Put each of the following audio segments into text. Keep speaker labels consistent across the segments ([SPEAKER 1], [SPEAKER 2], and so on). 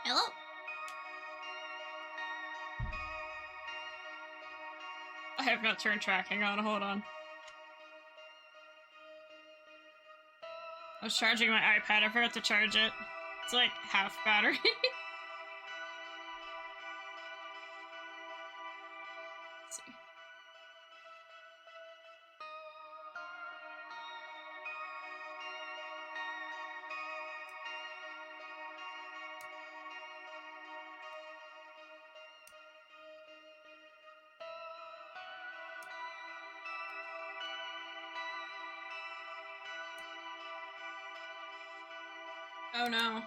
[SPEAKER 1] Hello? I have got turn tracking on, hold on. I was charging my iPad, I forgot to charge it. It's like half battery. Let's see. Oh no.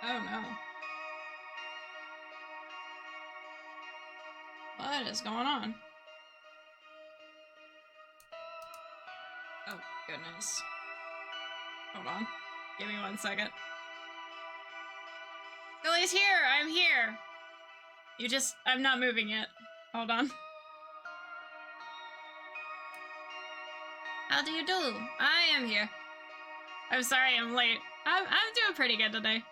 [SPEAKER 1] Oh no. What is going on? Oh, goodness. Hold on. Give me 1 second. Skully's here! I'm here! I'm not moving yet. Hold on. How do you do? I am here. I'm sorry I'm late. I'm doing pretty good today.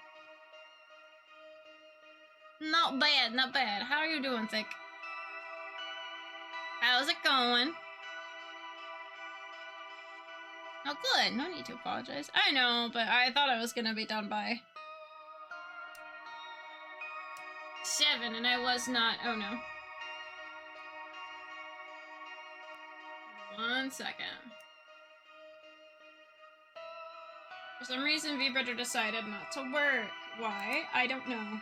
[SPEAKER 1] Not bad, not bad. How are you doing, Thick? How's it going? Oh, good. No need to apologize. I know, but I thought I was gonna be done by 7, and I was not. Oh, no. 1 second. For some reason, Vibrator decided not to work. Why? I don't know.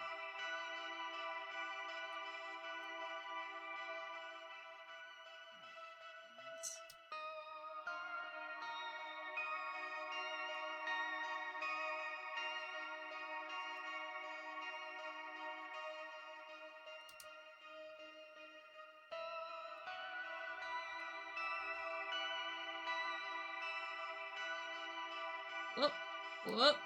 [SPEAKER 1] Whoop, whoop.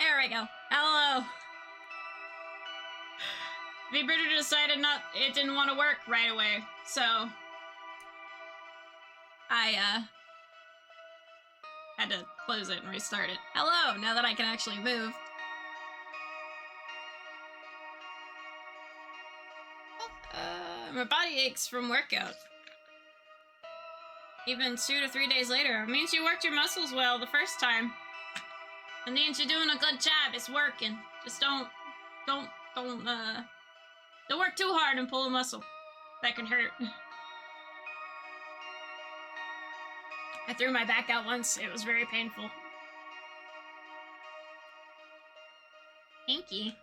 [SPEAKER 1] There we go. Hello. Vibrator decided it didn't want to work right away, so I had to close it and restart it. Hello, now that I can actually move. My body aches from workout. Even 2 to 3 days later. It means you worked your muscles well the first time. It means you're doing a good job. It's working. Just don't work too hard and pull a muscle. That can hurt. I threw my back out once. It was very painful. Hinky.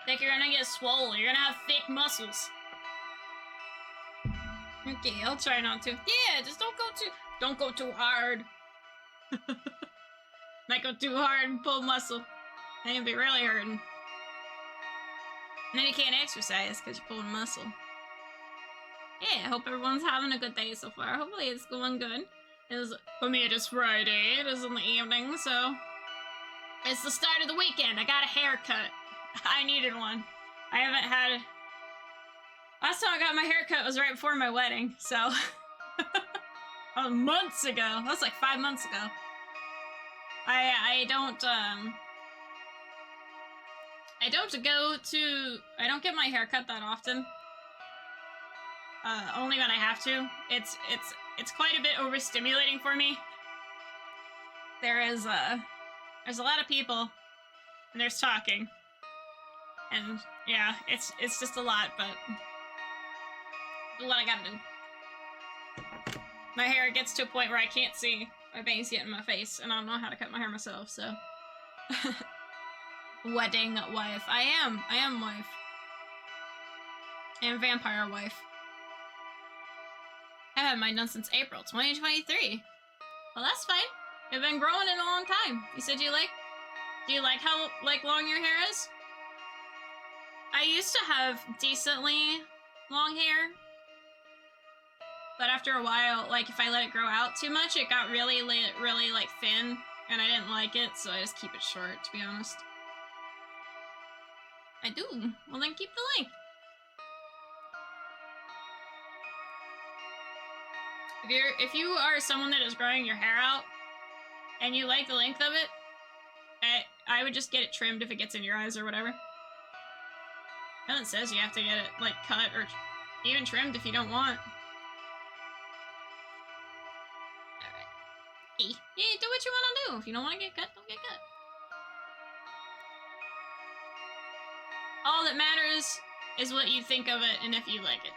[SPEAKER 1] Think you're gonna get swole. You're gonna have thick muscles. Okay, I'll try not to. Yeah, just don't go too hard. Might go too hard and pull muscle. And you'll be really hurting. And then you can't exercise because you're pulling muscle. Yeah, I hope everyone's having a good day so far. Hopefully it's going good. For me, it is Friday. It is in the evening, so it's the start of the weekend. I got a haircut. I needed one. I haven't had... Last time I got my haircut was right before my wedding, so... That was months ago. That was like 5 months ago. I don't get my hair cut that often. Only when I have to. It's quite a bit overstimulating for me. There's a lot of people, and there's talking. And yeah, it's just a lot, but do what I gotta do. My hair gets to a point where I can't see. My bangs get in my face, and I don't know how to cut my hair myself, so. Wedding wife. I am wife. And vampire wife. I haven't had mine done since April 2023. Well, that's fine. It's been growing in a long time. You said do you like how long your hair is? I used to have decently long hair, but after a while, like, if I let it grow out too much, it got really, like, thin, and I didn't like it, so I just keep it short, to be honest. I do. Well, then keep the length. If you are someone that is growing your hair out, and you like the length of it, I would just get it trimmed if it gets in your eyes or whatever. Nothing says you have to get it, like, cut or even trimmed if you don't want. Alright. Yeah, do what you want to do. If you don't want to get cut, don't get cut. All that matters is what you think of it and if you like it.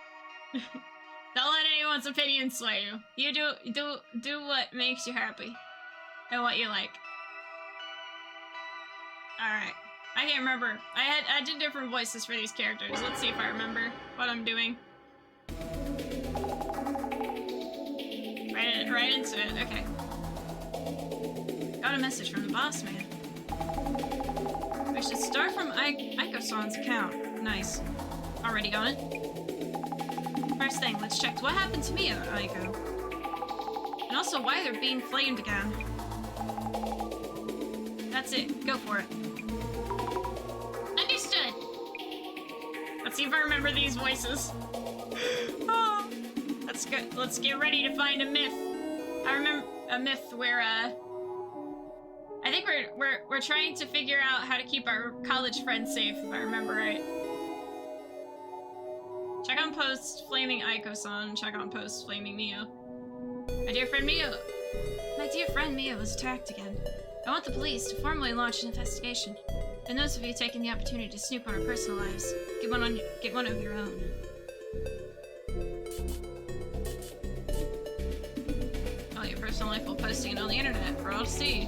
[SPEAKER 1] Don't let anyone's opinion sway you. You do what makes you happy and what you like. Alright. I can't remember. I did different voices for these characters. Let's see if I remember what I'm doing. Right into it. Okay. Got a message from the boss man. We should start from Aiko-san's account. Nice. Already got it. First thing, let's check what happened to me, Aiko. And also why they're being flamed again. That's it. Go for it. Understood. Let's see if I remember these voices. Oh, that's good. Let's get ready to find a myth. I remember a myth where I think we're trying to figure out how to keep our college friends safe, if I remember right. Check on post flaming Aiko-san. Check on post flaming Mio. My dear friend Mio was attacked again. I want the police to formally launch an investigation. And those of you taking the opportunity to snoop on our personal lives, get one of your own. All your personal life while posting it on the internet for all to see.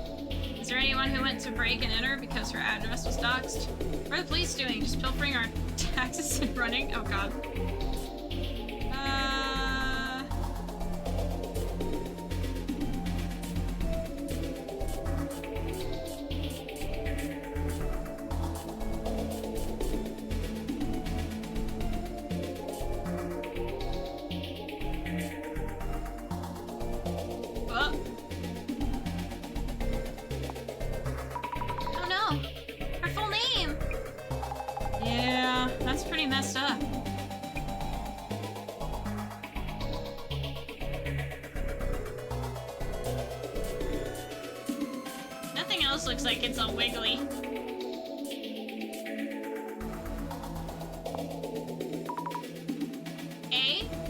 [SPEAKER 1] Is there anyone who went to break and enter because her address was doxed? What are the police doing? Just pilfering our taxes and running? Oh god. Messed up. Nothing else looks like it's all wiggly. A-O-5S?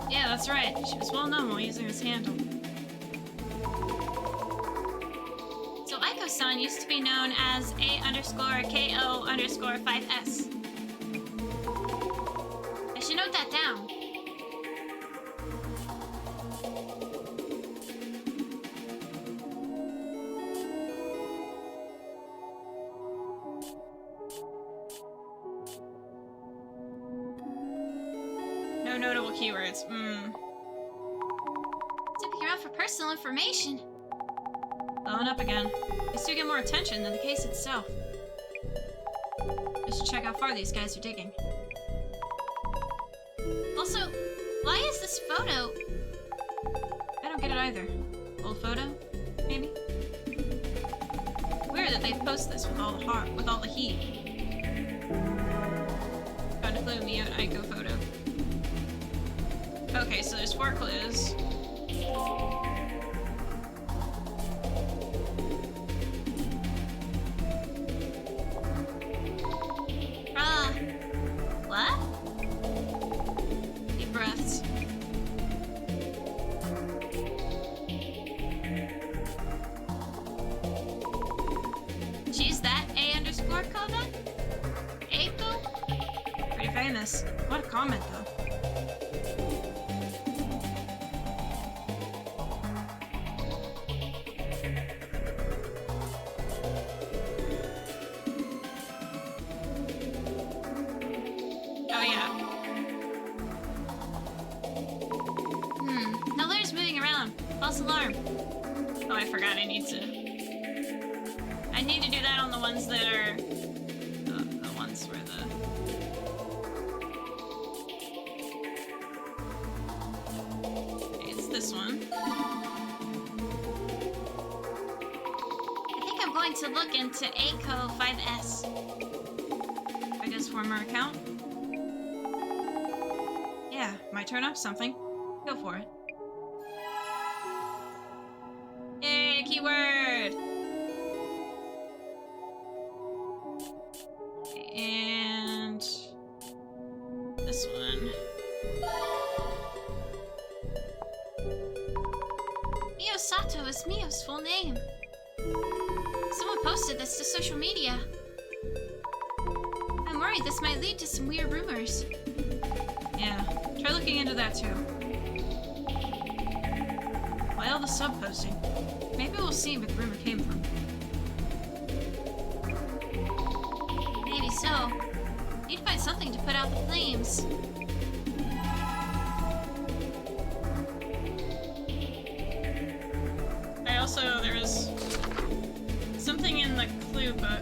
[SPEAKER 1] Yeah, that's right. She was well known while using this handle. San used to be known as A_KO_5S. I should note that down. No notable keywords. Tipping her out for personal information. Blowing up again. These do get more attention than the case itself. I should check how far these guys are digging. Also, why is this photo? I don't get it either. Old photo? Maybe? Weird that they post this with all the heat. Found a clue in the Aiko photo. Okay, so there's 4 clues. What? Deep breaths. She's that A_Koda? Aiko? Pretty famous. What a comment, though. False alarm. Oh, I forgot I need to do that on the ones that are the ones where going to look into Eiko 5S. I guess former account? Yeah, might turn up something. Go for it. Yay, keyword! And this one. Mio Sato is Mio's full name. Someone posted this to social media. I'm worried this might lead to some weird rumors. Yeah, try looking into that too. Why all the sub-posting? Maybe we'll see where the rumor came from. Maybe so. Need to find something to put out the flames.
[SPEAKER 2] There was something in the clue book.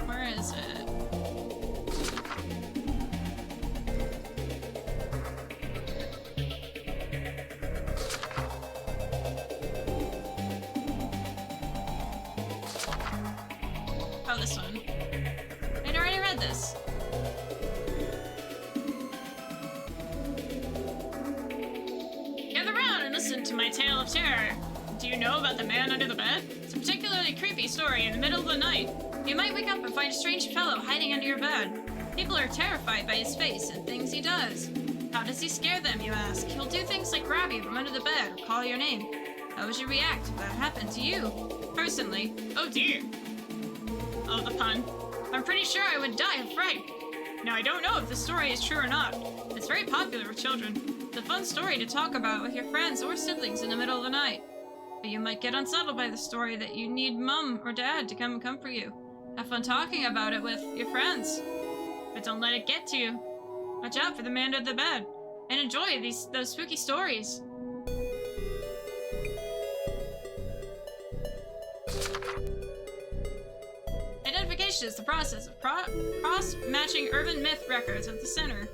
[SPEAKER 2] Where is it? Oh, this one. I'd already read this. Listen to my tale of terror. Do you know about the man under the bed? It's a particularly creepy story in the middle of the night. You might wake up and find a strange fellow hiding under your bed. People are terrified by his face and things he does. How does he scare them, you ask? He'll do things like grab you from under the bed or call your name. How would you react if that happened to you? Personally, oh dear. Oh, the pun. I'm pretty sure I would die of fright. Now, I don't know if the story is true or not. It's very popular with children. It's a fun story to talk about with your friends or siblings in the middle of the night. But you might get unsettled by the story that you need mom or dad to come and comfort you. Have fun talking about it with your friends. But don't let it get to you. Watch out for the man under the bed. And enjoy those spooky stories. Identification is the process of cross-matching urban myth records at the center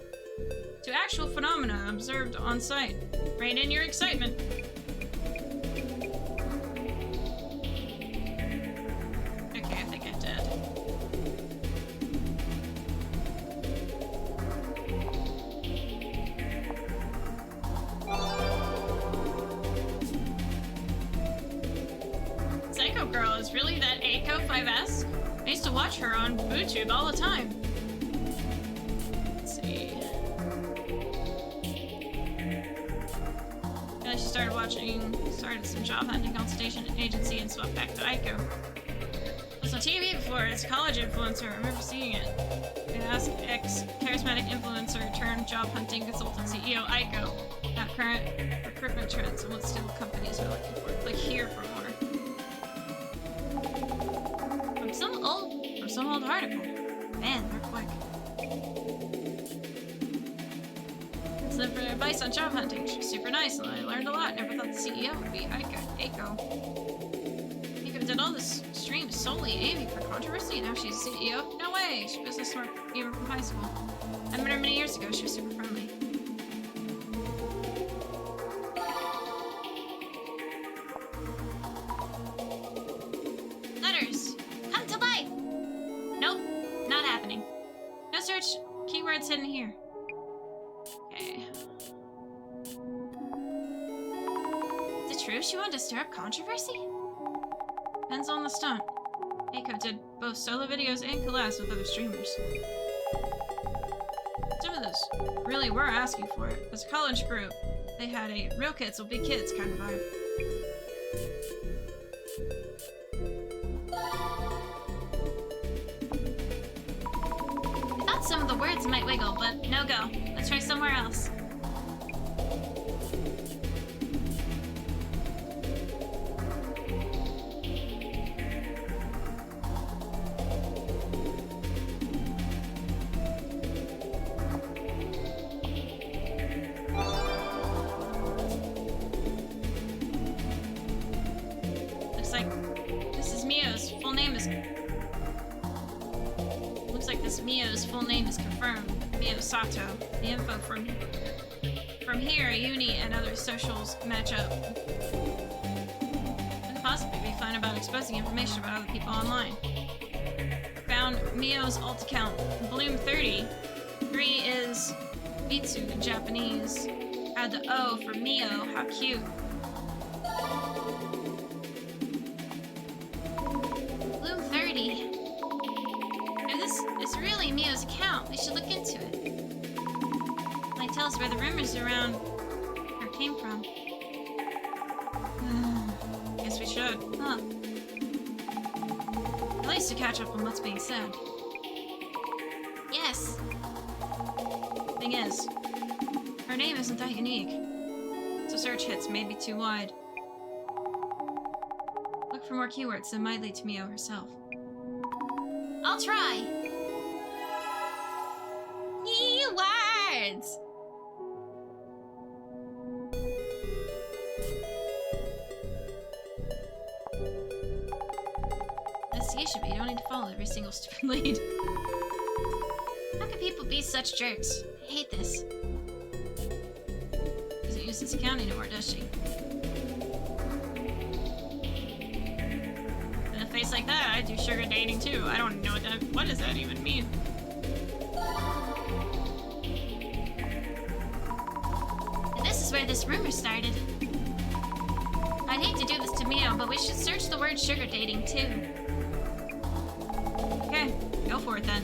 [SPEAKER 2] to actual phenomena observed on site. Rein in your excitement. Okay, I think I'm dead. Psycho Girl is really that Eiko 5S? I used to watch her on YouTube all the time. Let's see. She started some job hunting consultation agency and swept back to Aiko. I was on TV before as a college influencer. I remember seeing it. It asked ex-charismatic influencer turned job hunting consultant CEO Aiko about current recruitment trends and what skill companies are looking for. Click here for more. From some old article. Man, they're quick. For advice on job hunting. She was super nice and I learned a lot. Never thought the CEO would be Eiko. Eiko did all this streams solely aiming for controversy and now she's CEO? No way! She's business smart even from high school. I met her many years ago. She was super friendly. Letters! Come to life! Nope. Not happening. No search keywords hidden here. Okay. Is it true she wanted to stir up controversy? Depends on the stunt. Eiko did both solo videos and collabs with other streamers. Some of those really were asking for it. As a college group, they had a real kids will be kids kind of vibe. I thought some of the words might wiggle, but no go. Let's try somewhere else. Looks like this is Mio's full name is... Looks like this Mio's full name is confirmed. Mio Sato. The info from here, uni and other socials match up. about exposing information about other people online. Found Mio's alt account, Bloom30. 3 is Bitsu in Japanese. Add the O for Mio, how cute. Bloom30. If this is really Mio's account, we should look into it. Might tell us where the rumors around her came from. Guess we should. Huh. At least to catch up on what's being said. Yes. Thing is, her name isn't that unique. So search hits may be too wide. Look for more keywords that might lead to Mio herself. I'll try! Keywords! Investigation, but you don't need to follow every single stupid lead. How can people be such jerks? I hate this. Doesn't use this account anymore, does she? With a face like that, I do sugar dating too. I don't know what does that even mean? And this is where this rumor started. I'd hate to do this to Mio, but we should search the word sugar dating too. Okay, go for it then.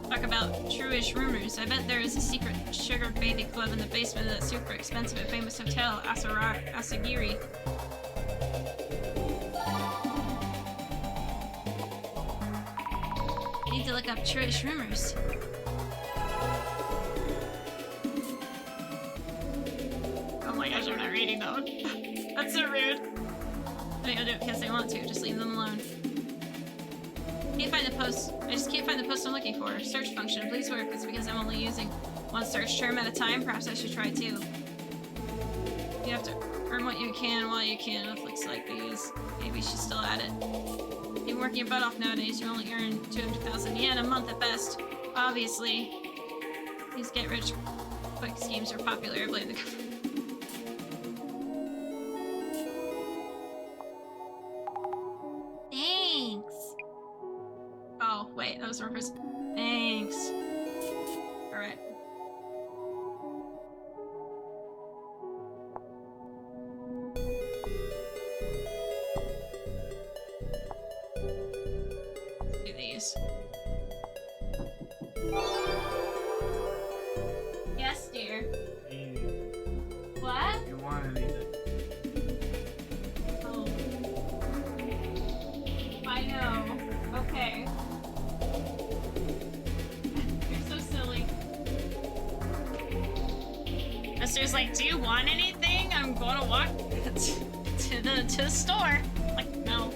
[SPEAKER 2] Talk about true-ish rumors. I bet there is a secret sugar baby club in the basement of that super expensive and famous hotel, Asagiri. I need to look up true-ish rumors. Oh my gosh, I'm not reading that one. That's so rude. I think I'll do it because they want to. Just leave them alone. Can't find the post. I just can't find the post I'm looking for. Search function. Please work. It's because I'm only using one search term at a time. Perhaps I should try two. You have to earn what you can while you can. It looks like these. Maybe she's still at it. You're working your butt off nowadays. You only earn 200,000 yen a month at best. Obviously. These get-rich-quick schemes are popular. I blame the government. Wait, that was the wrong person. Thanks. Alright. Let's do these. Yes, dear. What?
[SPEAKER 3] You want anything?
[SPEAKER 2] Oh. I know. Okay. Esther's like, do you want anything? I'm gonna walk to the store. Like, no.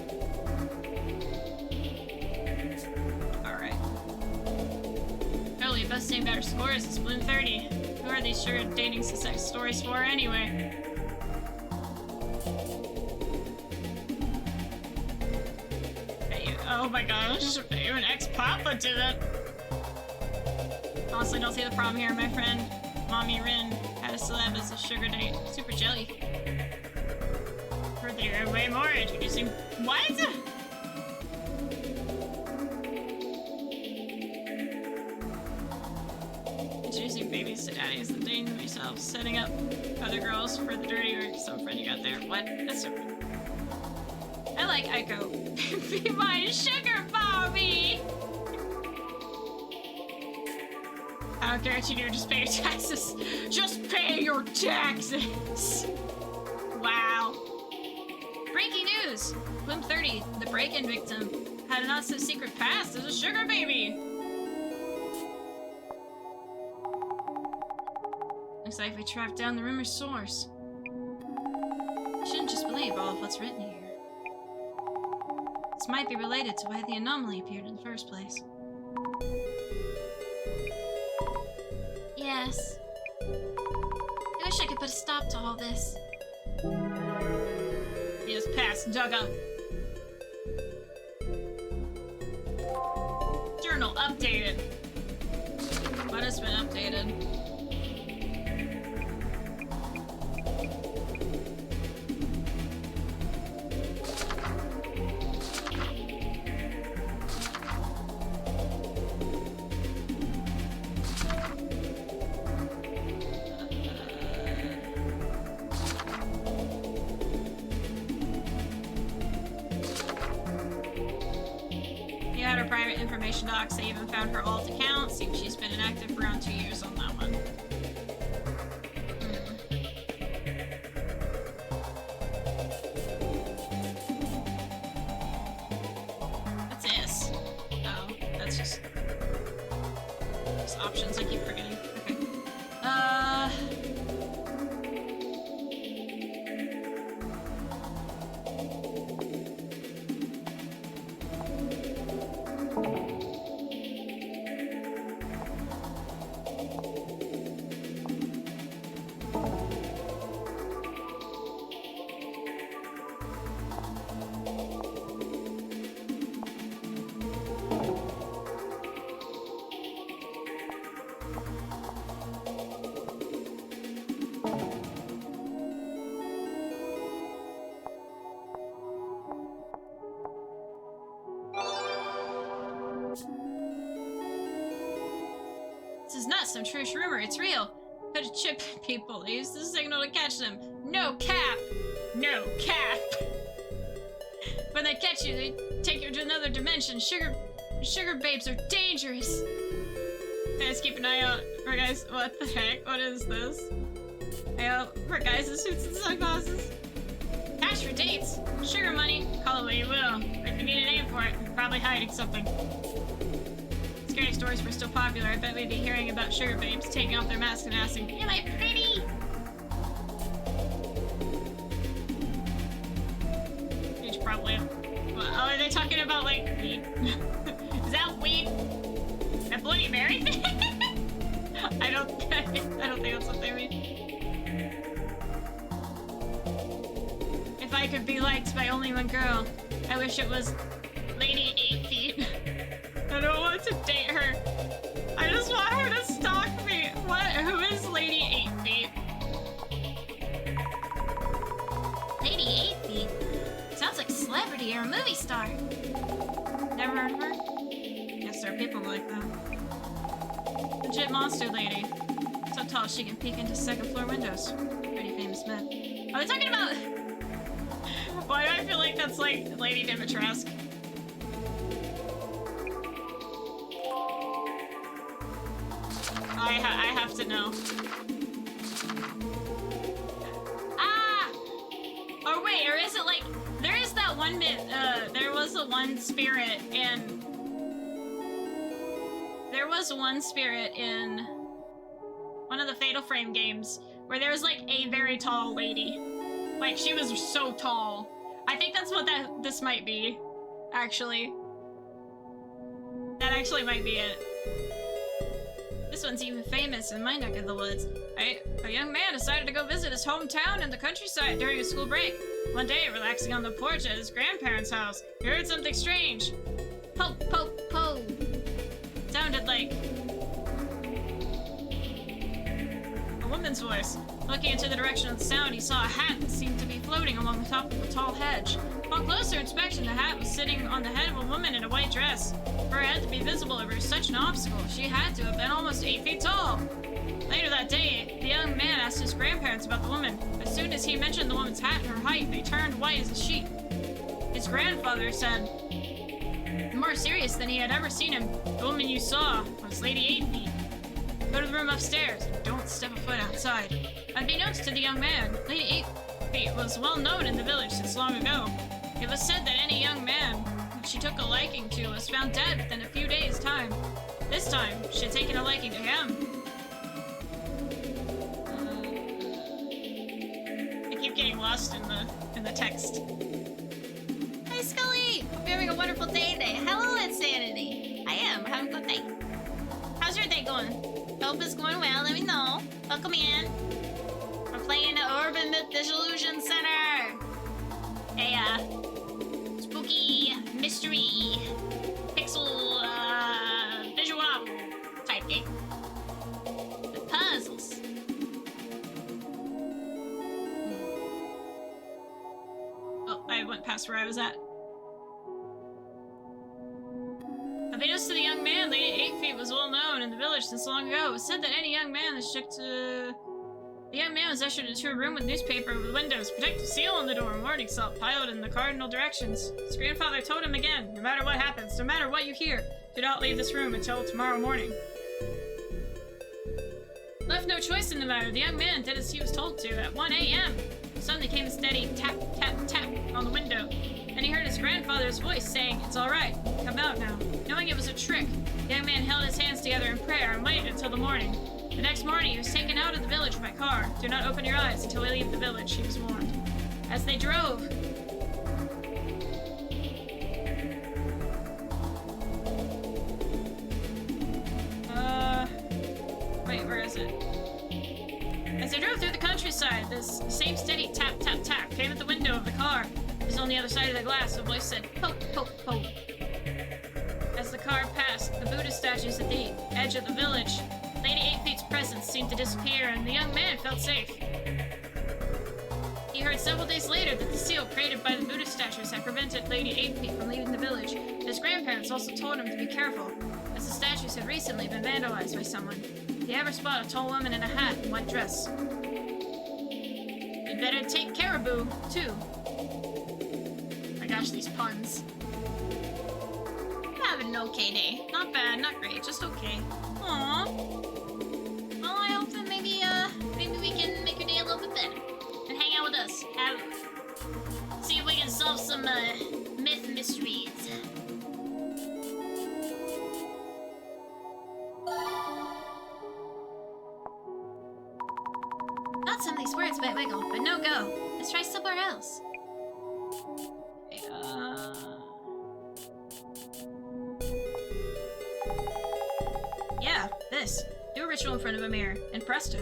[SPEAKER 2] Alright. Totally, best name better scores is Bloom30. Who are these sugar dating success stories for anyway? Oh my gosh, you an ex-papa did it. Honestly, don't see the problem here, my friend. Mommy Rin had a celeb as a sugar date. Super jelly. Heard that you're way more introducing. What? Introducing babies to daddies and dating themselves. Setting up other girls for the dirty or some friend you got there. What? That's so. I like Aiko. Be my sugar Bobby! I don't care what you do, just pay your taxes. Just pay your taxes! Wow. Breaking news! Bloom30, the break-in victim, had a not-so-secret past as a sugar baby! Looks like we tracked down the rumor's source. You shouldn't just believe all of what's written here. This might be related to why the anomaly appeared in the first place. Yes. I wish I could put a stop to all this. He has passed, dug up. Journal updated. What has been updated? private information docs. They even found her alt account. Seems she's been inactive for around 2 years on that one. What's this? Oh, that's just options I keep forgetting. Okay. This is not some truce rumor, it's real. How to chip people, they use the signal to catch them. No cap! No cap! When they catch you, they take you to another dimension. Sugar babes are dangerous. Guys, keep an eye out for guys. What the heck? What is this? Eye out for guys in suits and sunglasses. Cash for dates. Sugar money. Call it what you will. If you need a name for it, you're probably hiding something. Scary stories were still popular. I bet we'd be hearing about sugar babes taking off their masks and asking, "Am I pretty?" It's probably. Well, are they talking about like weed? Is that weed? That Bloody Mary thing? I don't think that's what they mean. If I could be liked by only one girl, I wish it was Lady 8 Feet. I don't want to date her. I just want her to stalk me. What? Who is Lady 8 Feet? Lady 8 Feet? Sounds like a celebrity or a movie star. Never heard of her? Guess there are people like that. Legit monster lady. So tall she can peek into second floor windows. Pretty famous myth. Are they talking about... Why do I feel like that's like Lady Dimitrescu? I have to know. Ah! Or wait, or is it like... There is that one myth, there was a one spirit in... There was one spirit in one of the Fatal Frame games where there was like a very tall lady. Like, she was so tall. I think that's what this might be, actually. That actually might be it. This one's even famous in my neck of the woods. A young man decided to go visit his hometown in the countryside during a school break. One day, relaxing on the porch at his grandparents' house, he heard something strange. Poke, poke, poke. Sounded like a woman's voice. Looking into the direction of the sound, he saw a hat that seemed to be floating along the top of a tall hedge. Upon closer inspection, the hat was sitting on the head of a woman in a white dress. For her head to be visible over such an obstacle, she had to have been almost 8 feet tall. Later that day, the young man asked his grandparents about the woman. As soon as he mentioned the woman's hat and her height, they turned white as a sheet. His grandfather said, more serious than he had ever seen him, the woman you saw was Lady 8 Feet. Go to the room upstairs and don't step a foot outside. Unbeknownst to the young man, Lady 8 Feet was well known in the village since long ago. It was said that any young man she took a liking to was found dead within a few days' time. This time, she had taken a liking to him. I keep getting lost in the text. Hi, Skully! Hope you're having a wonderful day today. Hello, Insanity! I am. We're having a good day. How's your day going? Hope it's going well. Let me know. Welcome in. We're playing the Urban Myth Dissolution Center. A spooky mystery pixel visual novel type game with puzzles. Oh, I went past where I was at. Unbeknownst to the young man, Lady 8 Feet was well known in the village since long ago. It was said that any young man that took to the The young man was ushered into a room with newspaper over the windows, protective seal on the door, and warning salt piled in the cardinal directions. His grandfather told him again, no matter what happens, no matter what you hear, do not leave this room until tomorrow morning. Left no choice in the matter, the young man did as he was told to. At 1 a.m., suddenly came a steady tap, tap, tap on the window, and he heard his grandfather's voice saying, "It's all right, come out now." Knowing it was a trick, the young man held his hands together in prayer and waited until the morning. The next morning, he was taken out of the village by car. "Do not open your eyes until we leave the village," he was warned. As they drove, wait, where is it? As they drove through the countryside, this same steady tap, tap, tap came at the window of the car. It was on the other side of the glass. A voice said, "Poke, poke, poke." As the car passed the Buddha statues at the edge of the village, Lady 8-Feet's presence seemed to disappear, and the young man felt safe. He heard several days later that the seal created by the Buddha statues had prevented Lady 8-Feet from leaving the village. His grandparents also told him to be careful, as the statues had recently been vandalized by someone. If you ever spot a tall woman in a hat and white dress, you'd better take caribou, too. My gosh, these puns. I'm having an okay day. Not bad, not great, just okay. Aww. Well, I hope that maybe we can make your day a little bit better. And hang out with us. See if we can solve some, mysteries. Got some of these words by Wiggle, but no go. Let's try somewhere else. Yeah, this. Do a ritual in front of a mirror, and presto.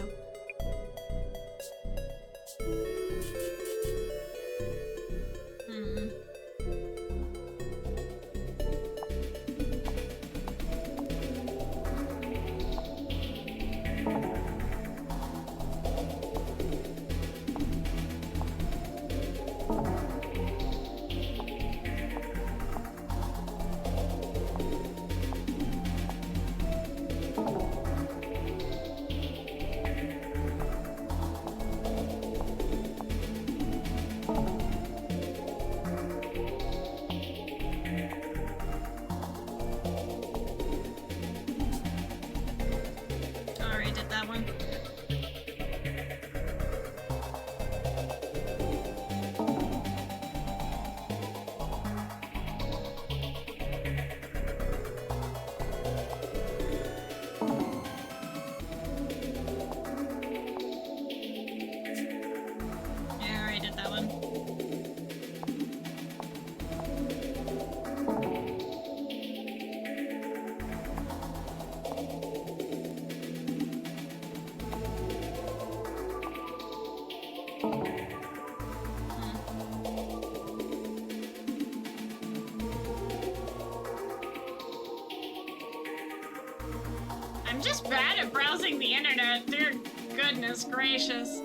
[SPEAKER 2] I'm just bad at browsing the internet, dear goodness gracious.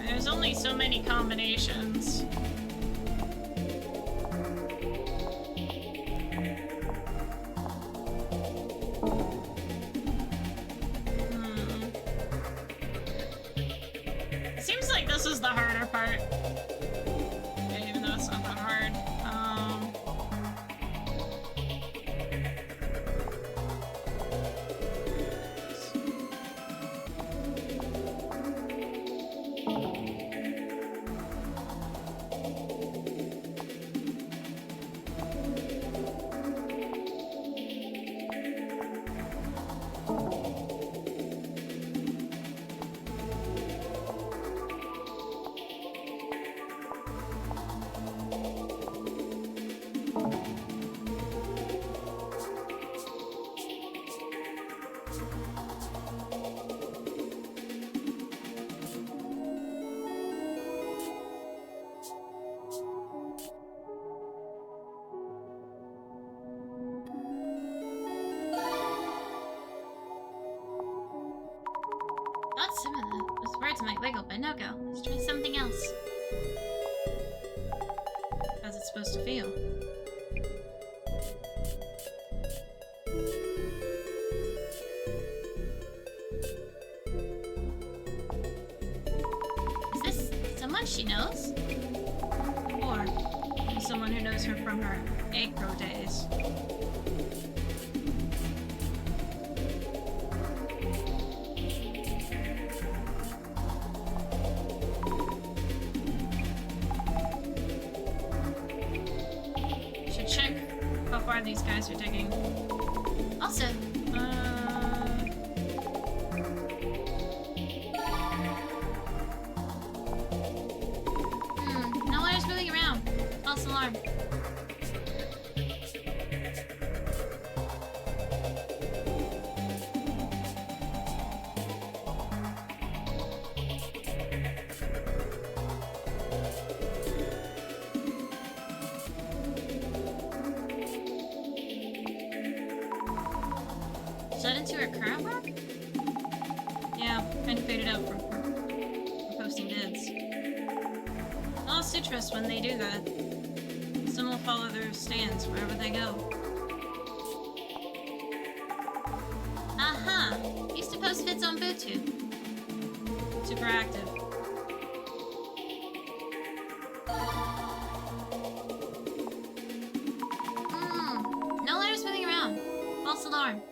[SPEAKER 2] There's only so many combinations. It seems like this is the harder part. Yeah, even though it's not that hard.
[SPEAKER 1] Thought some of those words might wiggle, but no go. Let's try something else.
[SPEAKER 2] How's it supposed to feel?
[SPEAKER 1] Is this someone she knows?
[SPEAKER 2] Or someone who knows her from her acro days. Should check how far these guys are digging.
[SPEAKER 1] Also, no one is moving around. False alarm. Is that into her current work?
[SPEAKER 2] Yeah, kind of faded out from posting vids. Lost interest when they do that. Some will follow their stands wherever they go.
[SPEAKER 1] Uh-huh. Used to post vids on BooTube.
[SPEAKER 2] Super active.
[SPEAKER 1] No letters moving around. False alarm.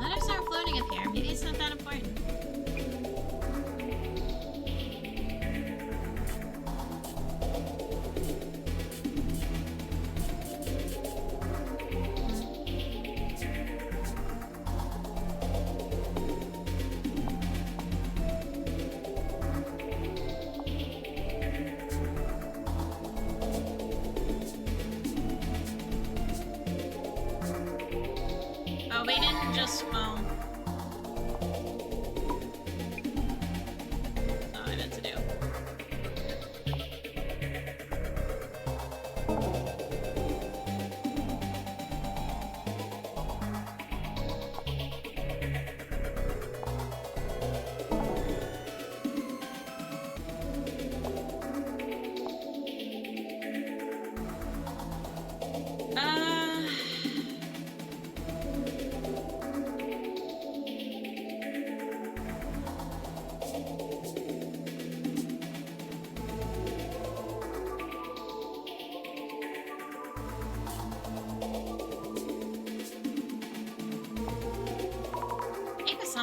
[SPEAKER 1] Letters aren't floating up here. Maybe it's not that important.
[SPEAKER 2] Oh, we didn't just, well... Oh, I meant to do.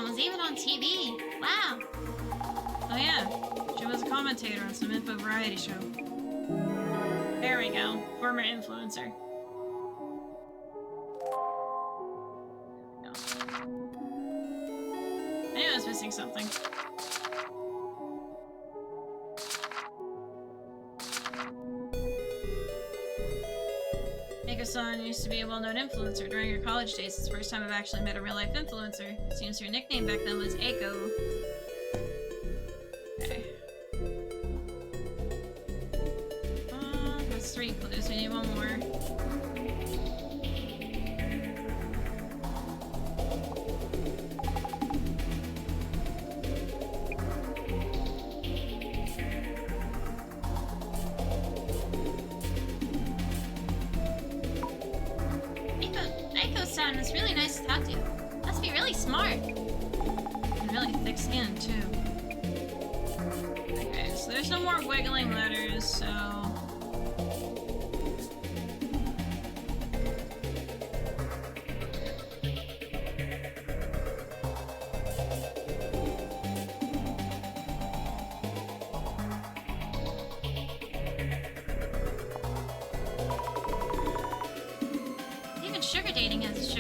[SPEAKER 1] Was even on TV. Wow.
[SPEAKER 2] Oh yeah, she was a commentator on some info variety show. There we go, former influencer. There we go. I knew I was missing something. Mako-san used to be a well-known influencer during your college days. It's the first time I've actually met a real-life influencer. It seems your nickname back then was Eiko. Okay. That's 3 clues. We need 1 more.
[SPEAKER 1] Eiko-san was really nice to talk to. Must be really smart.
[SPEAKER 2] And really thick skin, too. Okay, so there's no more wiggling letters, so...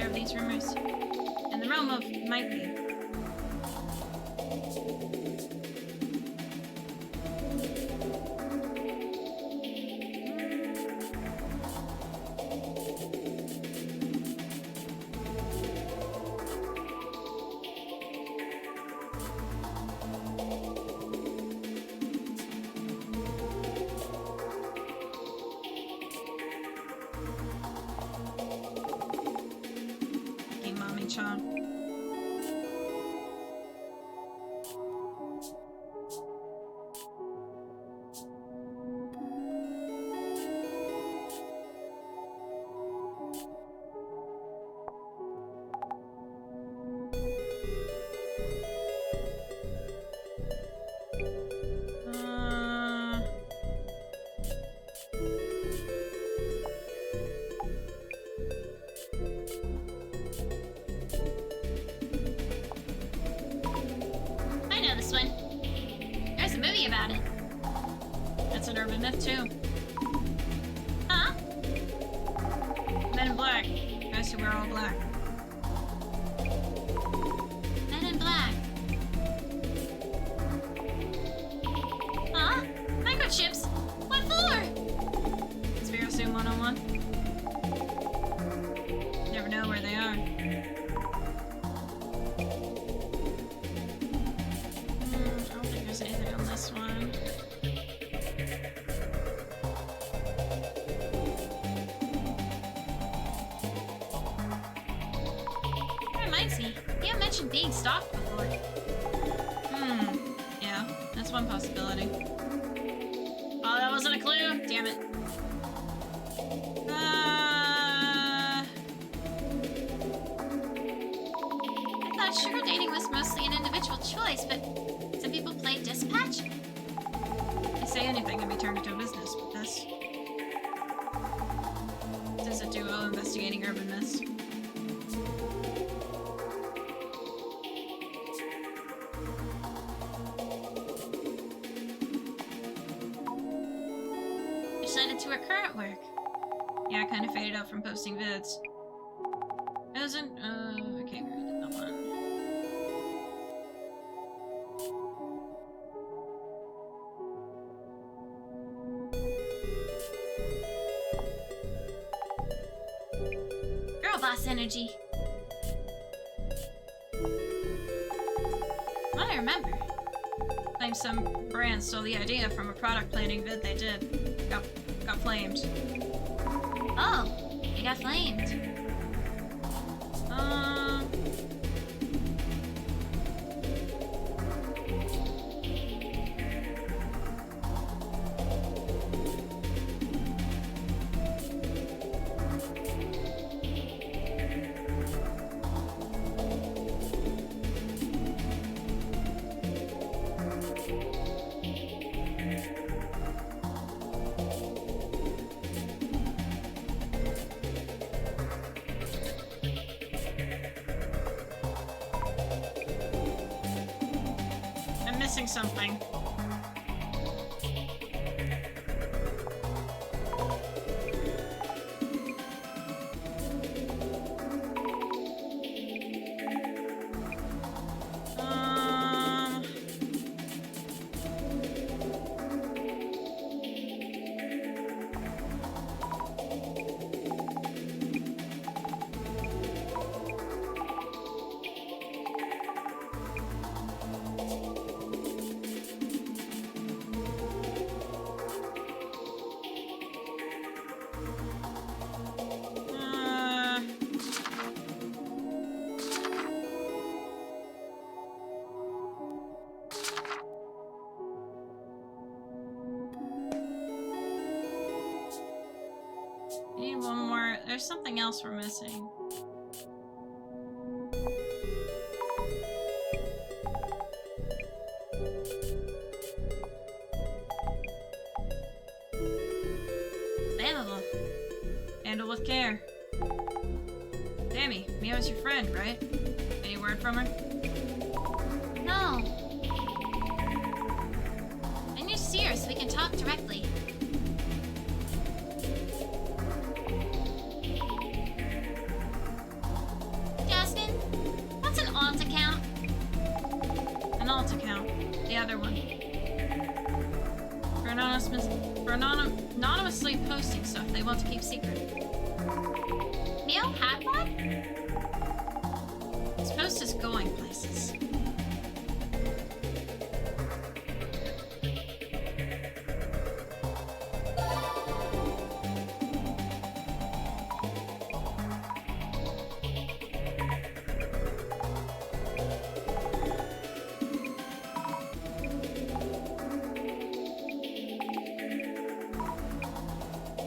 [SPEAKER 2] share of these rumors. In the realm of might be. Myth too. Huh? Men in black. Guys who wear all black. Men in black. Huh? Microchips? What for? Conspiracy 101. Never know where they are. I don't think there's anything on this one. Being stalked before. Yeah, that's one possibility. Oh, that wasn't a clue? Damn it. I thought sugar dating was mostly an individual choice, but some people play dispatch? They say anything can be turned into a business, but this is a duo investigating urban myths. To her current work. Yeah, I kind of faded out from posting vids. It wasn't, okay, we did that one. Girl boss energy. What I remember. Claims some brand stole the idea from a product planning vid they did. Got flamed. Oh, it got flamed. Missing something. Need one more. There's something else we're missing. Available. Handle with care. Sammy, Mio's your friend, right? Any word from her? No. I need to see her so we can talk directly. anonymously posting stuff they want to keep secret.
[SPEAKER 1] Mio had one?
[SPEAKER 2] His post is going places.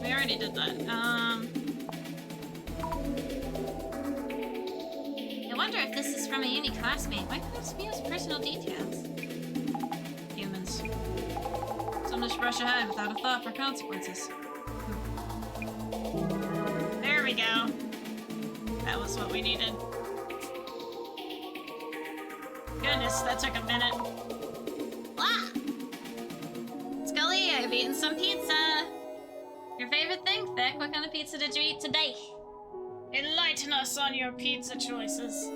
[SPEAKER 2] We already did that.
[SPEAKER 1] I wonder if this is from a uni classmate. Might post Mio's personal details.
[SPEAKER 2] Humans. Some just rush ahead without a thought for consequences. There we go. That was what we needed. Goodness, that took a minute.
[SPEAKER 1] Wow! Skully, I've eaten some pizza. Your favorite thing, Thick? What kind of pizza did you eat today?
[SPEAKER 2] Enlighten us on your pizza choices.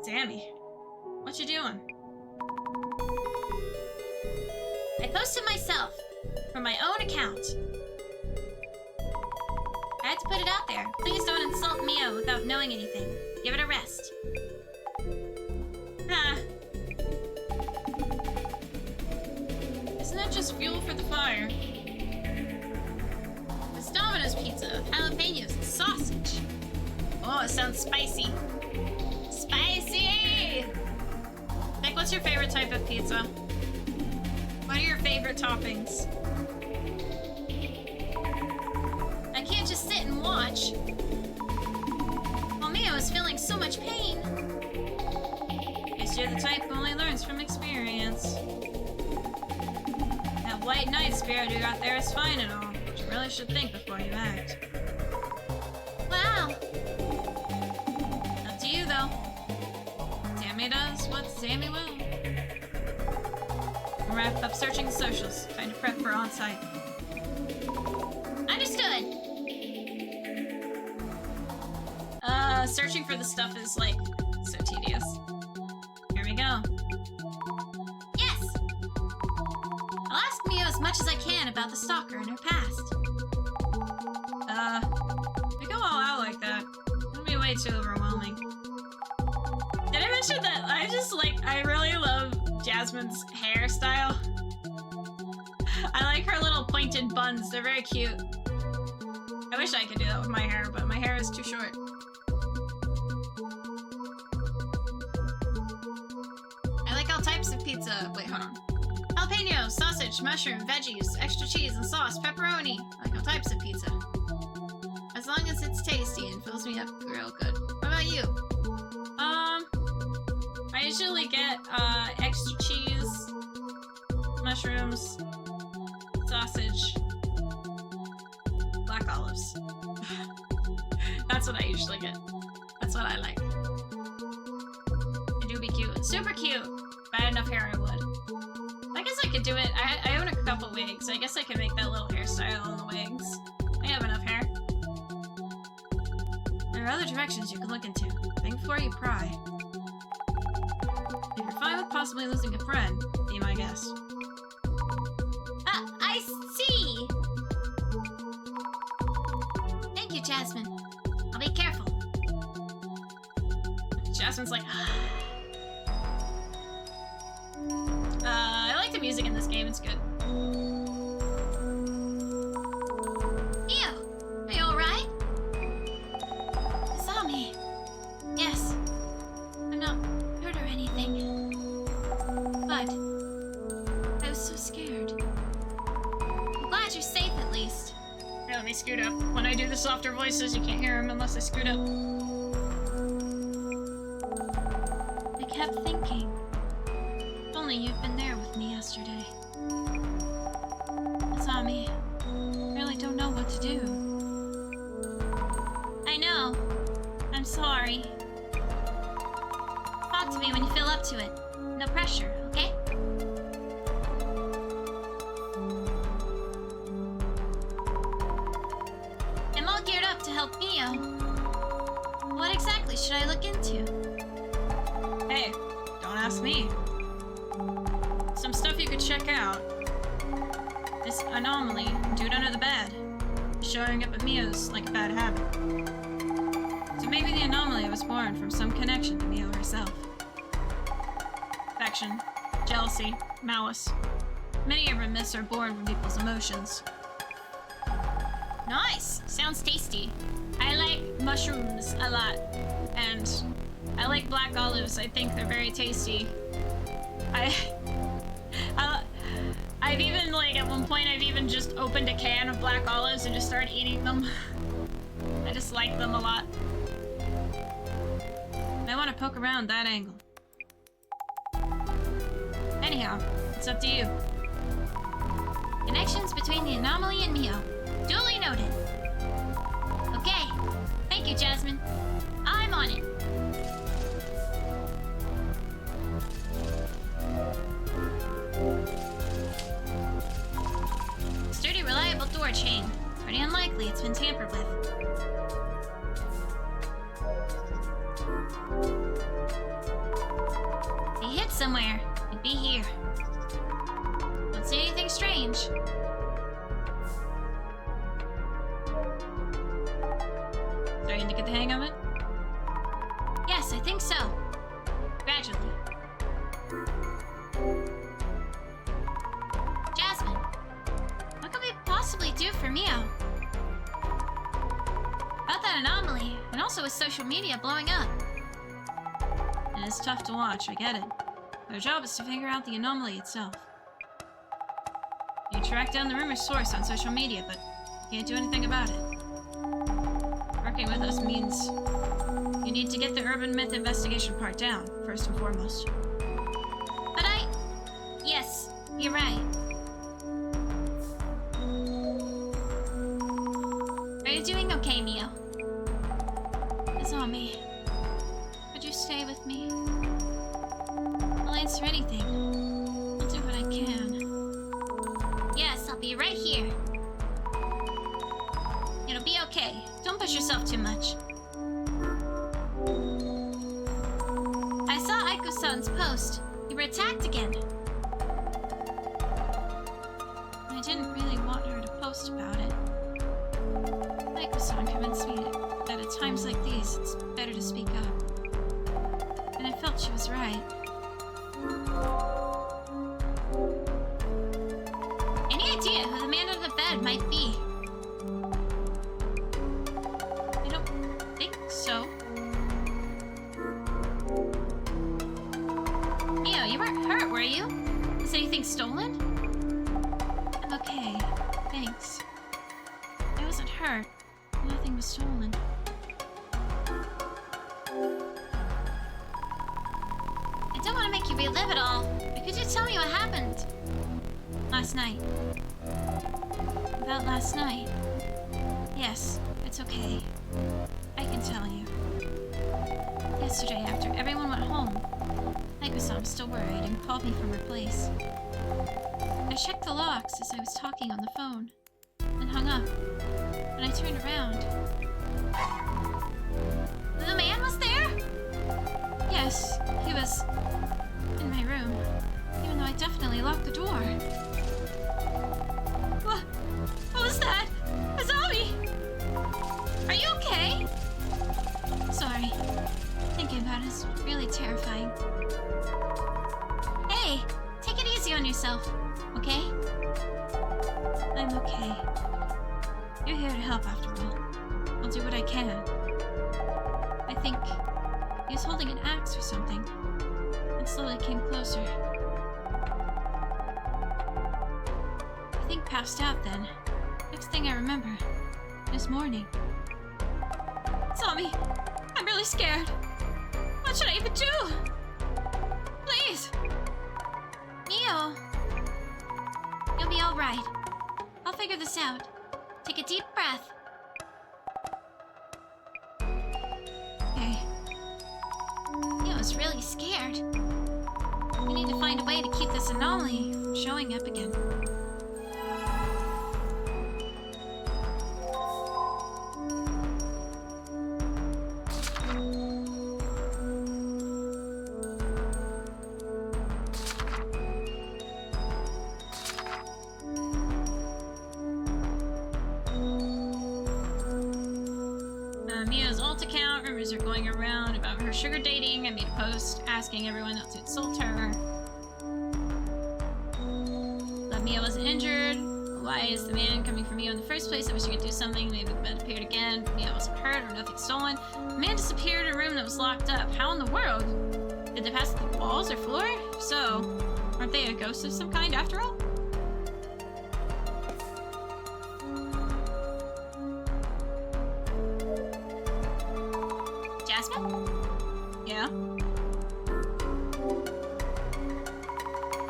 [SPEAKER 2] Sammy, what you doing?
[SPEAKER 1] I posted myself from my own account. I had to put it out there. Please don't insult Mio without knowing anything. Give it a rest.
[SPEAKER 2] Ah. Isn't that just fuel for the fire?
[SPEAKER 1] It's Domino's pizza with jalapenos and sausage.
[SPEAKER 2] Oh, it sounds spicy.
[SPEAKER 1] Spicy!
[SPEAKER 2] Nick, what's your favorite type of pizza? What are your favorite toppings?
[SPEAKER 1] I can't just sit and watch. While Mio is feeling so much pain.
[SPEAKER 2] Guess you're the type who only learns from experience. That white knight spirit you got there is fine and all, but you really should think before you act.
[SPEAKER 1] Wow!
[SPEAKER 2] Up to you, though. Sammy does what Sammy will. Wrap up searching the socials, trying to prep for on-site.
[SPEAKER 1] Understood!
[SPEAKER 2] Searching for the stuff is, like, so tedious. Here we go.
[SPEAKER 1] Yes! I'll ask Mio as much as I can about the stalker and her past.
[SPEAKER 2] We go all out like that. It'll be way too overwhelming. Did I mention that I really love Jasmine's hairstyle? I like her little pointed buns. They're very cute. I wish I could do that with my hair, but my hair is too short. I like all types of pizza. Wait, hold on. Jalapeno, sausage, mushroom, veggies, extra cheese and sauce, pepperoni. I like all types of pizza. As long as it's tasty and fills me up real good. What about you? I usually get extra cheese, mushrooms, sausage, black olives. That's what I usually get. That's what I like. It do be cute. Super cute. If I had enough hair, I would. I guess I could do it. I own a couple wigs. I guess I could make that little hairstyle on the wigs. I have enough hair. There are other directions you can look into. Think before you pry. If you're fine with possibly losing a friend, be my guest.
[SPEAKER 1] I see! Thank you, Jasmine. I'll be careful.
[SPEAKER 2] Jasmine's like, I like the music in this game, it's good.
[SPEAKER 1] Mio, are you alright? Azami. Yes. I'm not hurt or anything. But I was so scared. I'm glad you're safe at least.
[SPEAKER 2] Here, let me scoot up. When I do the softer voices, you can't hear them unless I scoot up.
[SPEAKER 1] I kept thinking, if only you'd been there with me yesterday. Azami, I really don't know what to do. I know. I'm sorry. Talk to me when you feel up to it. No pressure, okay? I'm all geared up to help Mio. What exactly should I look into?
[SPEAKER 2] Hey, don't ask me. some stuff you could check out. This anomaly, dude under the bed, is showing up at Mio's like a bad habit. So maybe the anomaly was born from some connection to Mio herself. Affection, jealousy, malice. Many of her myths are born from people's emotions. Nice! Sounds tasty. I like mushrooms a lot. And I like black olives. I think they're very tasty. I've even, like, at one point I've even just opened a can of black olives and just started eating them. I just like them a lot. I want to poke around that angle. Anyhow, it's up to you. Connections between the anomaly and Mio. Duly noted. Okay. Thank you, Jasmine. I'm on it. Sturdy, reliable door chain. Pretty unlikely it's been tampered with. If he hid somewhere, it'd be here. Don't see anything strange. Starting to get the hang of it? Yes, I think so. Gradually. Jasmine, what could we possibly do for Mio? About that anomaly, and also with social media blowing up. And it's tough to watch, I get it. Their job is to figure out the anomaly itself. You track down the rumor source on social media, but you can't do anything about it. Working with us means you need to get the urban myth investigation part down, first and foremost. But yes, you're right. Are you doing okay, Mio? Azami, could you stay with me? I'll answer anything. I'll do what I can. Yes, I'll be right here. It'll be okay. Don't push yourself too much. I saw Aiko-san's post. You were attacked again. I didn't really want her to post about it. Aiko-san convinced me that at times like these, it's better to speak up. And I felt she was right. Any idea who the man under the bed might be? I don't think so. Mio, you weren't hurt, were you? Was anything stolen? I'm okay, thanks. I wasn't hurt. Nothing was stolen. I don't want to make you relive it all, but could you tell me what happened? Last night. About last night. Yes, it's okay. I can tell you. Yesterday, after everyone went home, Aiko-san was still worried and called me from her place. I checked the locks as I was talking on the phone, then hung up. When I turned around, the man was there? Yes, he was in my room, even though I definitely locked the door. What was that? Azami! Are you okay? Sorry. Thinking about it is really terrifying. Hey, take it easy on yourself, okay? I'm okay. You're here to help after all. I'll do what I can. I think he was holding an axe or something, and slowly came closer. I think passed out then. Next thing I remember, this morning. Tommy, I'm really scared. What should I even do? Please! Mio! You'll be alright. I'll figure this out. Take a deep breath. Okay. Mio's really scared. We need to find a way to keep this anomaly from showing up again. Rumors are going around about her sugar dating. I made a post asking everyone not to insult her. That Mia wasn't injured. Why is the man coming for Mia in the first place? I wish I could do something. Maybe the bed appeared again. Mia wasn't hurt or nothing stolen. The man disappeared in a room that was locked up. How in the world? Did they pass through the walls or floor? If so, aren't they a ghost of some kind after all? Jasmine? Yeah?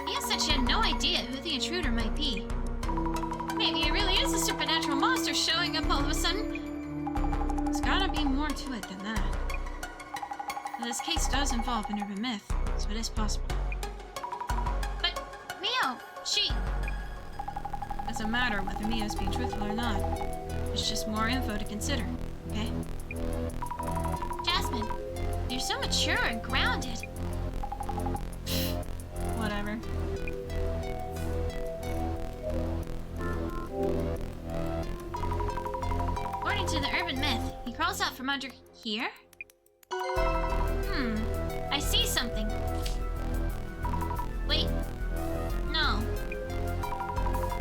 [SPEAKER 2] Mia said she had no idea who the intruder might be. Maybe it really is a supernatural monster showing up all of a sudden. There's gotta be more to it than that. Now, this case does involve an urban myth, so it is possible. But Mia, she... It doesn't matter whether Mia is being truthful or not. It's just more info to consider, okay? Jasmine, you're so mature and grounded. Whatever. According to the urban myth, he crawls out from under here? I see something. Wait. No.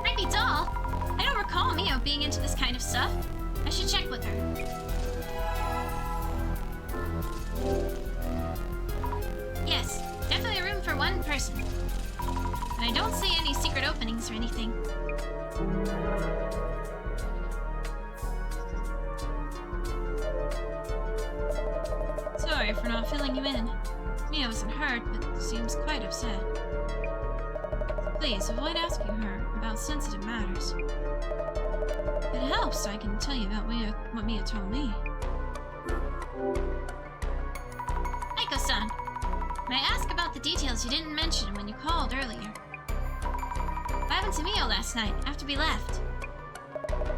[SPEAKER 2] Creepy doll. I don't recall Mia being into this kind of stuff. I should check with her. Yes, definitely a room for one person. And I don't see any secret openings or anything. Sorry for not filling you in. Mia wasn't hurt, but seems quite upset. Please avoid asking her about sensitive matters. If it helps, I can tell you about what Mia told me. Aiko-san, may I ask about the details you didn't mention when you called earlier? What happened to Mia last night, after we left?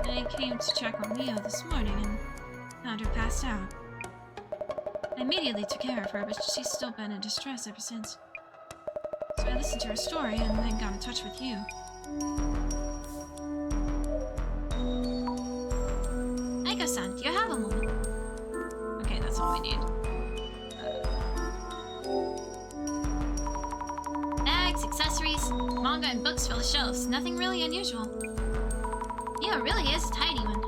[SPEAKER 2] I came to check on Mia this morning and found her passed out. I immediately took care of her, but she's still been in distress ever since. So I listened to her story and then got in touch with you. Aiko-san, do you have a moment? Okay, that's all we need. Bags, accessories, manga and books fill the shelves. Nothing really unusual. Mia really is a tidy one.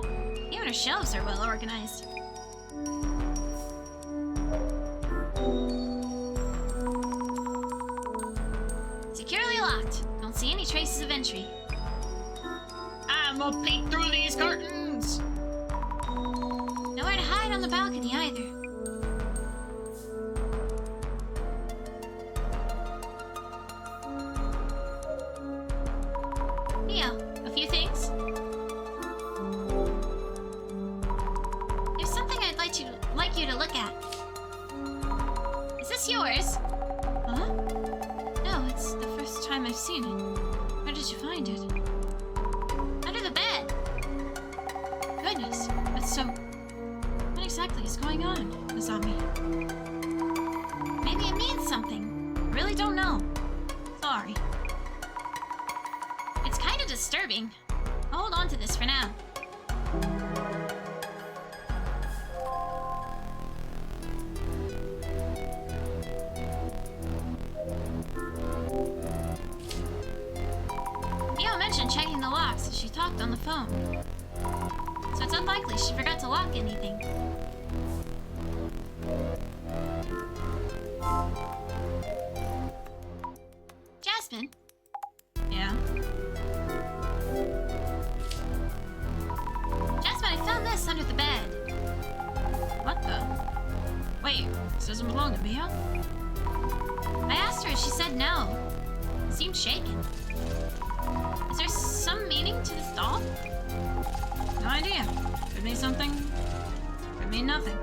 [SPEAKER 2] Even her shelves are well organized. Securely locked. Don't see any traces of entry. I'm gonna peek through these curtains! Nowhere to hide on the balcony either. Mia, a few things? There's something I'd like you to look at. Is this yours? Huh? No, it's the first time I've seen it. Where did you find it? Under the bed. Goodness, that's so... What exactly is going on, Azami? Maybe it means something. I really don't know. Sorry. It's kind of disturbing. I'll hold on to this for now. Mio mentioned checking the locks as she talked on the phone. So it's unlikely she forgot to lock anything. Jasmine? Yeah? Jasmine, I found this under the bed. What the? Wait, this doesn't belong to Mia? I asked her and she said no. Seemed shaken. Is there some meaning to this doll? No idea. Could mean something. Could mean nothing.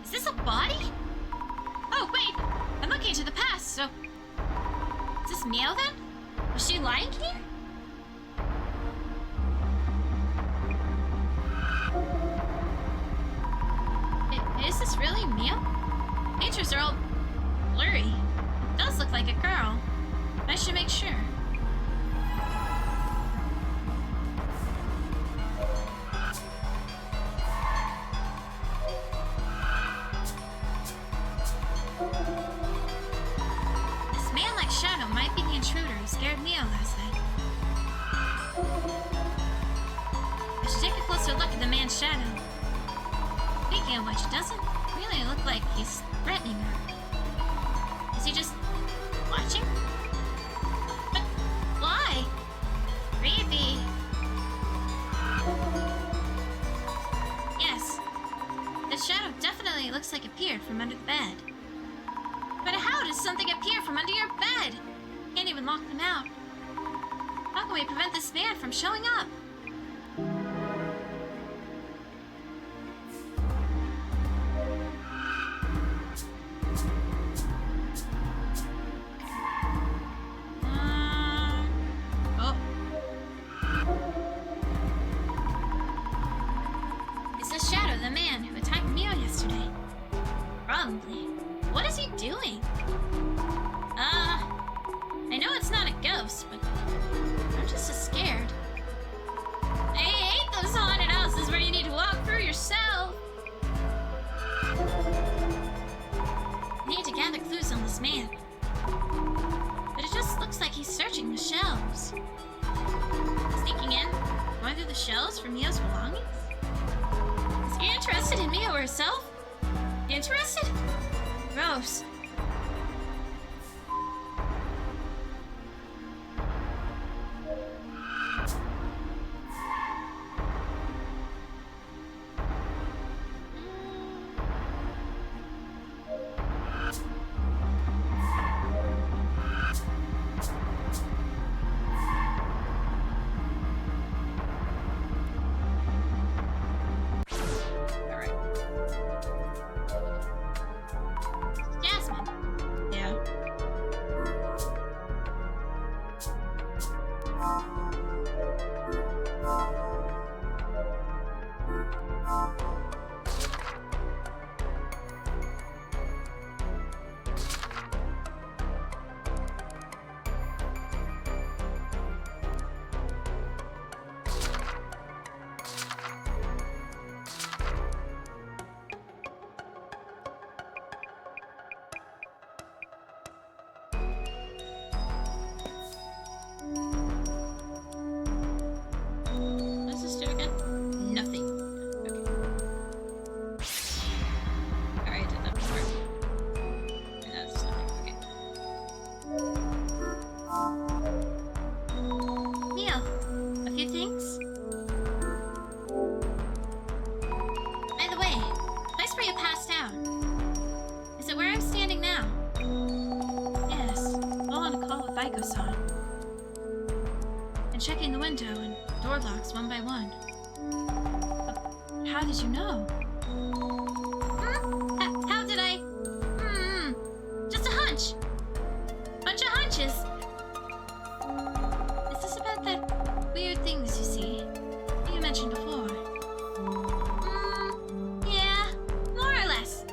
[SPEAKER 2] Is this a body? Oh, wait! I'm looking into the past, so... Is this Mio then? Was she lying here? Is this really Mio? Pictures are all blurry. blurry. It does look like a girl. I should make sure. This man-like shadow might be the intruder who scared Mio last night. I should take a closer look at the man's shadow. Speaking of which, it doesn't really look like he's threatening her. Is he just watching? But why? Creepy. Yes, the shadow definitely looks like it appeared from under the bed. But how does something appear from under your bed? Can't even lock them out. How can we prevent this man from showing up? I know it's not a ghost, but I'm just as scared. I hate those haunted houses where you need to walk through yourself. I need to gather clues on this man. But it just looks like he's searching the shelves. Sneaking in, going through the shelves for Mio's belongings? Is he interested in Mio herself? Interested? Gross. Checking the window and door locks one by one. How did you know? How did I? Just a hunch. Bunch of hunches. Is this about that weird things you see that you mentioned before? Yeah, more or less.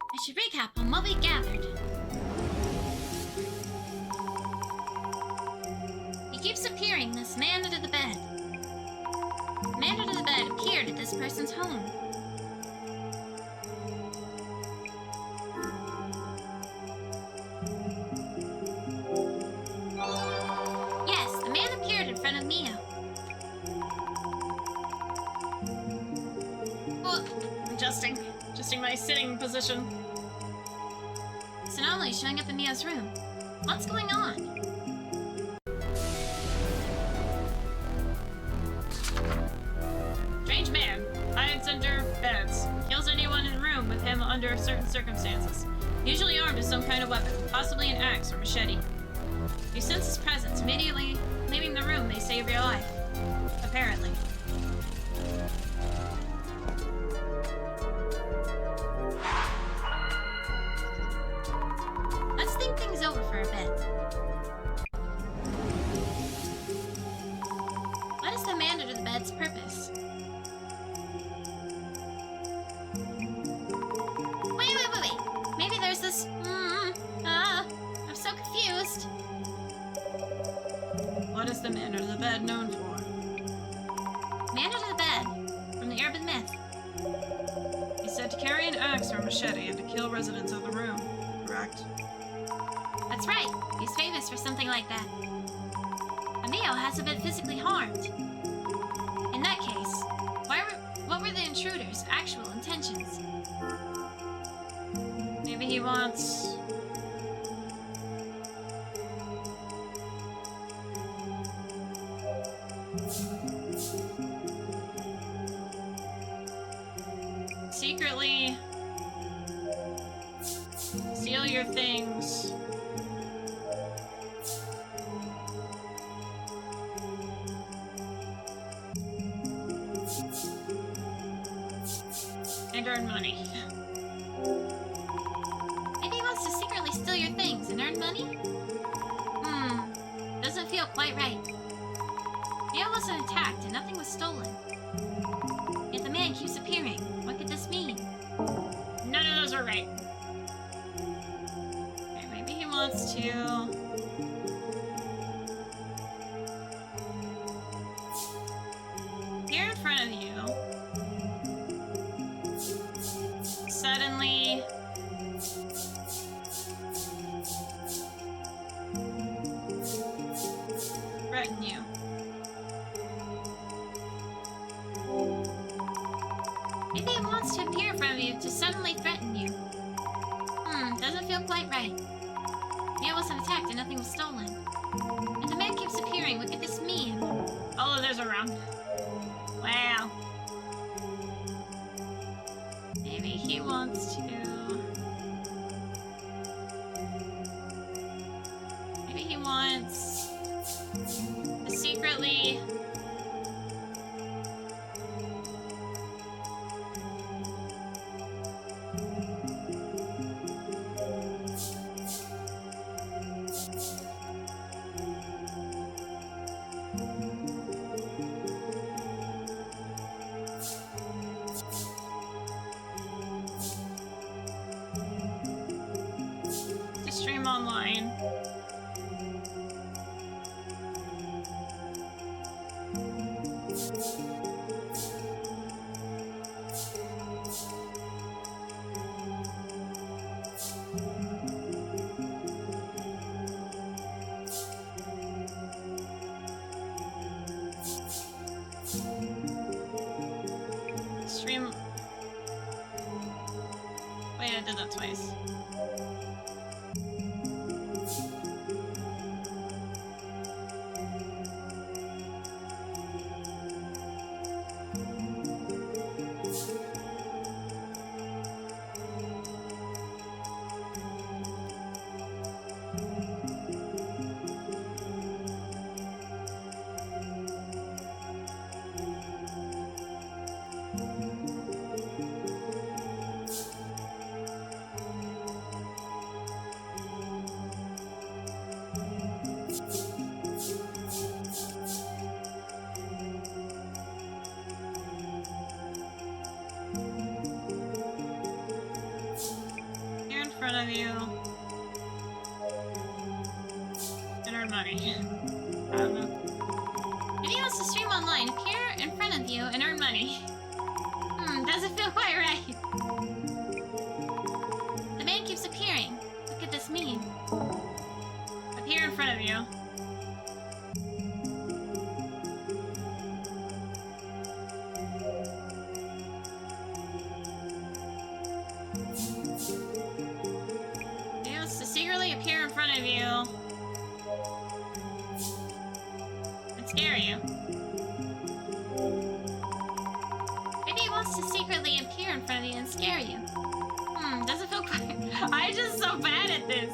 [SPEAKER 2] I should recap on what we gathered. He keeps appearing in the
[SPEAKER 1] this man under the bed. The man under the bed appeared at this person's home. Yes, the man appeared in front of Mio.
[SPEAKER 2] Oh, adjusting my sitting position.
[SPEAKER 1] This anomaly showing up in Mio's room. What's going on?
[SPEAKER 2] Strange man. Hides under beds. Kills anyone in the room with him under certain circumstances. Usually armed with some kind of weapon, possibly an axe or machete. If you sense his presence, immediately leaving the room may save your life. Apparently.
[SPEAKER 1] Let's think things over for a bit. What is the man under the bed's purpose? Wait. Maybe there's this... I'm so confused.
[SPEAKER 2] What is the man under the bed known for?
[SPEAKER 1] Man under the bed, from the urban myth.
[SPEAKER 2] He's said to carry an axe or machete and to kill residents of the room, correct?
[SPEAKER 1] That's right. He's famous for something like that. Emil hasn't been physically harmed. In that case, what were the intruder's actual intentions?
[SPEAKER 2] Maybe he wants... secretly steal your things. And earn money.
[SPEAKER 1] Maybe he wants to secretly steal your things and earn money? Doesn't feel quite right. Mio wasn't attacked and nothing was stolen. Yet the man keeps appearing. What could this mean?
[SPEAKER 2] None of those are right. Okay, maybe he wants to... here in front of you. Suddenly... threaten you.
[SPEAKER 1] Maybe he wants to appear in front of you to suddenly threaten you. Doesn't feel quite right. Mio wasn't attacked and nothing was stolen. And the man keeps appearing. What could this mean?
[SPEAKER 2] All of those are wrong. Wow. Maybe he wants to... maybe he wants to secretly... stream online. Stream. Wait, I did that twice. Of you and earn money. I don't know.
[SPEAKER 1] I'm just so bad at this.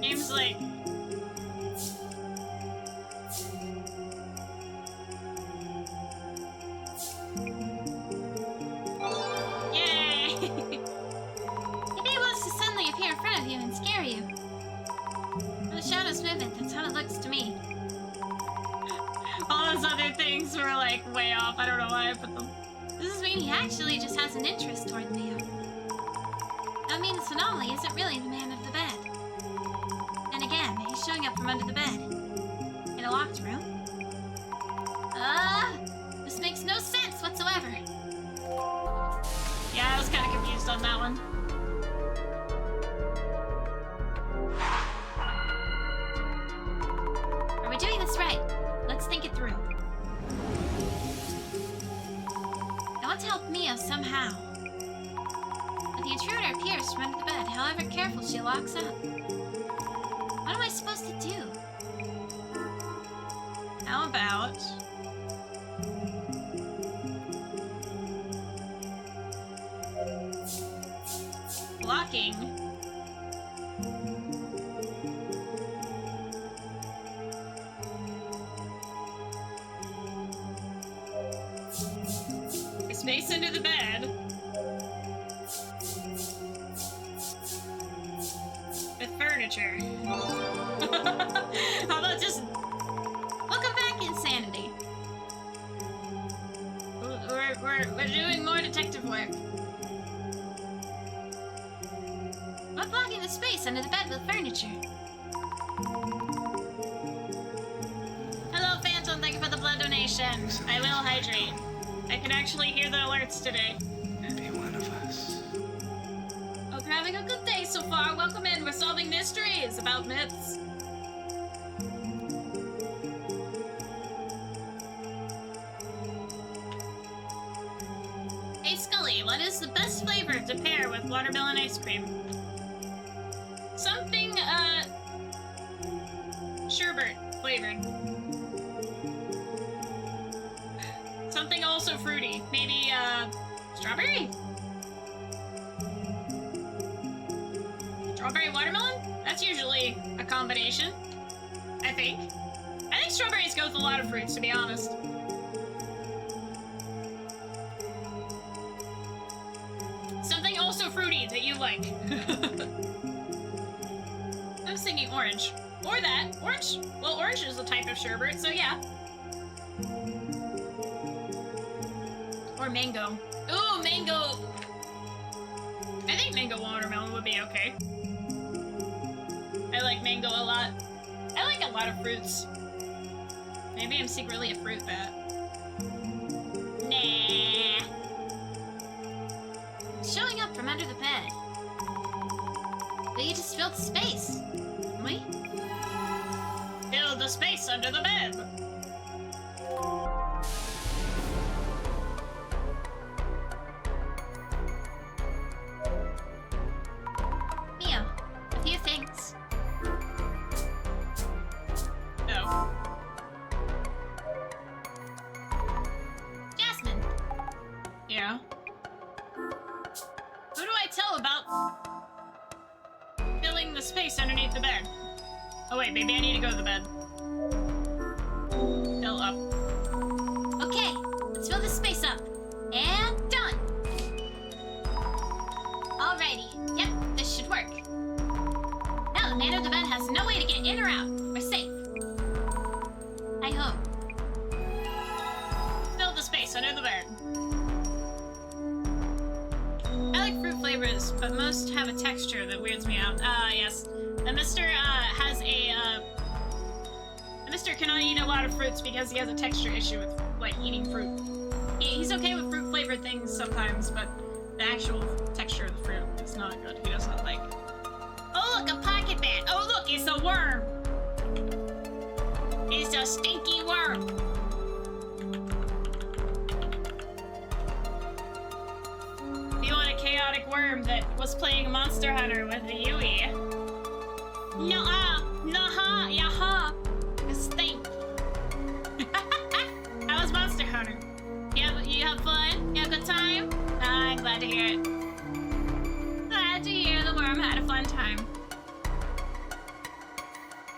[SPEAKER 1] Game's like... Yay!
[SPEAKER 2] If he wants to suddenly appear in front of you and scare you. The shadow's movement, that's how it looks to me.
[SPEAKER 1] All those other things were like way off. I don't know why I put them.
[SPEAKER 2] Does this mean he actually just has an interest toward Leo? That means this anomaly isn't really the man of the bed. And again, he's showing up from under the bed. In a locked room? This makes no sense whatsoever.
[SPEAKER 1] Yeah, I was kind of confused on that one.
[SPEAKER 2] Are we doing this right? Let's think it through. I want to help Mia somehow. But the intruder appears from under the bed, however careful she locks up. What am I supposed to do?
[SPEAKER 1] How about... blocking... space under the bed with furniture. How about just
[SPEAKER 2] welcome back, insanity.
[SPEAKER 1] We're doing more detective work.
[SPEAKER 2] What blocking the space under the bed with furniture?
[SPEAKER 1] Hello, Phantom. Thank you for the blood donation. I will hydrate. I can actually hear the alerts today.
[SPEAKER 3] Be one of us.
[SPEAKER 1] Hope you're having a good day so far. Welcome in. We're solving mysteries about myths. Hey, Skully, what is the best flavor to pair with watermelon ice cream? Something, sherbet flavored. Something also fruity. Maybe, strawberry? Strawberry watermelon? That's usually a combination, I think. I think strawberries go with a lot of fruits, to be honest. Something also fruity that you like. I was thinking orange. Or that. Orange. Well, orange is a type of sherbet, so yeah. Or mango. Ooh, mango. I think mango watermelon would be okay. I like mango a lot. I like a lot of fruits. Maybe I'm secretly a fruit bat. Nah.
[SPEAKER 2] Showing up from under the bed. But you just filled the space. We?
[SPEAKER 1] Fill the space under the bed.
[SPEAKER 2] Mia, a few things.
[SPEAKER 1] No.
[SPEAKER 2] Jasmine.
[SPEAKER 1] Yeah. Who do I tell about filling the space underneath the bed? Oh wait, maybe I need to go to the bed. Fill up.
[SPEAKER 2] Okay, let's fill this space up. And done! Alrighty, yep, this should work. Now the man of the bed has no way to get in or out. We're safe. I hope.
[SPEAKER 1] Fill the space under the bed. I like fruit flavors, but most have a texture that weirds me out. Yes. The Mr. has a, the Mr. cannot eat a lot of fruits because he has a texture issue with, like, eating fruit. He's okay with fruit-flavored things sometimes, but the actual texture of the fruit is not good. He does not like. Oh, look, a pocket bat! Oh, look, it's a worm! It's a stinky worm! If you want a chaotic worm that was playing Monster Hunter with the Yui. No-ah! No-ha! Yaha! It stink! That was Monster Hunter. Glad to hear it. Glad to hear the worm had a fun time.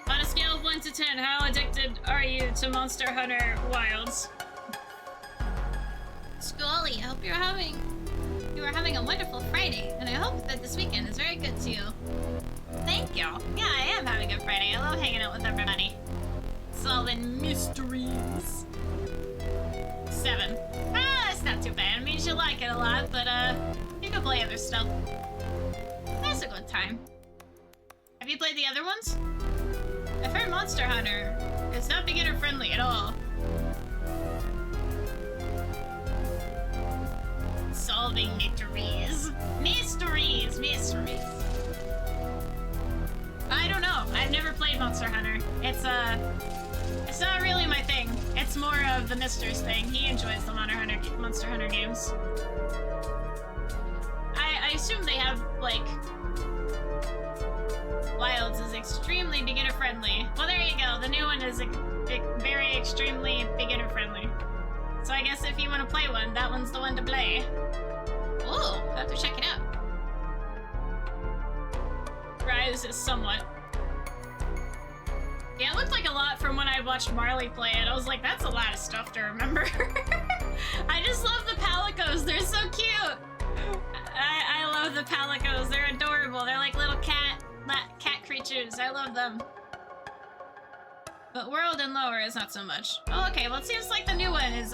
[SPEAKER 2] On a scale of 1 to 10, how addicted are you to Monster Hunter Wilds?
[SPEAKER 1] Skully, I hope you are having a wonderful Friday, and I hope that this weekend is very good to you. Thank you. Yeah, I am having a good Friday. I love hanging out with everybody. Solving mysteries. 7. Ah, that's not too bad. It means you like it a lot, but you can play other stuff. That's a good time. Have you played the other ones? I've heard Monster Hunter. It's not beginner friendly at all. Solving mysteries. Mysteries. I don't know. I've never played Monster Hunter. It's not really my thing. It's more of the Mister's thing. He enjoys the Monster Hunter games. I assume they have, like... Wilds is extremely beginner friendly. Well, there you go. The new one is very extremely beginner friendly. So I guess if you want to play one, that one's the one to play. Ooh, I'll have to check it out.
[SPEAKER 2] Rise is somewhat. Yeah, it looked like a lot from when I watched Marley play it. I was like, that's a lot of stuff to remember.
[SPEAKER 1] I just love the palicos. They're so cute.
[SPEAKER 2] I love the palicos. They're adorable. They're like little cat creatures. I love them. But World and Lower is not so much. Oh, okay. Well, it seems like the new one is,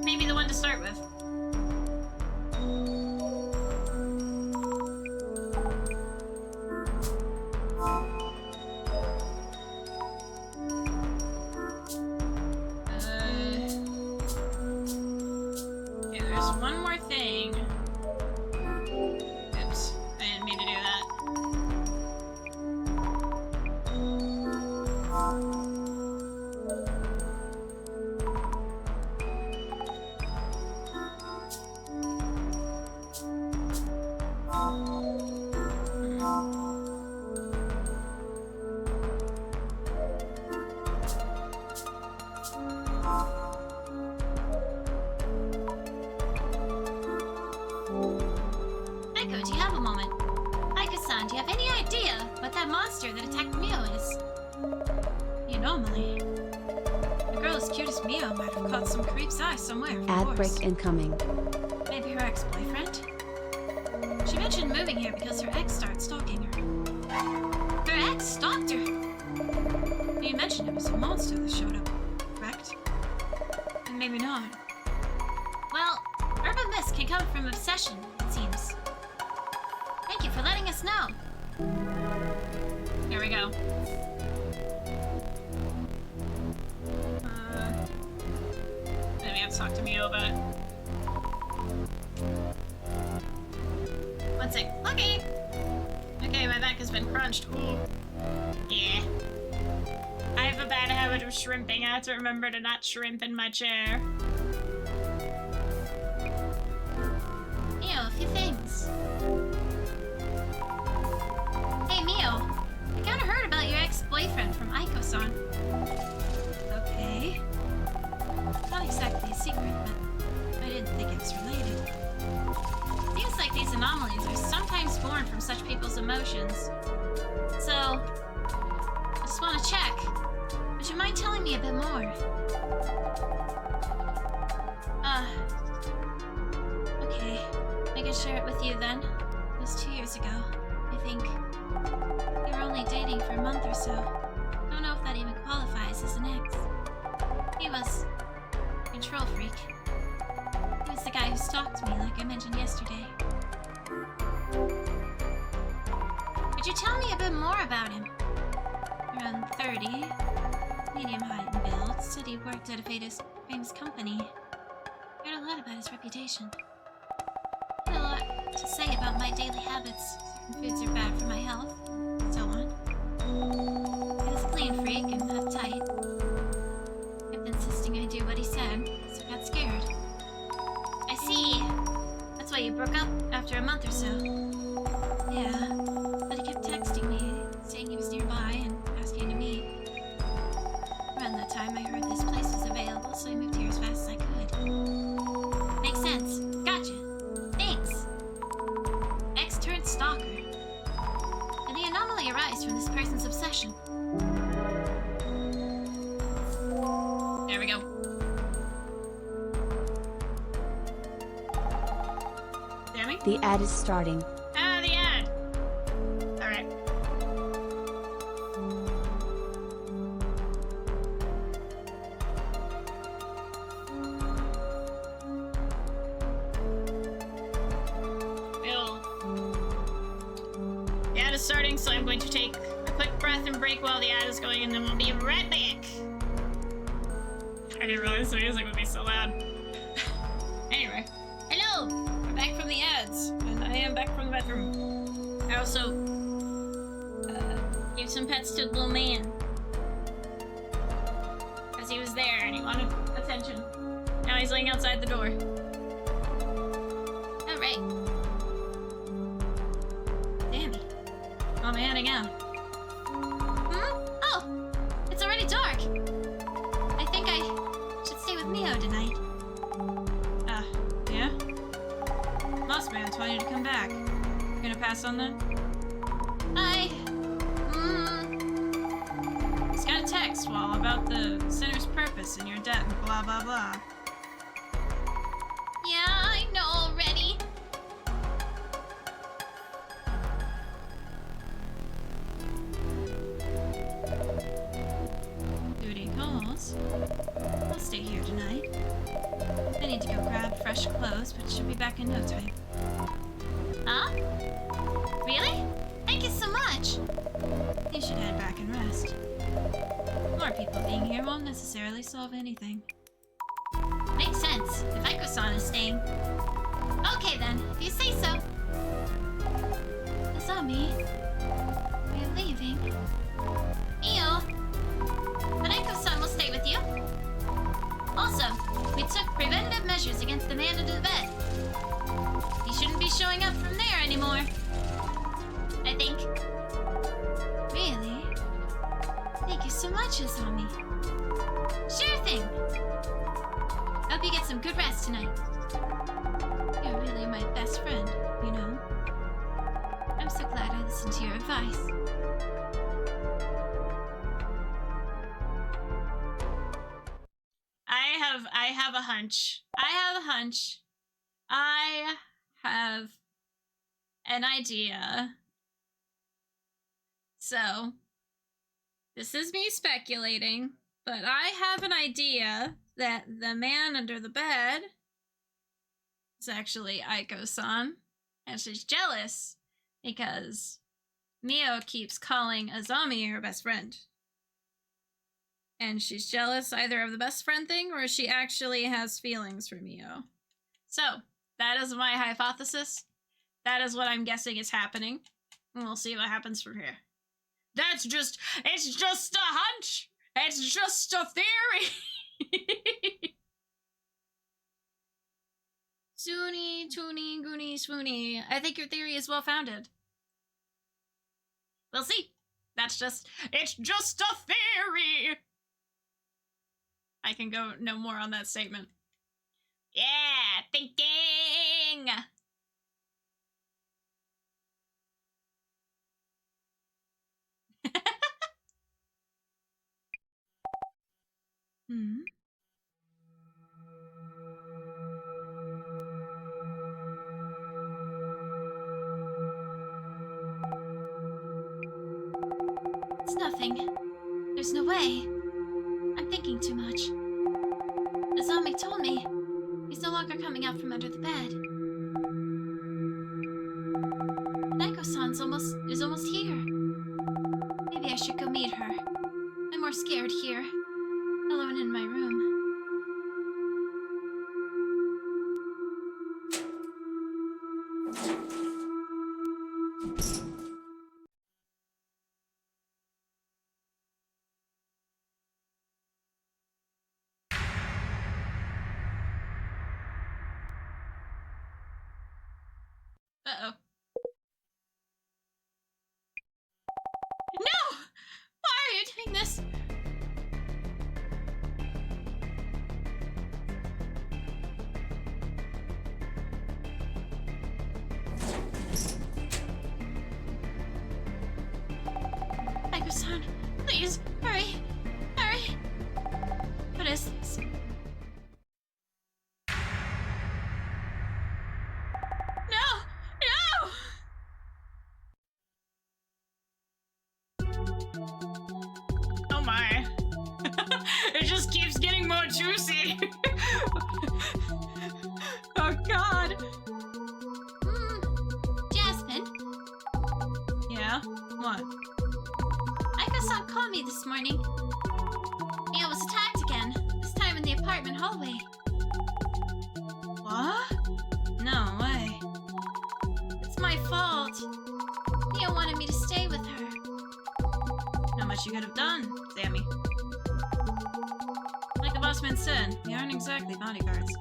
[SPEAKER 2] maybe the one to start with. Okay, there's one more thing. Oops. I didn't mean to do that.
[SPEAKER 1] Echo, do you have a moment? Echo-san, do you have any idea what that monster that attacked Mio is? You normally. The girl as cute as Mio might have caught some creep's eye somewhere, of
[SPEAKER 4] Ad
[SPEAKER 1] course.
[SPEAKER 4] break incoming.
[SPEAKER 1] Maybe her ex-boyfriend? She mentioned moving here because her ex started stalking her. Her ex stalked her? You mentioned it was a monster that showed up, correct? And maybe not. Well, urban myths can come from obsession, it seems. Thank you for letting us know.
[SPEAKER 2] Here we go. Then we have to talk to Mio about it.
[SPEAKER 1] One sec. Okay.
[SPEAKER 2] Okay, my back has been crunched. Ooh. Yeah. I have a bad habit of shrimping. I have to remember to not shrimp in my chair.
[SPEAKER 1] Mio, a few things. Hey, Mio. I kinda heard about your ex-boyfriend from Aiko-san. Okay. Not exactly a secret, but I didn't think it was related. Seems like these anomalies are sometimes born from such people's emotions. So, I just want to check. Would you mind telling me a bit more? Okay. I can share it with you then. It was 2 years ago, I think. We were only dating for a month or so. Don't know if that even qualifies as an ex. He was a control freak. He was the guy who stalked me, like I mentioned yesterday. Could you tell me a bit more about him? Around 30, medium height and build, said he worked at a famous company. Heard a lot about his reputation. Had a lot to say about my daily habits. Certain foods are bad for my health, so on. He was a clean freak and uptight. Kept insisting I do what he said, so I got scared. I see. That's why you broke up after a month or so. Yeah, but he kept texting me, saying he was nearby and asking to meet. Around that time, I heard this place was available, so I moved here as fast as I could. Makes sense. Gotcha. Thanks.
[SPEAKER 2] action. There we go. Sammy?
[SPEAKER 4] The ad is starting.
[SPEAKER 2] Ah, the ad! Alright. The ad is starting, so I'm going to take a quick breath and break while the ad is going, and then we'll be right back. I didn't realize the music would be so loud. Anyway. Hello! We're back from the ads, and I am back from the bedroom. I also gave some pets to the little man. Because he was there and he wanted attention. Now he's laying outside the door. Alright. Damn it. I'm heading out. Oh! It's already dark! I think I should stay with Mio tonight. Yeah? Boss man told you to come back. You gonna pass on that? Just got a text, Wall, about the sinner's purpose and your debt and blah blah blah. Yeah, I know already. Duty calls. I'll stay here tonight. I need to go grab fresh clothes, but she'll be back in no time. Huh? Really? Thank you so much! You should head back and rest. More people being here won't necessarily solve anything. Makes sense, if Aiko-san is staying. Okay then, if you say so. Azami, are you leaving? Mio, but Aiko-san will stay with you. Also, we took preventative measures against the man under the bed. He shouldn't be showing up from there anymore. I think. Really? Thank you so much, Azami. Sure thing. Hope you get some good rest tonight. You're really my best friend, you know. I'm so glad I listened to your advice. I have a hunch. I have an idea. So, this is me speculating, but I have an idea that the man under the bed is actually Aiko-san, and she's jealous because Mio keeps calling Azami her best friend. And she's jealous either of the best friend thing or she actually has feelings for Mio. So, that is my hypothesis. That is what I'm guessing is happening. And we'll see what happens from here. It's just a hunch! It's just a theory! Suni, Tuni, Goonie, Swoony. I think your theory is well-founded. We'll see. It's just a theory! I can go no more on that statement. Yeah, thinking! It's nothing. There's no way. I'm thinking too much. Azami told me he's no longer coming out from under the bed. Aiko-san's is almost here. Maybe I should go meet her. I'm more scared here, alone in my room. Uh-oh. No! Why are you doing this? Aiko-san.
[SPEAKER 1] is this? No!
[SPEAKER 2] Oh my. It just keeps getting more juicy. Oh god.
[SPEAKER 1] Jasmine?
[SPEAKER 2] Yeah? What?
[SPEAKER 1] Aiko-san called me this morning. Mia was attacked again, this time in the apartment hallway.
[SPEAKER 2] What? No way.
[SPEAKER 1] It's my fault. Mia wanted me to stay with her.
[SPEAKER 2] Not much you could have done, Sammy. Like the boss man said, we aren't exactly bodyguards.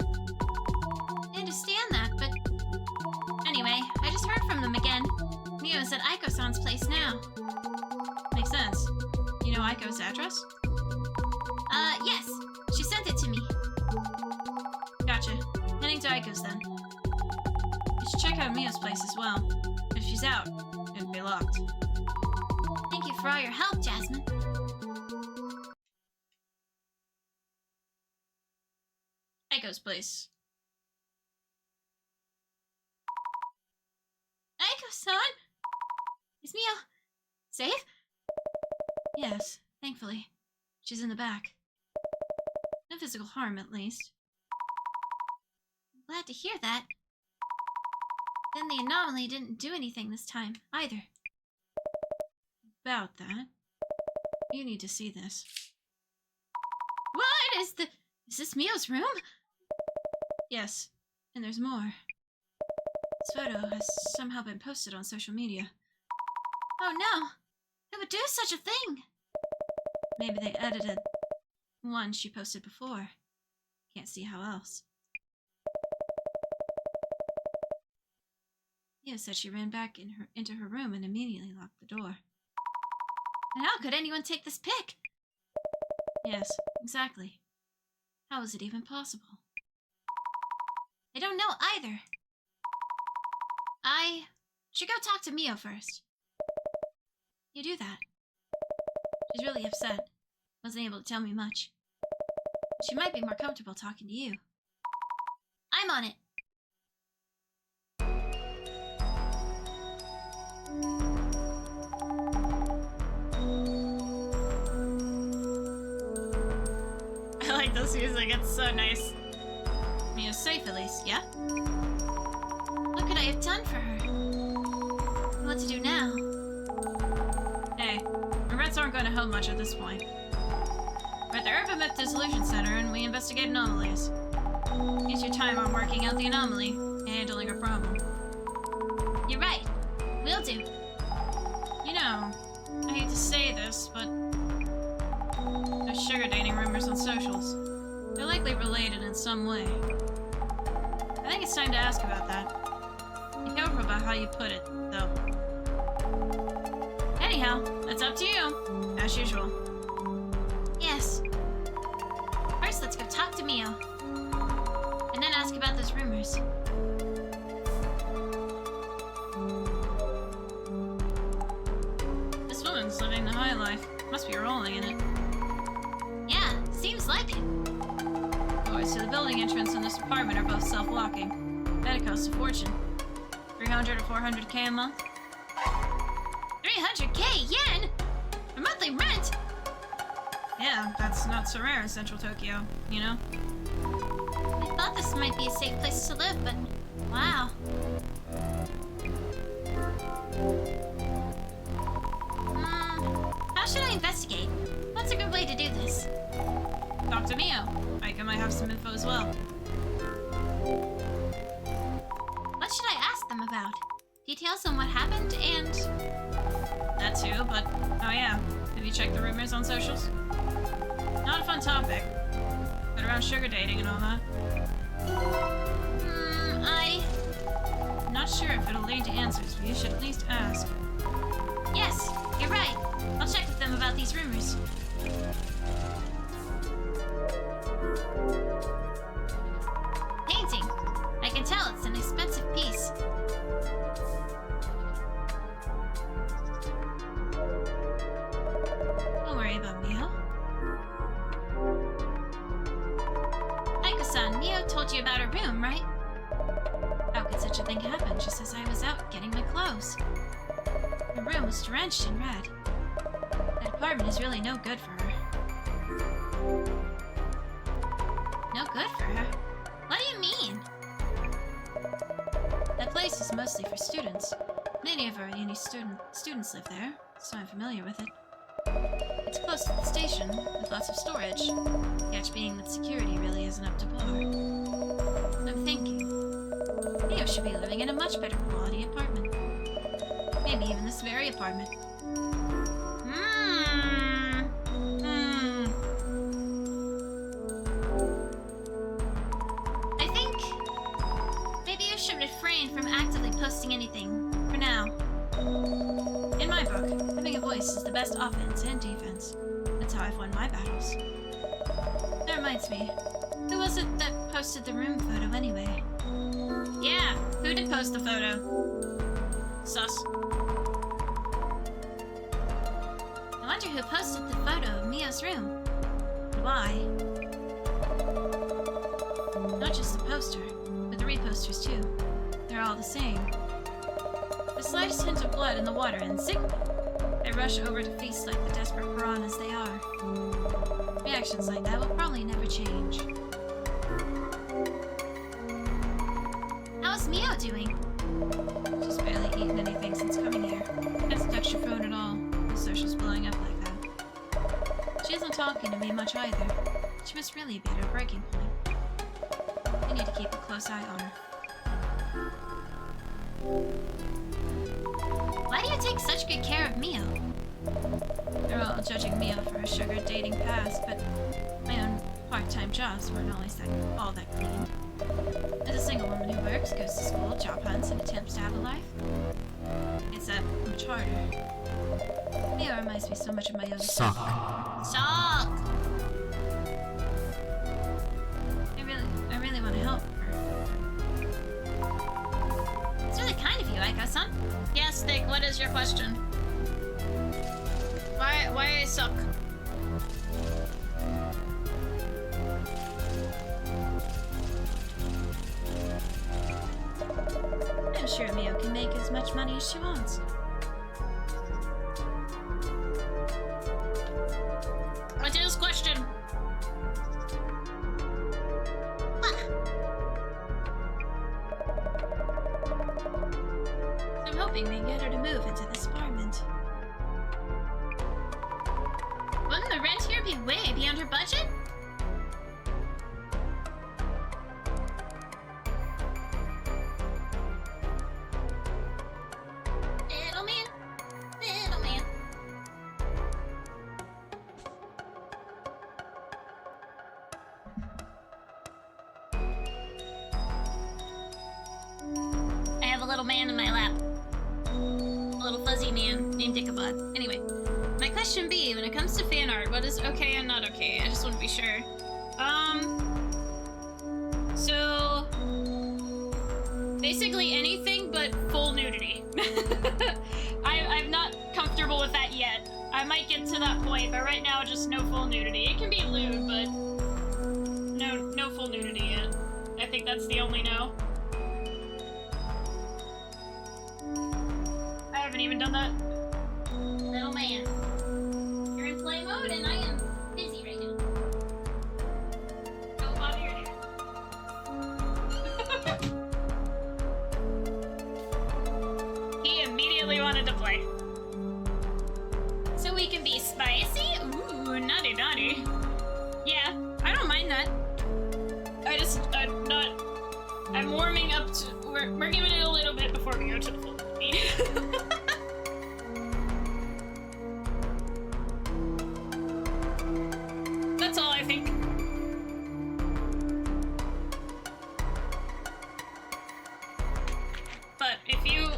[SPEAKER 1] I understand that, but... Anyway, I just heard from them again. Mia is at Aiko-san's place now.
[SPEAKER 2] Makes sense. You know Aiko's address?
[SPEAKER 1] Yes. She sent it to me.
[SPEAKER 2] Gotcha. Heading to Aiko's then. You should check out Mia's place as well. If she's out, it'll be locked.
[SPEAKER 1] Thank you for all your help, Jasmine.
[SPEAKER 2] Aiko's place.
[SPEAKER 1] Aiko-san? Is Mia safe?
[SPEAKER 2] Yes, thankfully. She's in the back. No physical harm, at least.
[SPEAKER 1] I'm glad to hear that. Then the anomaly didn't do anything this time, either.
[SPEAKER 2] About that. You need to see this.
[SPEAKER 1] What is the... Is this Mia's room?
[SPEAKER 2] Yes, and there's more. This photo has somehow been posted on social media.
[SPEAKER 1] Oh no! Who would do such a thing?
[SPEAKER 2] Maybe they edited one she posted before. Can't see how else. Mia said she ran back into her room and immediately locked the door.
[SPEAKER 1] And how could anyone take this pic?
[SPEAKER 2] Yes, exactly. How is it even possible?
[SPEAKER 1] I don't know either. I should go talk to Mia first.
[SPEAKER 2] You do that. She's really upset. Wasn't able to tell me much. She might be more comfortable talking to you.
[SPEAKER 1] I'm on it.
[SPEAKER 2] I like this music, it's so nice. Mia's safe at least, yeah?
[SPEAKER 1] What could I have done for her? What to do now?
[SPEAKER 2] Hey, regrets aren't going to help much at this point. We're at the Urban Myth Dissolution Center and we investigate anomalies. Use your time on working out the anomaly and handling a problem.
[SPEAKER 1] You're right. Will do.
[SPEAKER 2] You know, I hate to say this, but there's sugar dating rumors on socials. They're likely related in some way. I think it's time to ask about that. Be careful about how you put it, though. Anyhow, that's up to you, as usual.
[SPEAKER 1] Yes. First, let's go talk to Mia. And then ask about those rumors.
[SPEAKER 2] This woman's living the high life. Must be rolling in it.
[SPEAKER 1] Yeah, seems like it.
[SPEAKER 2] Doors to the building entrance and this apartment are both self-locking. That costs a fortune. 300 or 400k a month.
[SPEAKER 1] 300k yen? For monthly rent?
[SPEAKER 2] Yeah, that's not so rare in central Tokyo, you know?
[SPEAKER 1] I thought this might be a safe place to live, but wow. How should I investigate? What's a good way to do this?
[SPEAKER 2] Talk to Mio. Aiko might have some info as well.
[SPEAKER 1] What should I ask them about? Details on what happened and...
[SPEAKER 2] That too, but... Oh yeah, have you checked the rumors on socials? Not a fun topic. But around sugar dating and all that.
[SPEAKER 1] I'm
[SPEAKER 2] not sure if it'll lead to answers, but you should at least ask.
[SPEAKER 1] Yes, you're right. I'll check with them about these rumors. Painting. I can tell it's an expensive piece.
[SPEAKER 2] Don't worry about Mio. on, Mio told you about her room, right? How could such a thing happen just as I was out getting my clothes? Her room was drenched in red. That apartment is really no good for her. No good for her? What do you mean? That place is mostly for students. Many of our uni students live there, so I'm familiar with it. It's close to the station, with lots of storage. The catch being that security really isn't up to par. I'm thinking, Mio should be living in a much better quality apartment. Maybe even this very apartment. I think maybe you should refrain from actively posting anything, for now. In my book, having a voice is the best offense and defense. That's how I've won my battles. That reminds me, who was it that posted the room photo anyway? Yeah, who did post the photo? Sus. I wonder who posted the photo of Mio's room. And why? Not just the poster, but the reposters too. They're all the same. The slightest hint of blood in the water and zing! They rush over to feast like the desperate piranhas they are. Reactions like that will probably never change. How's Mio doing? She's barely eaten anything since coming here. Hasn't touched her phone at all. The social's blowing up like that. She isn't talking to me much either. She must really be at her breaking point. I need to keep a close eye on her. Why do you take such good care of Mio? They're all judging Mio for her sugar dating past, but my own part-time jobs weren't always all that clean. As a single woman who works, goes to school, job hunts, and attempts to have a life, it's that much harder. Mio reminds me so much of my own
[SPEAKER 4] Suck.
[SPEAKER 2] Suck! I really want to help her. It's really kind of you, Aiko-san.
[SPEAKER 1] Yes, Nick, what is your question? Why I suck?
[SPEAKER 2] I'm sure Mio can make as much money as she wants.
[SPEAKER 1] What's his question?
[SPEAKER 2] I'm hoping we can get her to move into this apartment. Wouldn't the rent here be way beyond her budget? Little man. Little man.
[SPEAKER 1] I have a little man in my lap. A little fuzzy man named Ichabod. Anyway, my question B, when it comes to fan art, what is okay and not okay? I just want to be sure. So basically anything but full nudity. I'm not comfortable with that yet. I might get to that point, but right now just no full nudity. It can be lewd, but no full nudity yet. I think that's the only no. I haven't even done that. Little man. You're in play mode and I am busy right now. Don't bother your hair. He immediately wanted to play. So we can be spicy? Ooh, naughty naughty. Yeah, I don't mind that. I'm warming up to, we're giving it a little bit before we go to the full movie. That's all I think. But if you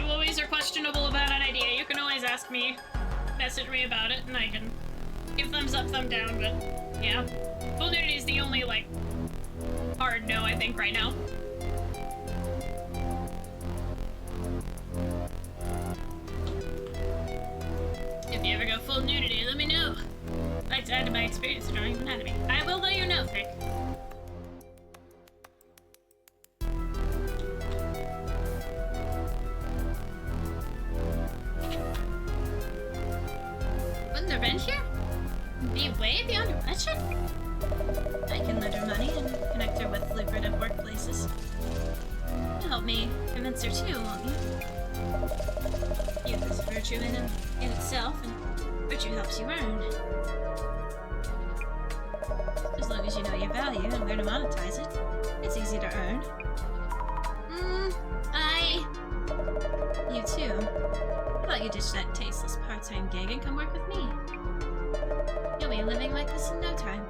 [SPEAKER 1] always are questionable about an idea, you can always ask me, message me about it, and I can give thumbs up, thumb down, but yeah. Full nudity is the only, like, hard no, I think, right now. If you ever go full nudity, let me know. I'd like to add to my experience of drawing anatomy. I will let you know, Frick.
[SPEAKER 2] as you know your value and learn to monetize it, it's easy to earn. You too. How about you ditch that tasteless part-time gig and come work with me? You'll be living like this in no time.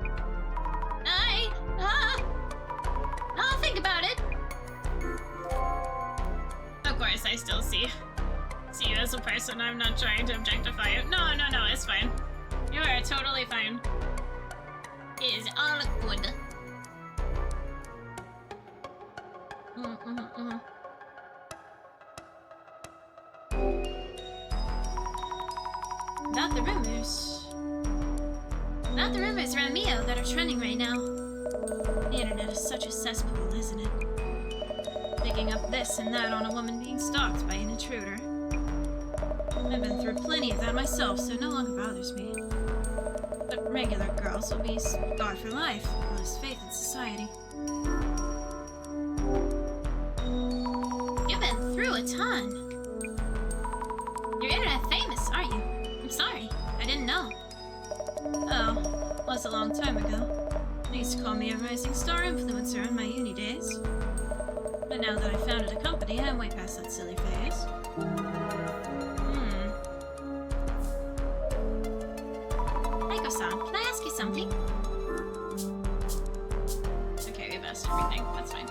[SPEAKER 2] I'll think about it.
[SPEAKER 1] Of course, I still see you as a person. I'm not trying to objectify you. No, it's fine. You are totally fine. It is all good. About the rumors around Mio that are trending right now. The internet is such a cesspool, isn't it? Picking up this and that on a woman being stalked by an intruder. I've been through plenty of that myself, so it no longer bothers me. But regular girls will be scarred for life, who lose faith in society.
[SPEAKER 2] You've been through a ton. You're internet famous, aren't you? I'm sorry, I didn't know.
[SPEAKER 1] Oh, was a long time ago. They used to call me a rising star influencer in my uni days. But now that I founded a company, I'm way past that silly phase.
[SPEAKER 2] Aiko-san, can I ask you something?
[SPEAKER 1] Okay, we've asked everything. That's fine.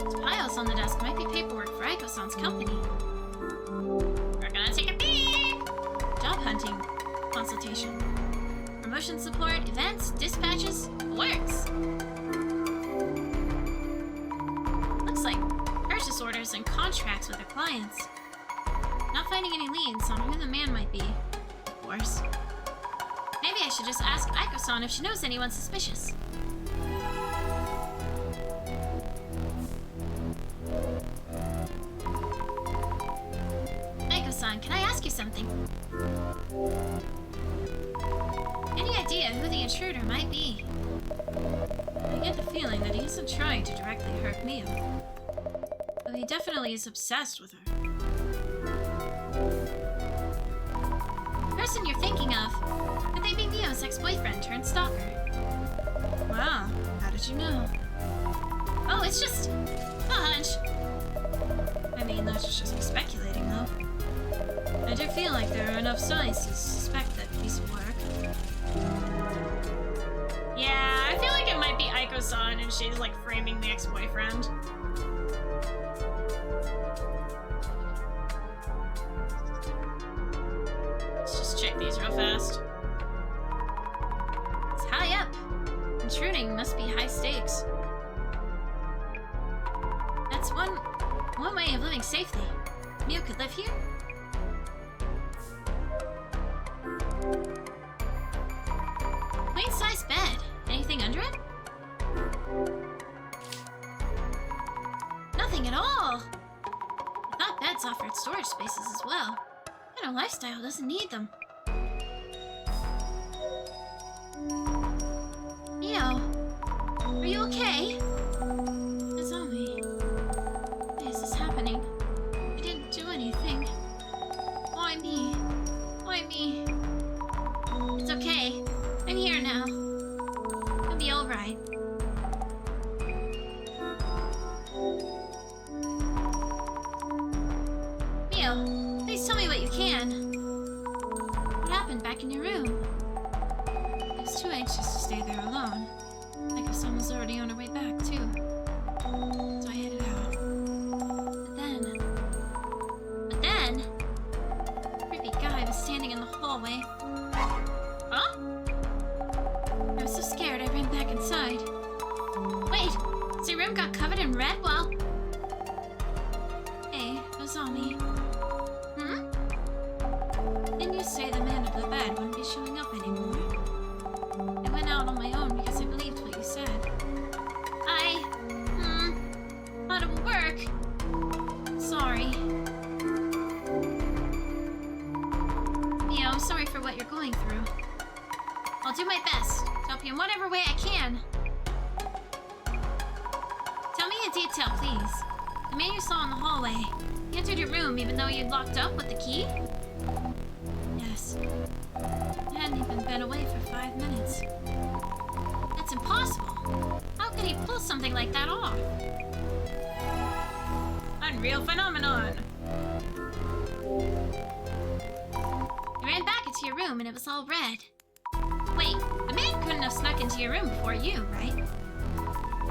[SPEAKER 2] Those piles on the desk might be paperwork for Aiko-san's company.
[SPEAKER 1] We're gonna take a peek!
[SPEAKER 2] Job hunting. Consultation. Promotion support, events, dispatches, works. Looks like purchase orders and contracts with their clients. Not finding any leads on who the man might be, of course. Maybe I should just ask Aiko-san if she knows anyone suspicious. Aiko-san, can I ask you something? Any idea who the intruder might be?
[SPEAKER 1] I get the feeling that he isn't trying to directly hurt Mio. Though he definitely is obsessed with her.
[SPEAKER 2] The person you're thinking of, could they be Mio's ex-boyfriend turned stalker?
[SPEAKER 1] Wow, how did you know?
[SPEAKER 2] Oh, it's just a hunch.
[SPEAKER 1] I mean, that's just me speculating, though. I do feel like there are enough signs to suspect that piece of work. Yeah, I feel like it might be Aiko-san and she's like framing the ex-boyfriend. Let's just check these real fast.
[SPEAKER 2] It's high up. Intruding must be high stakes. That's one way of living safely. Mio could live here? Queen-size bed. Anything under it? Nothing at all. I thought beds offered storage spaces as well. But our lifestyle doesn't need them. Mio, are you okay?
[SPEAKER 1] Azami.
[SPEAKER 2] Why is this happening? I didn't do anything. Why me? Why me? It's okay. I'm here now. It'll be alright. Mio, please tell me what you can. What happened back in your room?
[SPEAKER 1] I was too anxious to stay there alone. Aiko-san was already on her way back, too. So I headed out.
[SPEAKER 2] But then... a creepy guy was standing in the hallway.
[SPEAKER 1] Huh?
[SPEAKER 2] I was so scared I ran back inside. Wait, so your room got covered in red while...
[SPEAKER 1] Hey, Azami.
[SPEAKER 2] Didn't you say the man under the bed wouldn't be showing up anymore?
[SPEAKER 1] I went out on my own because I believed what you said.
[SPEAKER 2] Thought it would work. Sorry. Mio, I'm sorry for what you're going through. I'll do my best to help you in whatever way I can. Tell me in detail, please. The man you saw in the hallway, he entered your room even though you'd locked up with the key?
[SPEAKER 1] Yes.
[SPEAKER 2] And
[SPEAKER 1] hadn't even been away for 5 minutes. That's impossible! How could he pull something like that off?
[SPEAKER 2] Unreal phenomenon!
[SPEAKER 1] You ran back into your room and it was all red. Wait, the man couldn't have snuck into your room before you, right?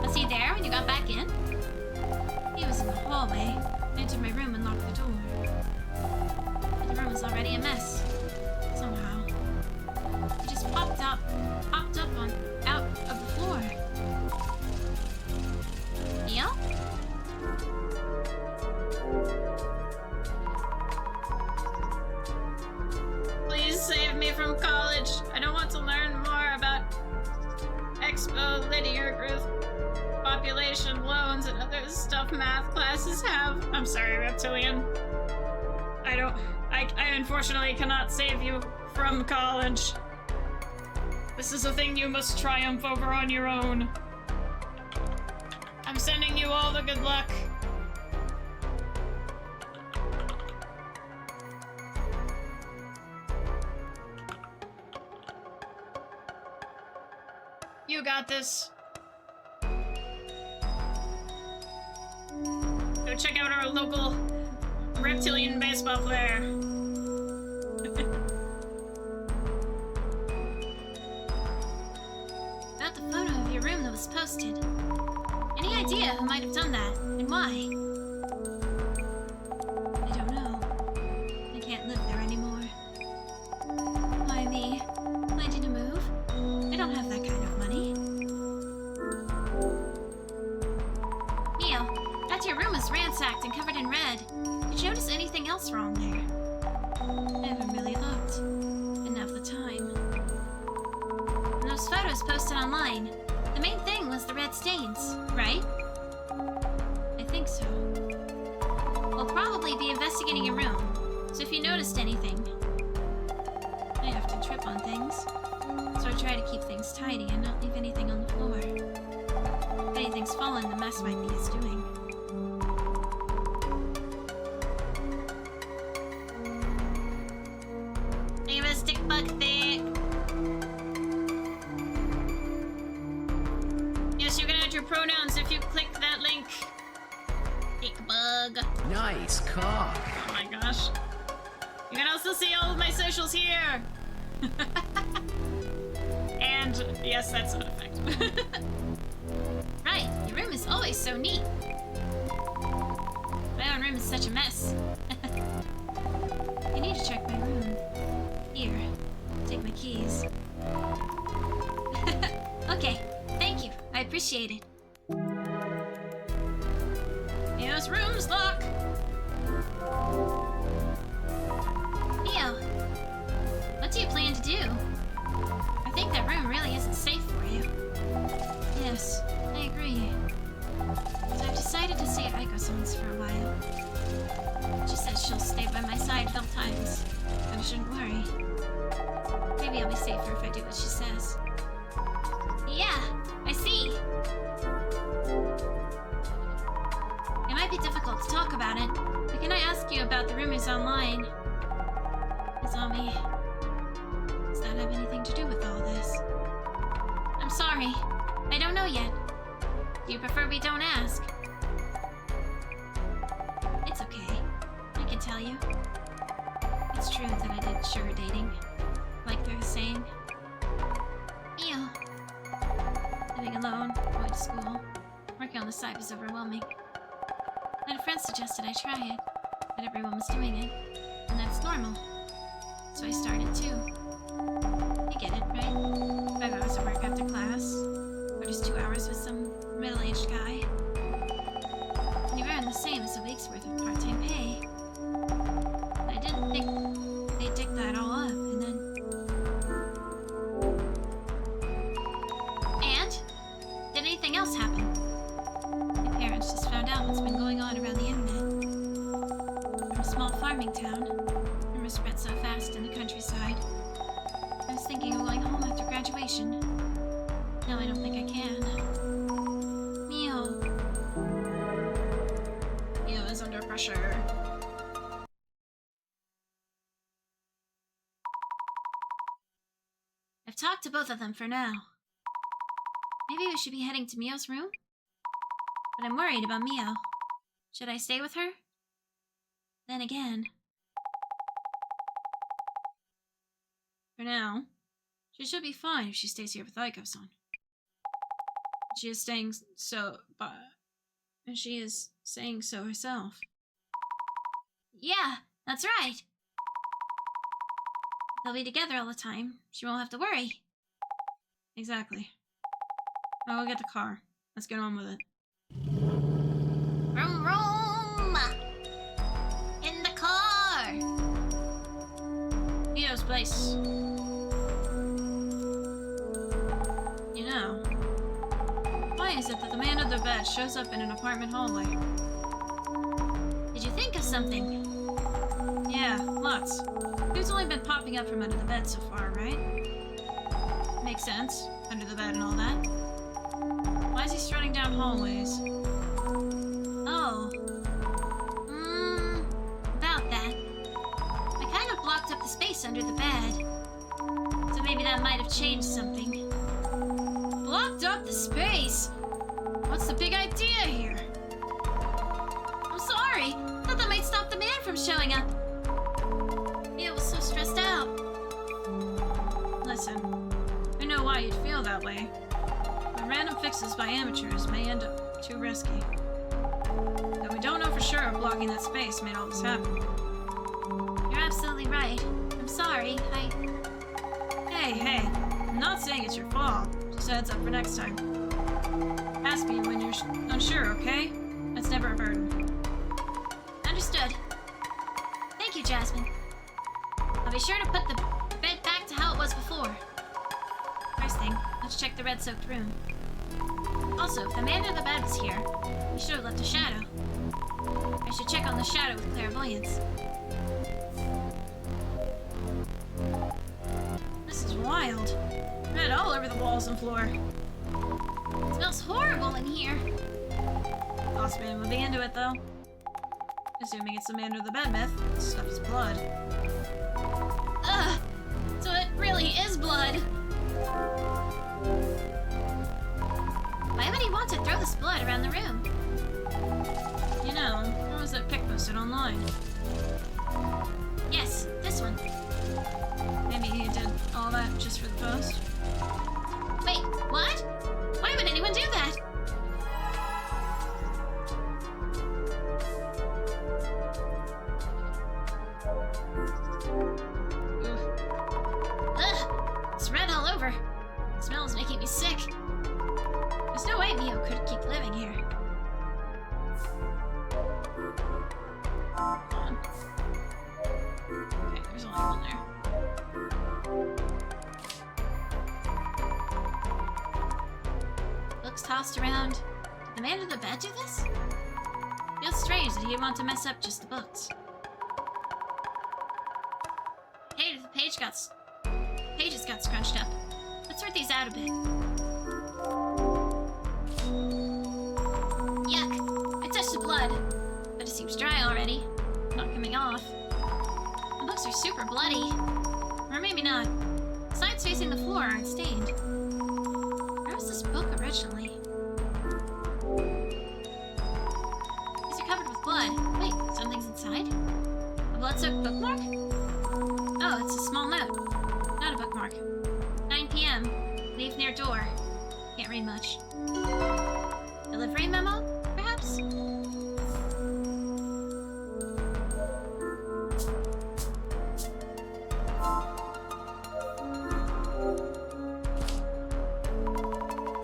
[SPEAKER 1] Was he there when you got back in? He was in the hallway. I entered my room and locked the door. But the room was already a mess. Somehow. He just popped up out of the floor. Neil?
[SPEAKER 2] Please save me from college. I don't want to learn more about expo linear growth, population loans, and other stuff math classes have. I'm sorry, Reptilian. I unfortunately cannot save you from college. This is a thing you must triumph over on your own. I'm sending you all the good luck. You got this. Go check out our local reptilian baseball player.
[SPEAKER 1] About the photo of your room that was posted. Any idea who might have done that, and why? I don't know. I can't live there anymore. Why me? Planning to move? I don't have that kind of money. Neil, after your room was ransacked and covered in red, did you notice anything else wrong there? I haven't really looked. Didn't have the time. And those photos posted online, the main thing was the red stains, right? I think so. We'll probably be investigating your room, so if you noticed anything... I often trip on things, so I try to keep things tidy and not leave anything on the floor. If anything's fallen, the mess might be his doing. Leave a stick bug thick.
[SPEAKER 2] Yes, you can add your pronouns if you click that link. Stick bug.
[SPEAKER 3] Nice cock.
[SPEAKER 2] Oh my gosh. You can also see all of my socials here. And yes, that's an effect.
[SPEAKER 1] Right, your room is always so neat. My own room is such a mess. I need to check my room. Here, take my keys. Okay, thank you. I appreciate it.
[SPEAKER 2] Yes, room's locked.
[SPEAKER 1] Neo, what do you plan to do? I think that room really isn't safe for you. Yes, I agree. So I've decided to stay at Aiko-san's for a while. She says she'll stay by my side at all times, but I shouldn't worry. Maybe I'll be safer if I do what she says. Yeah, I see. It might be difficult to talk about it, but can I ask you about the rumors online? Azami, does that have anything to do with all this? I'm sorry, I don't know yet. Do you prefer we don't ask? It's okay, I can tell you. It's true that I did sugar dating, like they're saying. Ew. Living alone, going to school, working on the side was overwhelming. I had a friend suggested I try it, but everyone was doing it, and that's normal. So I started too. You get it, right? 5 hours of work after class, or just 2 hours with some middle-aged guy. And you earn the same as a week's worth of part-time pay. But I didn't think they'd dig that all up, and then... And? Did anything else happen? My parents just found out what's been going on around the internet. From a small farming town, rumors spread so fast in the countryside. I was thinking of going home after graduation. Now I don't think I can. Mio.
[SPEAKER 2] Mio is under pressure.
[SPEAKER 1] I've talked to both of them for now. Maybe we should be heading to Mio's room? But I'm worried about Mio. Should I stay with her? Then again... For now, she should be fine if she stays here with Aiko-san. She is saying so herself. Yeah, that's right. They'll be together all the time. She won't have to worry. Exactly. I'll go get the car. Let's get on with it.
[SPEAKER 2] Vroom vroom! In the car!
[SPEAKER 1] Mio's place. You know, why is it that the man under the bed shows up in an apartment hallway? Did you think of something? Yeah, lots. Who's only been popping up from under the bed so far, right? Makes sense. Under the bed and all that. Why is he strutting down hallways? Oh. About that. I kind of blocked up the space under the bed. So maybe that might have changed something. Blocked up the space? What's the big idea here? I'm sorry. I thought that might stop the man from showing up. Mio was so stressed out. Listen, I know why you'd feel that way. But random fixes by amateurs may end up too risky. Though we don't know for sure if blocking that space made all this happen. You're absolutely right. I'm sorry. Hey, I'm not saying it's your fault. Just a heads up for next time. Ask me when you're unsure, okay? That's never a burden. Understood. Thank you, Jasmine. I'll be sure to put the bed back to how it was before. First thing, let's check the red-soaked room. Also, if the man under the bed was here, he should have left a shadow. I should check on the shadow with clairvoyance. This is wild. Red all over the walls and floor. It smells horrible in here. Boss man would be into it, though. Assuming it's the man under the bed myth, this stuff is blood. Ugh! So it really is blood! Why would he want to throw this blood around the room? You know, what was that pic posted online? Yes, this one. Maybe he did all that just for the post? Wait, what? Why would anyone do that? Ugh! It's red all over. The smell is making me sick. There's no way Mio could keep living here. Hold on. Okay, there's only one there. Books tossed around. Did the man under the bed do this? Feels strange that he'd want to mess up just the books. Hey, the pages got scrunched up. Let's sort these out a bit. Yuck! I touched the blood, but it seems dry already. Not coming off. The books are super bloody. Or maybe not. The sides facing the floor aren't stained. Where was this book originally? These are covered with blood. Wait, something's inside? A blood-soaked bookmark? Oh, it's a small note. Not a bookmark. 9 p.m. Leave near door. Can't read much. Delivery memo, perhaps?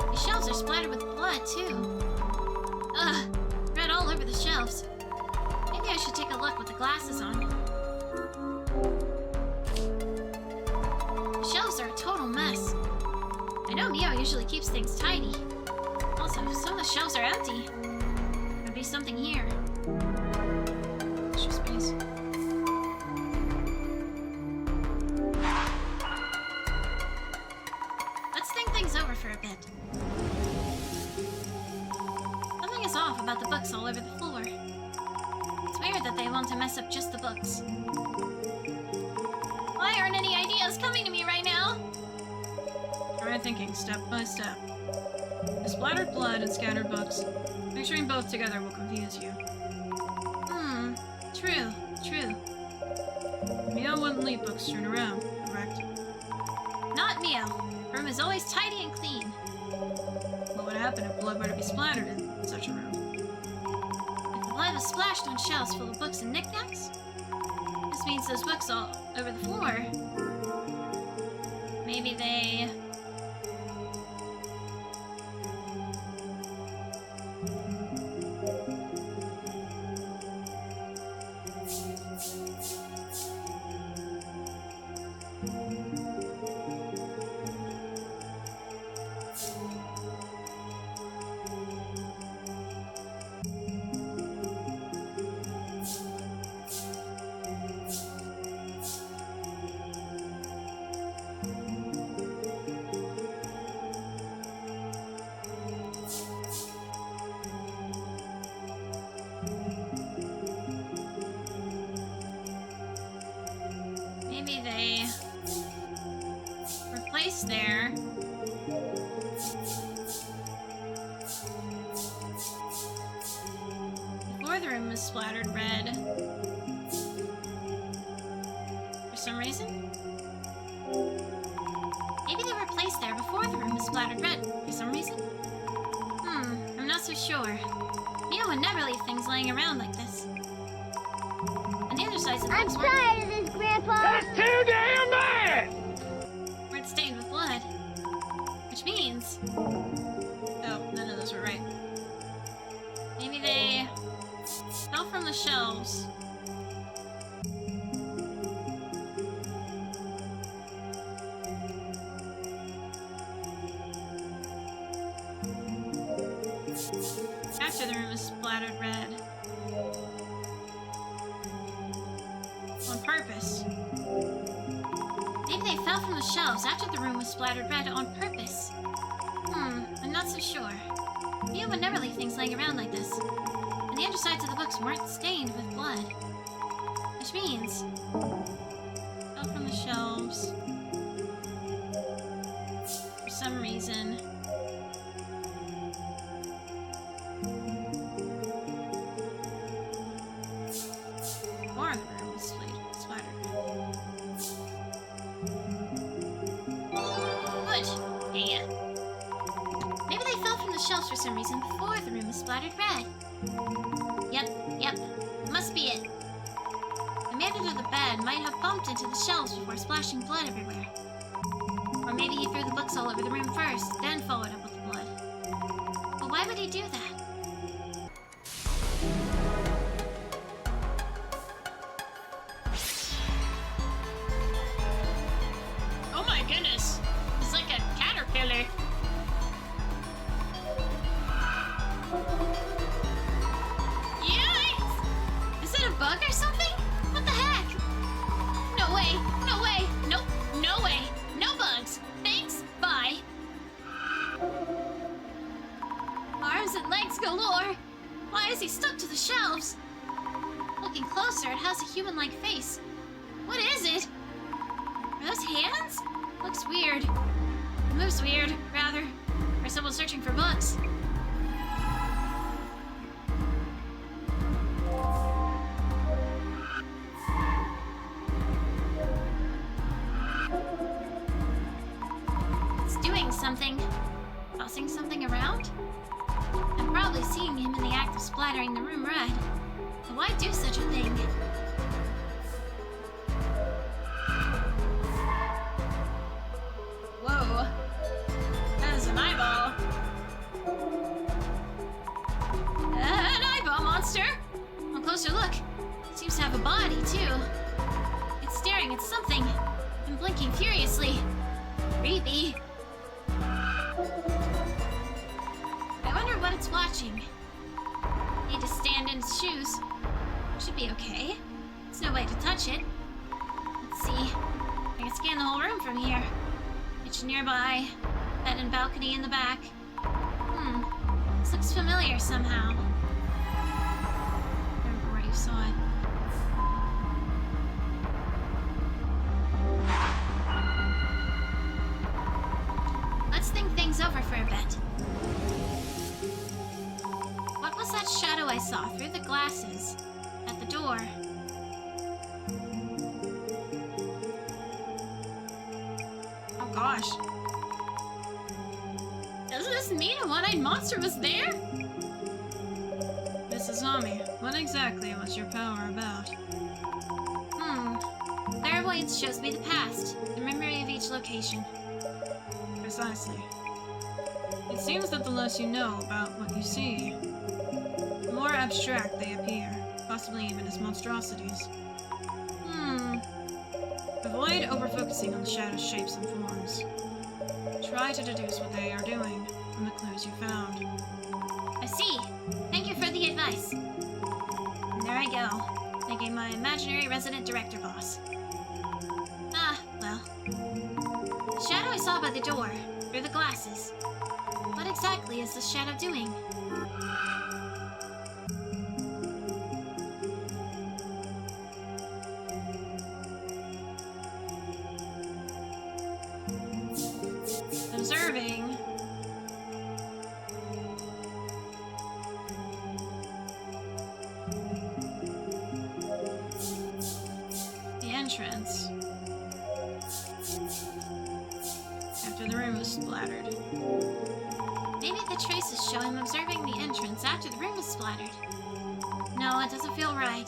[SPEAKER 1] The shelves are splattered with blood, too. Ugh, red all over the shelves. Maybe I should take a look with the glasses on. The shelves are a total mess. I know Mio usually keeps things tidy. Also, some of the shelves are empty. There'd be something here. Extra space. Let's think things over for a bit. Something is off about the books all over the floor. It's weird that they want to mess up just the books. Why aren't any ideas coming to me right now?
[SPEAKER 2] thinking step by step. The splattered blood and scattered books. Picturing both together will confuse you.
[SPEAKER 1] True.
[SPEAKER 2] Mio wouldn't leave books strewn around, correct?
[SPEAKER 1] Not Mio. Room is always tidy and clean.
[SPEAKER 2] What would happen if blood were to be splattered in such a room?
[SPEAKER 1] If the blood was splashed on shelves full of books and knickknacks, this means those books all over the floor. Maybe they... Maybe they were placed there before the room was splattered red for some reason. Maybe they were placed there before the room was splattered red for some reason. I'm not so sure. Mio would never leave things laying around like this. And the other sides of the books weren't...
[SPEAKER 4] tired of this, Grandpa!
[SPEAKER 5] That's too damn bad!
[SPEAKER 1] weren't stained with blood. Which means...
[SPEAKER 2] Oh, none of those were right.
[SPEAKER 1] maybe they fell from the shelves. After the room was splattered red. On purpose. Maybe they fell from the shelves after the room was splattered red on purpose. I'm not so sure. Mia would never leave things laying around like this. And the undersides of the books weren't stained with blood. Which means... fell from the shelves. For some reason. More of the room was splattered. Good. Yeah. Maybe they fell from the shelves for some reason before the room was splattered red. Yep. Must be it. The man under the bed might have bumped into the shelves before splashing blood everywhere. Or maybe he threw the books all over the room first, then followed up with the blood. But why would he do that?
[SPEAKER 2] Oh my goodness! It's like a caterpillar.
[SPEAKER 1] Yikes! Is it a bug or something? What the heck? No way! Nope, no way! No bugs! Thanks, bye! Arms and legs galore! Why is he stuck to the shelves? Looking closer, it has a human-like face. What is it? Are those hands? Looks weird. It moves weird, rather. Or someone searching for books. It's doing something. Tossing something around? I'm probably seeing him in the act of splattering the room red. But why do such a thing?
[SPEAKER 2] Whoa. That is an eyeball.
[SPEAKER 1] An eyeball monster! On closer look, it seems to have a body, too. It's staring at something and blinking furiously. Creepy. I wonder what it's watching. Need to stand in its shoes. Should be okay. There's no way to touch it. Let's see. I can scan the whole room from here. Kitchen nearby. Bed and balcony in the back. This looks familiar somehow. I remember where you saw it. things over for a bit. What was that shadow I saw through the glasses at the door?
[SPEAKER 2] Oh gosh. Does this mean a one-eyed monster was there? Miss Azami, what exactly was your power about?
[SPEAKER 1] Clairvoyance shows me the past, the memory of each location.
[SPEAKER 2] Precisely. It seems that the less you know about what you see, the more abstract they appear, possibly even as monstrosities. Avoid over-focusing on the shadow's shapes and forms. Try to deduce what they are doing from the clues you found.
[SPEAKER 1] I see. Thank you for the advice. And there I go, thanking my imaginary resident director boss. Ah, well. The shadow I saw by the door, through the glasses. What exactly is this shadow doing?
[SPEAKER 2] Observing. The entrance. After the room was splattered.
[SPEAKER 1] Maybe the traces show him observing the entrance after the room was splattered. No, it doesn't feel right.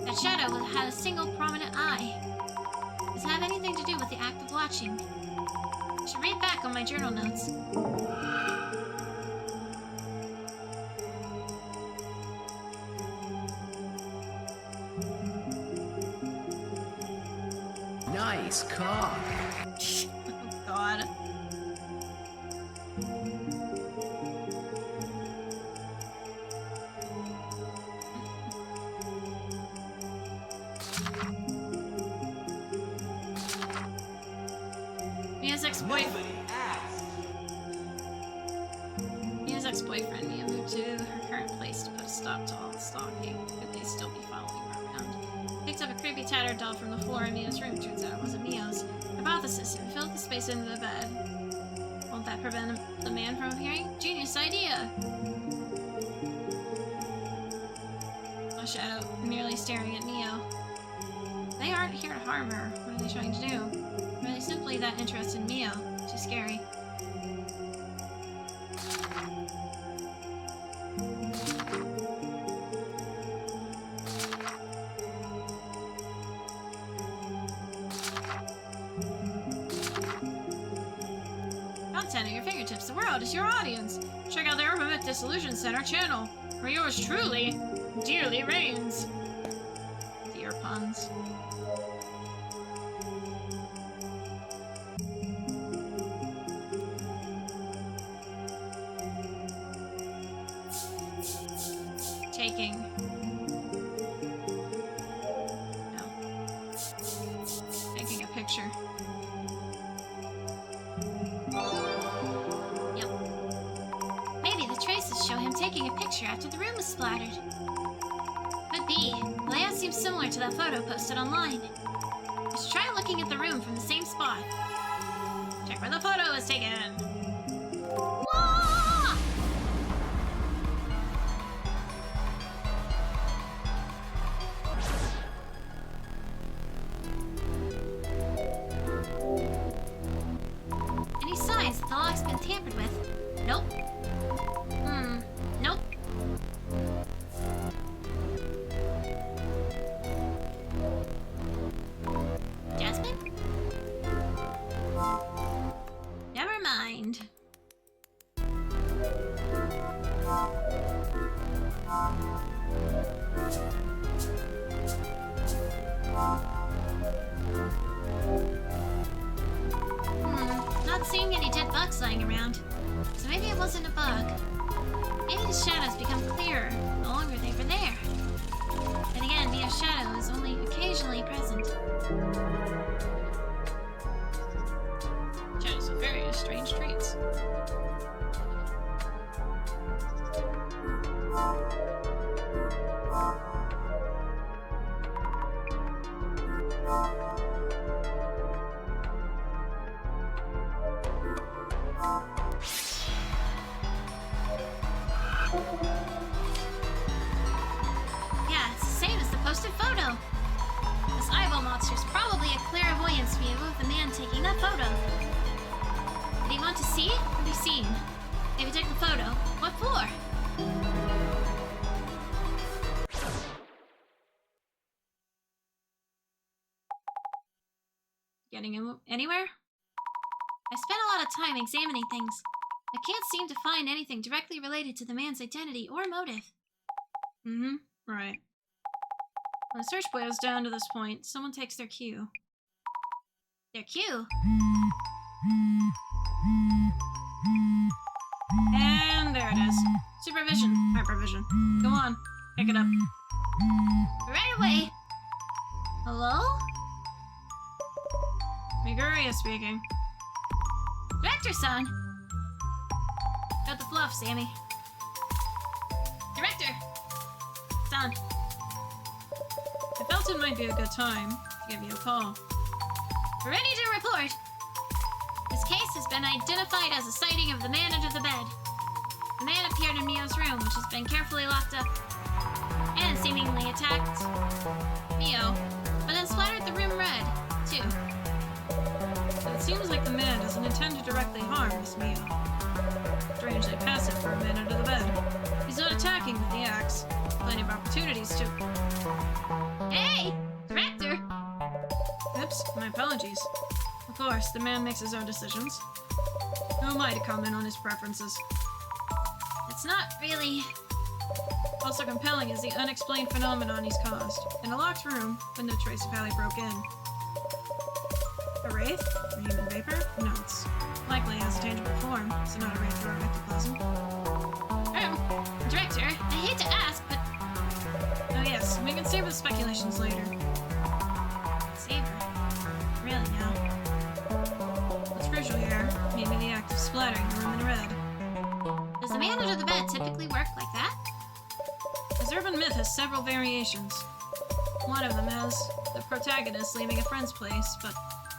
[SPEAKER 1] That shadow had a single prominent eye. Does it have anything to do with the act of watching? I should read back on my journal notes.
[SPEAKER 3] Nice car.
[SPEAKER 2] Oh god. Mia's ex-boyfriend. Mia's ex-boyfriend, Mia moved to her current place to put a stop to all the stalking. Could they still be following her around? Picked up a creepy tattered doll from the floor in Mia's room. Turns out it wasn't Mia's. Hypothesis: if we filled the space into the bed, won't that prevent the man from appearing? Genius idea! A shadow merely staring at Mio. They aren't here to harm her. What are they trying to do? Or are they simply that interested in Mio? Too scary. Content at your fingertips. The world is your audience. Check out the Urban Dissolution Center channel, where yours truly, dearly reigns. Dear puns. Taking. No. Taking a picture.
[SPEAKER 1] Yep. Maybe the traces show him taking a picture after the room was splattered. Could be. The layout seems similar to that photo posted online. Let's try looking at the room from the same spot.
[SPEAKER 2] Check where the photo was taken.
[SPEAKER 1] Wah! Any signs that the lock's been tampered with? Nope. Nope. Jasmine? Never mind. Not seeing any dead bugs lying around. So maybe it wasn't a bug. Maybe the shadows become clearer the longer they were there. Then again, Mia's shadow is only occasionally present.
[SPEAKER 2] Shadows have various strange traits. Yeah, it's the same as the posted photo. This eyeball monster's probably a clairvoyance view of the man taking that photo. Did he want to see it or be seen? If he took the photo, what for? Getting him anywhere? I spent a lot of time examining things. I can't seem to find anything directly related to the man's identity or motive.
[SPEAKER 1] Right. When the search boils down to this point, someone takes their cue.
[SPEAKER 2] Their cue?
[SPEAKER 1] And there it is. Supervision. Hypervision. Go on. Pick it up.
[SPEAKER 2] Right away! Hello?
[SPEAKER 1] Miguria speaking.
[SPEAKER 2] Director-san! Got the fluff, Sammy. Director! Son.
[SPEAKER 1] I felt it might be a good time to give you a call.
[SPEAKER 2] Ready to report! This case has been identified as a sighting of the man under the bed. The man appeared in Mio's room, which has been carefully locked up, and seemingly attacked Mio, but then splattered the room red, too.
[SPEAKER 1] But it seems like the man doesn't intend to directly harm Miss Mio. Strangely passive for a man under the bed. He's not attacking with the axe. Plenty of opportunities to...
[SPEAKER 2] Hey! Director!
[SPEAKER 1] Oops, my apologies. Of course, the man makes his own decisions. Who am I to comment on his preferences?
[SPEAKER 2] It's not really...
[SPEAKER 1] Also compelling is the unexplained phenomenon he's caused. In a locked room, with no trace of how he broke in. A wraith? A human vapor? No, it's likely has a tangible form, so not a wraith or a ectoplasm.
[SPEAKER 2] Director, I hate to ask, but...
[SPEAKER 1] Oh yes, we can save the speculations later.
[SPEAKER 2] Saber. Really now.
[SPEAKER 1] What's crucial here, maybe the act of splattering the room in red.
[SPEAKER 2] Does the man under the bed typically work like that?
[SPEAKER 1] This urban myth has several variations. One of them has the protagonist leaving a friend's place, but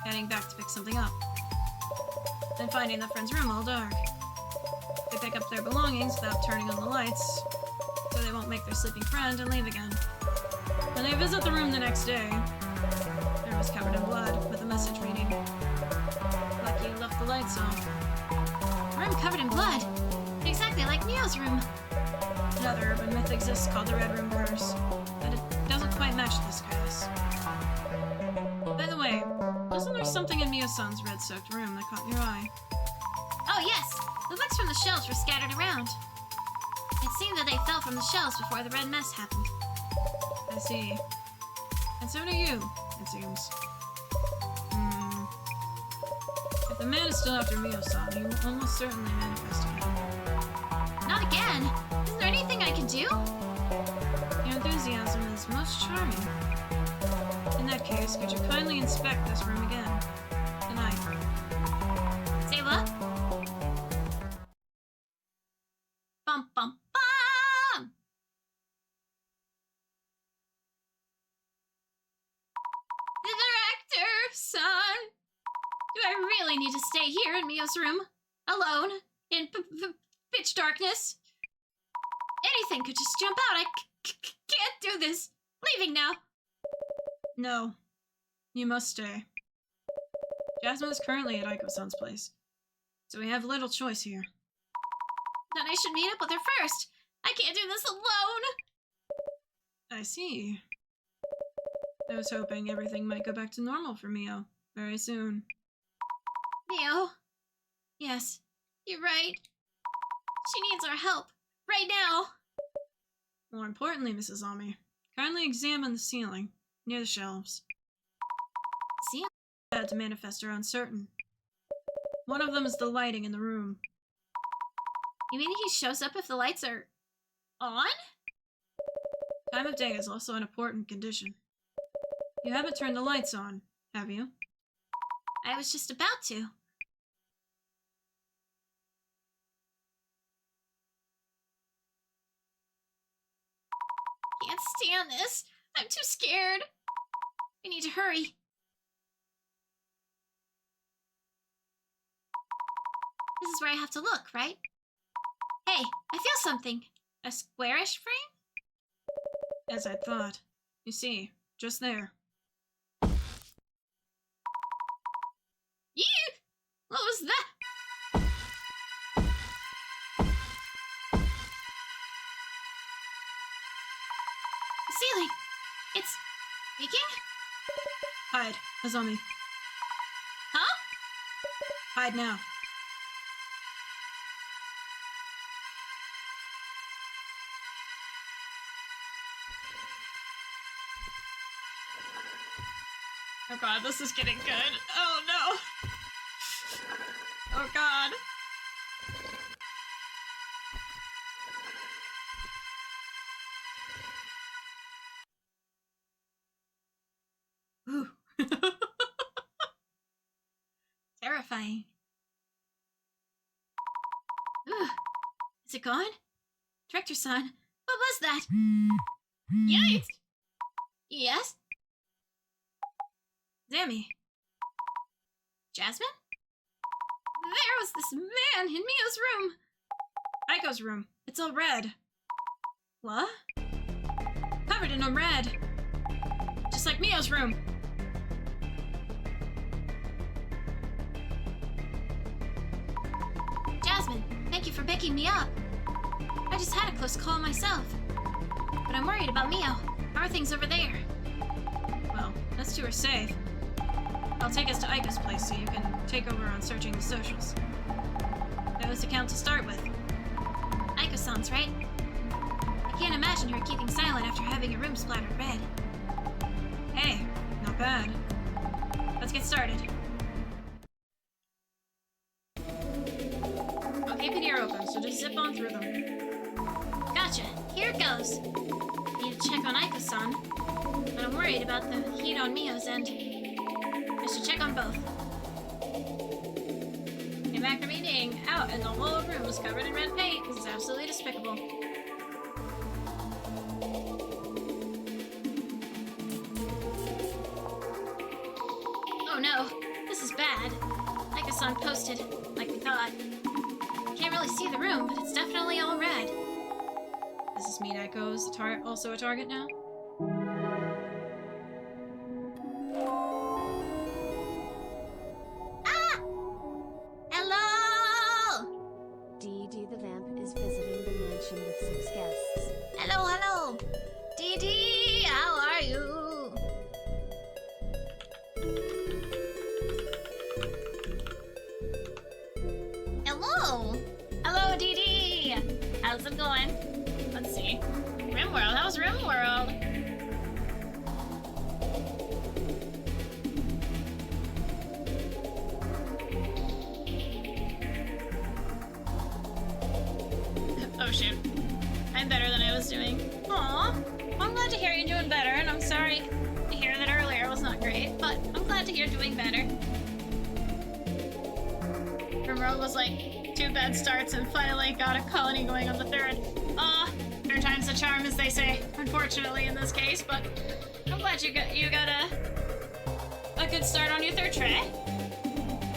[SPEAKER 1] heading back to pick something up. Then finding the friend's room all dark. They pick up their belongings without turning on the lights, so they won't make their sleeping friend and leave again. When they visit the room the next day, the room is covered in blood, with a message reading, "Like you left the lights off."
[SPEAKER 2] Room covered in blood. Exactly like Mio's room.
[SPEAKER 1] Another urban myth exists called the Red Room Curse, but it doesn't quite match this case. By the way, wasn't there something in Mio-san's red-soaked room that caught your eye?
[SPEAKER 2] Oh yes! The books from the shelves were scattered around. It seemed that they fell from the shelves before the red mess happened.
[SPEAKER 1] I see. And so do you, it seems. If the man is still after Mio-san, he will almost certainly manifest again.
[SPEAKER 2] Not again! Isn't there anything I can do?
[SPEAKER 1] Your enthusiasm is most charming. In that case, could you kindly inspect this room again? Tonight.
[SPEAKER 2] Say what? Bum bum bum! The director, son! Do I really need to stay here in Mio's room? Alone? In pitch darkness? Anything could just jump out. I can't do this. Leaving now.
[SPEAKER 1] No. You must stay. Jasmine is currently at Aiko-san's place, so we have little choice here.
[SPEAKER 2] Then I should meet up with her first. I can't do this alone.
[SPEAKER 1] I see. I was hoping everything might go back to normal for Mio very soon.
[SPEAKER 2] Mio? Yes, you're right. She needs our help. Right now.
[SPEAKER 1] More importantly, Mrs. Azami, kindly examine the ceiling, near the shelves.
[SPEAKER 2] See?
[SPEAKER 1] Bad to manifest are uncertain. One of them is the lighting in the room.
[SPEAKER 2] You mean he shows up if the lights are on?
[SPEAKER 1] Time of day is also an important condition. You haven't turned the lights on, have you?
[SPEAKER 2] I was just about to. Can't stand this. I'm too scared. We need to hurry. This is where I have to look, right? Hey, I feel something.
[SPEAKER 1] A squarish frame?
[SPEAKER 2] As I thought. You see, just there.
[SPEAKER 1] Ew! What was that? The ceiling! It's leaking?
[SPEAKER 2] Hide, Azami.
[SPEAKER 1] Huh?
[SPEAKER 2] Hide now.
[SPEAKER 1] Oh god, this is getting good. Oh no! Oh god. Ooh. Terrifying. Ugh. Is it gone? Director-san, what was that? Yikes! Yes? Zami. Jasmine? There was this man in Mio's room.
[SPEAKER 2] Aiko's room. It's all red.
[SPEAKER 1] What?
[SPEAKER 2] Covered in a red. Just like Mio's room.
[SPEAKER 1] Jasmine, thank you for picking me up. I just had a close call myself. But I'm worried about Mio. How are things over there?
[SPEAKER 2] Well, us two are safe. I'll take us to Aiko's place so you can take over on searching the socials. That was the count to start with.
[SPEAKER 1] Aiko-san's right. I can't imagine her keeping silent after having her room splattered red.
[SPEAKER 2] Hey, not bad. Let's get started. I'll keep it here open, so just zip on through them.
[SPEAKER 1] Gotcha. Here it goes. Need to check on Aiko-san, but I'm worried about the heat on Mio's end. I should check on both.
[SPEAKER 2] Came back from meeting out, and the whole room was covered in red paint. This is absolutely despicable.
[SPEAKER 1] Oh no, this is bad. Aiko-san posted, like we thought. Can't really see the room, but it's definitely all red.
[SPEAKER 2] Does this mean Aiko's also a target now?
[SPEAKER 1] Ah! Hello!
[SPEAKER 4] DD the Vamp is visiting the mansion with 6 guests.
[SPEAKER 1] Hello, hello! DD, how are you? Hello! Hello, DD! How's it going? Let's see. RimWorld, how's RimWorld?
[SPEAKER 2] Oh shoot. I'm better than I was doing. Aw, I'm glad to hear you're doing better, and I'm sorry to hear that earlier was not great, but I'm glad to hear you're doing better. RimWorld was like 2 bad starts and finally got a colony going on the 3rd. Third time's a charm, as they say, unfortunately in this case, but I'm glad you got a good start on your 3rd try.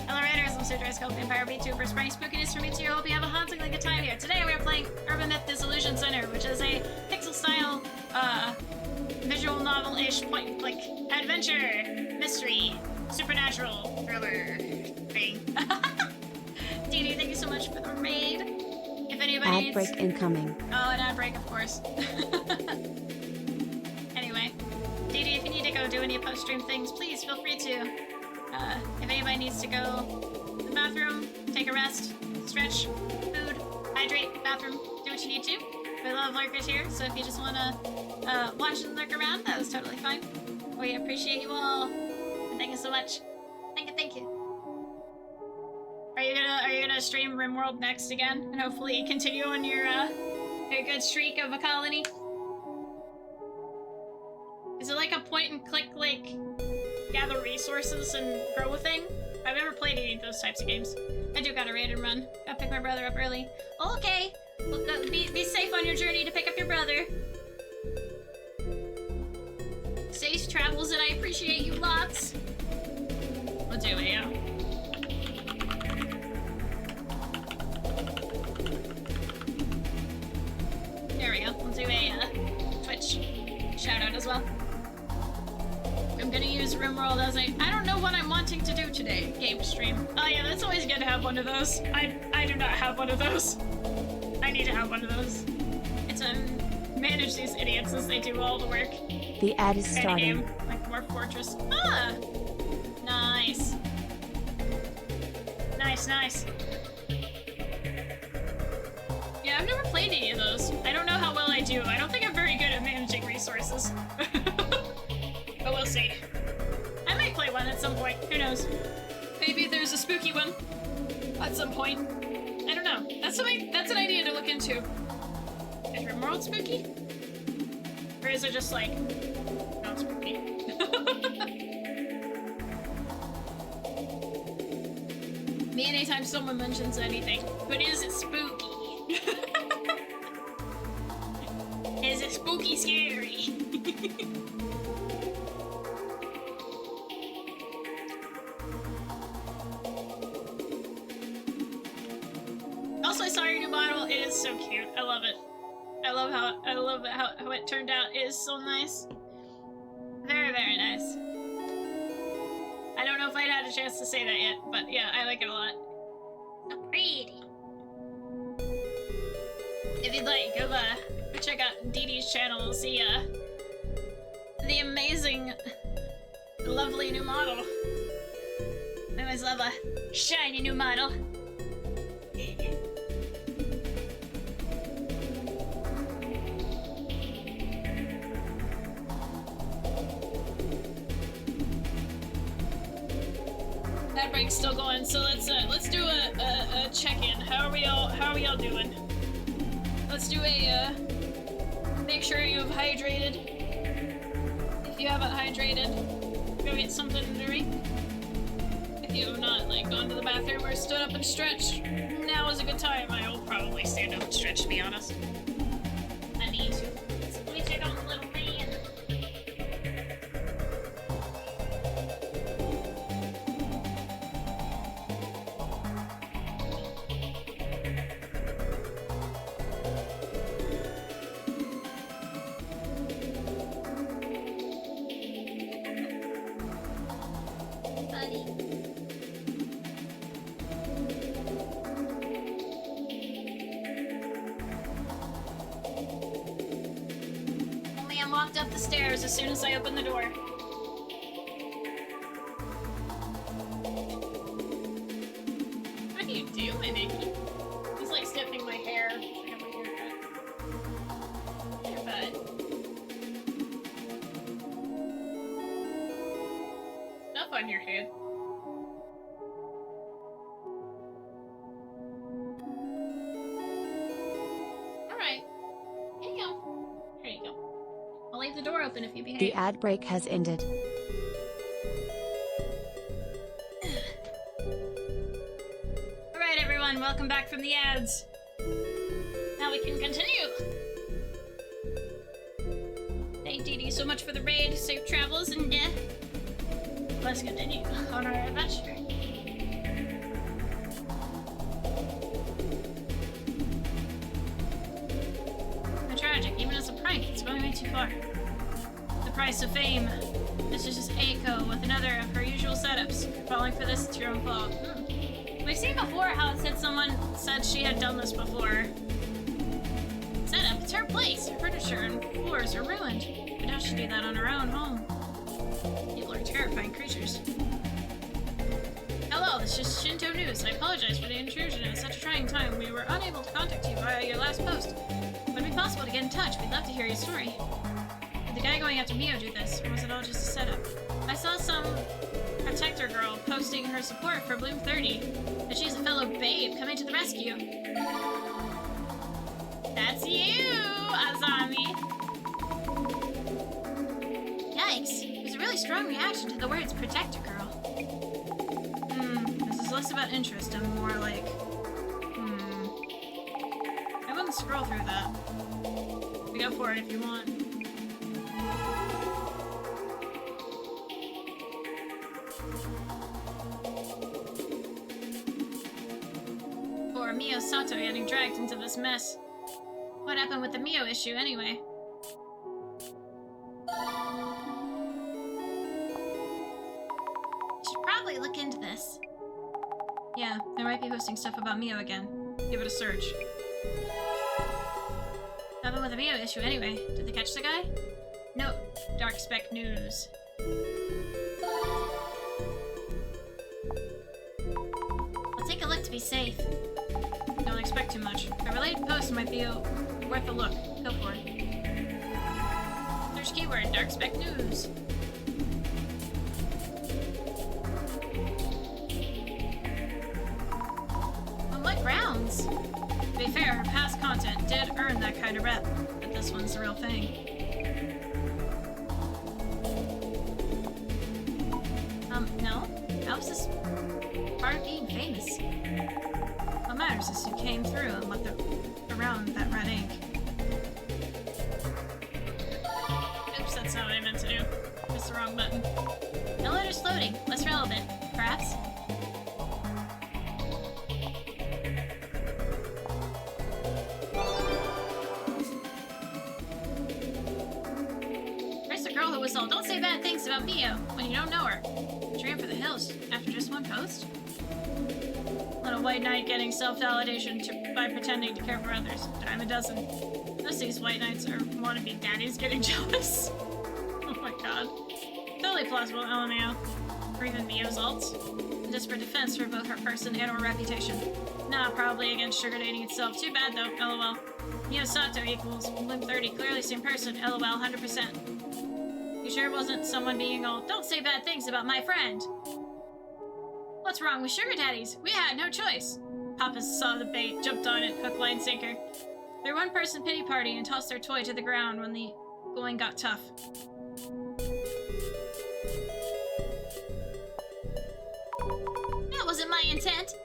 [SPEAKER 2] Hello Raiders, I'm TsundereSkull, Vampire VTuber, spreading spookiness from each year. Hope you have a hauntingly good time here. Today we are playing Urban Myth Dissolution Center, which is a pixel-style, visual novel-ish point-and-click adventure, mystery, supernatural, thriller thing. Dee, thank you so much for the raid. If anybody
[SPEAKER 4] Ad break incoming.
[SPEAKER 2] Oh, an ad break, of course. Anyway, Dee, if you need to go do any post-stream things, please feel free to. If anybody needs to go to the bathroom, take a rest, stretch, food, hydrate, bathroom, do what you need to. We love lurkers here, so if you just want to watch and lurk around, that was totally fine. We appreciate you all. And thank you so much. Thank you. Are you gonna stream RimWorld next again, and hopefully continue on your good streak of a colony? Is it like a point-and-click, like gather resources and grow a thing? I've never played any of those types of games. I do got a raid and run. Gotta pick my brother up early. Okay, well, be safe on your journey to pick up your brother. Safe travels, and I appreciate you lots. We'll do it, yeah. as well. I'm gonna use RimWorld as I don't know what I'm wanting to do today. Game stream. Oh yeah, that's always good to have one of those. I do not have one of those. I need to have one of those. It's manage these idiots as they do all the work.
[SPEAKER 4] The ad is
[SPEAKER 2] Kind of
[SPEAKER 4] starting.
[SPEAKER 2] game, like Dwarf Fortress. Ah! Nice. Nice, nice. Yeah, I've never played any of those. I don't know how well I do. I don't think I'm very good at managing resources. But we'll see. I might play one at some point. Who knows? Maybe there's a spooky one at some point. I don't know. That's an idea to look into. Is RimWorld spooky? Or is it just like not spooky? Me anytime someone mentions anything. But is it spooky? Is it spooky scary? Also, I saw your new model. It is so cute. I love it. I love how it turned out. It is so nice. Very, very nice. I don't know if I'd had a chance to say that yet, but yeah, I like it a lot. So pretty. If you'd like, go check out Dee Dee's channel and see the amazing, lovely new model. I always love a shiny new model. That break's still going, so let's do a check-in. How are we all doing? Let's do a make sure you've hydrated. If you haven't hydrated, go get something to drink. If you have not gone to the bathroom or stood up and stretched, now is a good time. I will probably stand up and stretch, to be honest. I need to. Let me check on the little man. Walked up the stairs as soon as I opened the door. What are you doing, Nikki? He's like sniffing my hair. I got my hair cut. Here, bud. Stuff on your head. Alright. Here you go. Here you go. I'll leave the door open if you behave.
[SPEAKER 4] The ad break has ended.
[SPEAKER 2] Alright everyone, welcome back from the ads. Now we can continue. Thank Dee Dee so much for the raid. Safe travels and let's continue on our adventure. Tragic, even as a prank, it's going way too far. The price of fame. This is just Aiko with another of her usual setups. Falling for this, it's your own fault. We've seen before how it said someone said she had done this before. Setup, it's her place. Her furniture and floors are ruined. But how she do that on her own home? People are terrifying creatures. Hello, this is Shinto News. I apologize for the intrusion at such a trying time. We were unable to contact you via your last post. Would it be possible to get in touch? We'd love to hear your story. Did the guy going after Mio do this, or was it all just a setup? I saw some protector girl posting her support for Bloom 30, and she's a fellow babe coming to the rescue. That's you, Azami! Yikes, it was a really strong reaction to the words protector girl. This is less about interest and more like... I wouldn't scroll through that. Go for it if you want. Poor Mio Sato getting dragged into this mess. What happened with the Mio issue anyway? posting stuff about Mio again. Give it a search. Happened with the Mio issue anyway. Did they catch the guy? No. Dark Spec News. I'll take a look to be safe. Don't expect too much. A related post might be worth a look. Go for it. Search keyword Dark Spec News. On what grounds? To be fair, her past content did earn that kind of rep, but this one's the real thing. No? How is this part of being famous? What matters is who came through and what around that red ink. Oops, that's not what I meant to do. Pressed the wrong button. No letter's loading. Less relevant, perhaps? There's the girl who whistled, "Don't say bad things about Mio when you don't know her." She ran for the hills after just one post? Little white knight getting self-validation by pretending to care for others. Dime a dozen. Most of these white knights are wannabe daddies getting jealous. Oh my god. Totally plausible, LMAO. Or even Mio's alts. Just for defense for both her person and her reputation. Nah, probably against sugar dating itself. Too bad though, lol. Mio Sato equals Bloom 30, clearly same person, lol, 100%. You sure it wasn't someone being all, "Don't say bad things about my friend"? What's wrong with sugar daddies? We had no choice. Papa saw the bait, jumped on it, hook, line, sinker. They're one-person pity party and tossed their toy to the ground when the going got tough. That wasn't my intent.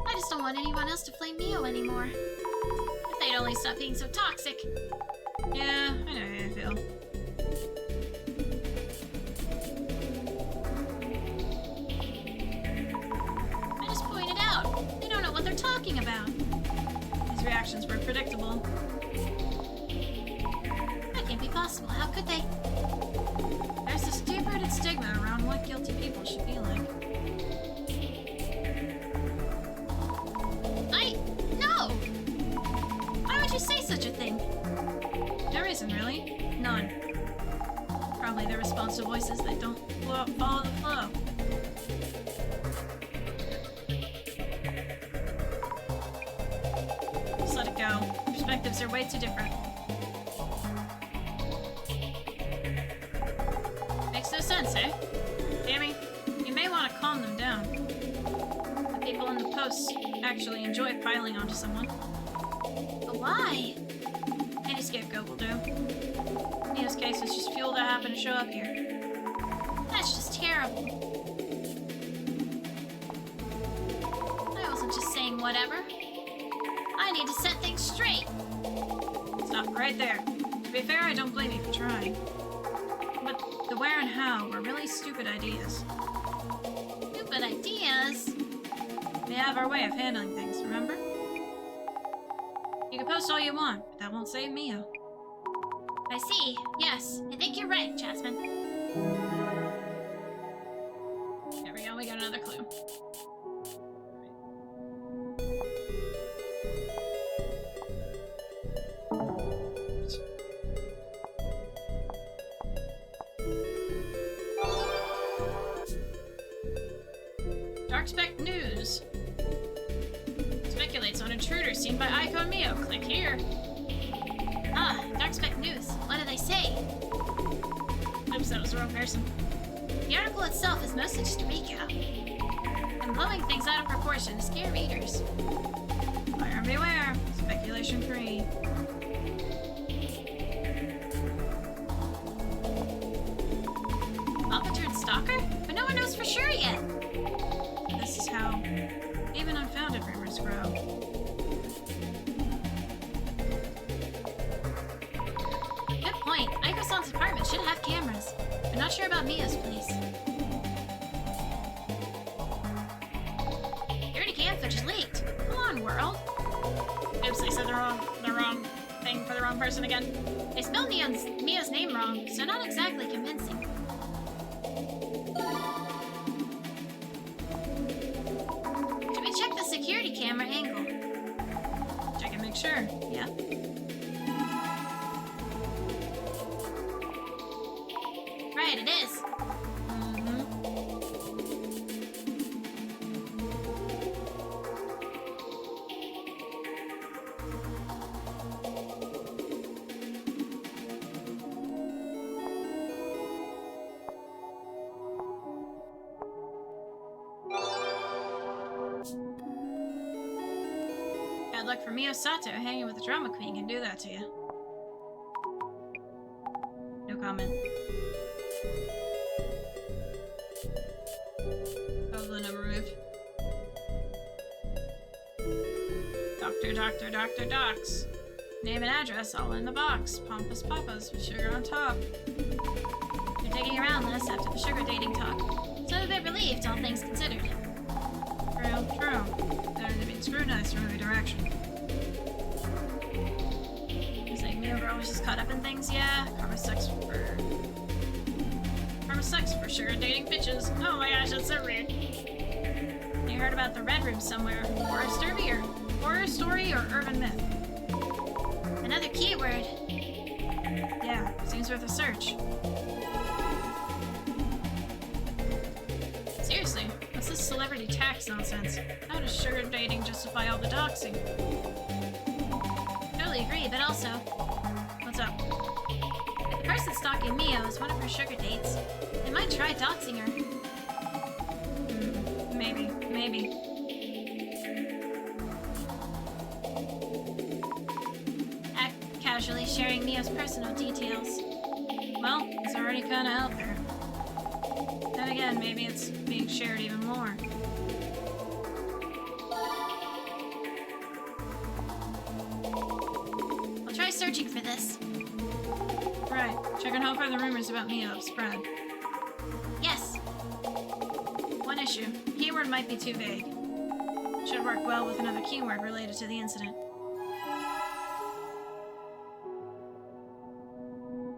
[SPEAKER 2] I just don't want anyone else to flame Mio anymore. If they'd only stop being so toxic. Yeah, I know how you feel. They don't know what they're talking about. His reactions were predictable. That can't be possible. How could they? There's this deep-rooted stigma around what guilty people should be like. No! Why would you say such a thing? No reason, really. None. Probably the responsive voices that don't follow the flow. Let it go. Perspectives are way too different. Makes no sense, eh? Tammy, you may want to calm them down. The people in the posts actually enjoy piling onto someone. But why? Any scapegoat will do. Mio's case was just fuel that happened to show up here. That's just terrible. I wasn't just saying whatever. I need to set things straight. Stop right there. To be fair, I don't blame you for trying. But the where and how were really stupid ideas. Stupid ideas? We have our way of handling things, remember? You can post all you want, but that won't save Mio. I see. Yes, I think you're right, Jasmine. There we go, we got another clue. Dark Spec News speculates on intruder seen by Aiko and Mio. Click here. Ah, Dark Spec News. What do they say? Oops, that was the wrong person. The article itself is mostly just a recap. And blowing things out of proportion to scare readers. Buyer beware. Speculation free. Papa turned stalker? But no one knows for sure yet. This is how even unfounded rumors grow. Good point. Aiko-san's apartment should have cameras. I'm not sure about Mia's place. Security cam footage leaked. Come on, world. Oops, I said the wrong thing for the wrong person again. They spelled Mia's name wrong, so not exactly convincing.
[SPEAKER 1] Sure, yeah. Right, it is. Bad luck for Miyasato. Hanging with the drama queen can do that to you. No comment. Probably never removed. Dr. Docs. Name and address all in the box. Pompous papas with sugar on top. You're digging around this after the sugar dating talk. So I'm a bit relieved, all things considered. True. Better than being scrutinized from every direction. It's like me over always just caught up in things, yeah. Karma sucks for sugar dating bitches. Oh my gosh, that's so weird. You heard about the Red Room somewhere. Horror story or urban myth? Another keyword. Yeah, seems worth a search. Seriously, what's this celebrity tax nonsense? How does sugar dating justify all the doxing? Totally agree, but also... What's up? If the person stalking Mio is one of her sugar dates, they might try doxing her. Maybe. Act casually sharing Mio's personal details. Well, it's already kinda out there. Then again, maybe it's being shared even more. I'll try searching for this. Right. Check on how far the rumors about Mio have spread. Yes. One issue. Keyword might be too vague. Should work well with another keyword related to the incident.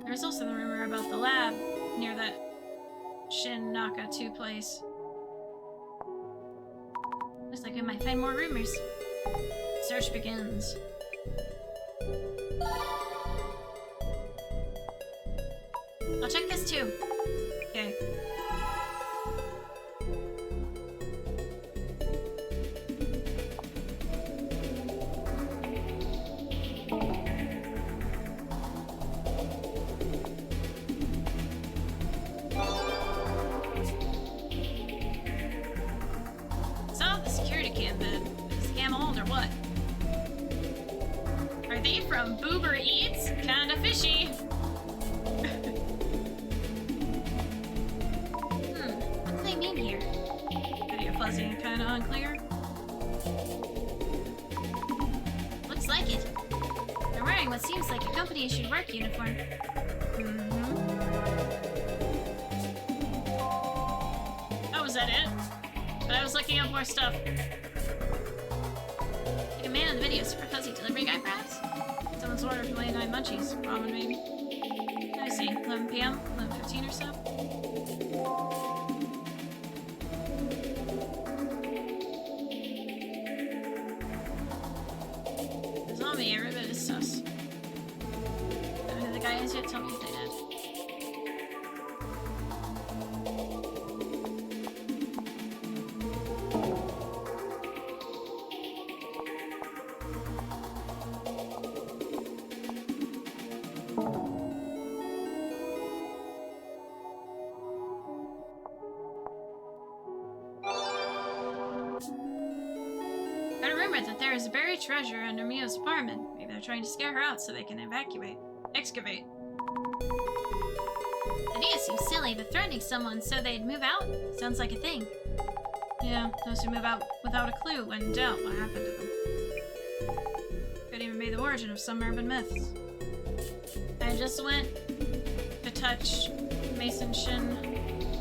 [SPEAKER 1] There's also the rumor about the lab near that Shin-Naka 2 place. Looks like we might find more rumors. Search begins. I'll check this too. Okay. Saw the security cam bed. Is the cam old or what? Are they from Boober Eats? Kinda fishy. What do they mean here? Video fuzzy and kinda unclear. Looks like it. They're wearing what seems like a company-issued work uniform. Oh, was that it? But I was looking up more stuff. Like a man in the video, super fuzzy delivery guy, perhaps? Someone's order for late night munchies. Ramen, maybe. Let me see. 11 p.m., 11:15 or so. Azami, every bit is sus. Don't know who the guy is yet. Tell me if they did. Got a rumor that there is a buried treasure under Mio's apartment. Maybe they're trying to scare her out so they can excavate. The idea seems silly, but threatening someone so they'd move out sounds like a thing. Yeah, those who move out without a clue, when in doubt, what happened to them. Could even be the origin of some urban myths. I just went to touch Mason Shin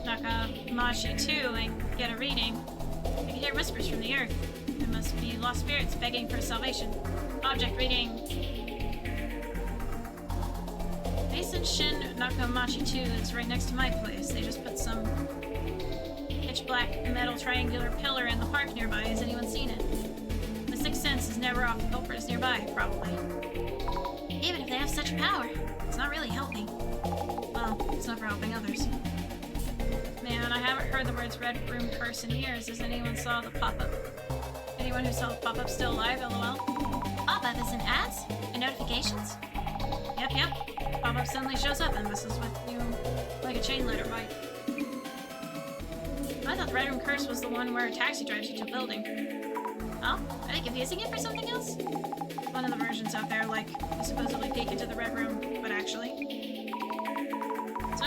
[SPEAKER 1] Nakamashi 2 and get a reading. I can hear whispers from the earth. There must be lost spirits begging for salvation. Object reading. Mason Shin Nakamashi 2 is right next to my place. They just put some pitch black metal triangular pillar in the park nearby. Has anyone seen it? My sixth sense
[SPEAKER 2] chances never off the culprit is nearby, probably. Even if they have such power, it's not really helping. Well, it's not for helping others. Man, I haven't heard the words Red Room Curse in years. Has anyone saw the pop-up? Anyone who saw the pop-up still alive, lol? Pop-up is in ads? And notifications? Yep. Pop-up suddenly shows up and messes with you like a chain letter bite. I thought the Red Room Curse was the one where a taxi drives you to a building. Oh? Are they confusing it for something else? One of the versions out there, like, you supposedly peek into the Red Room, but actually. So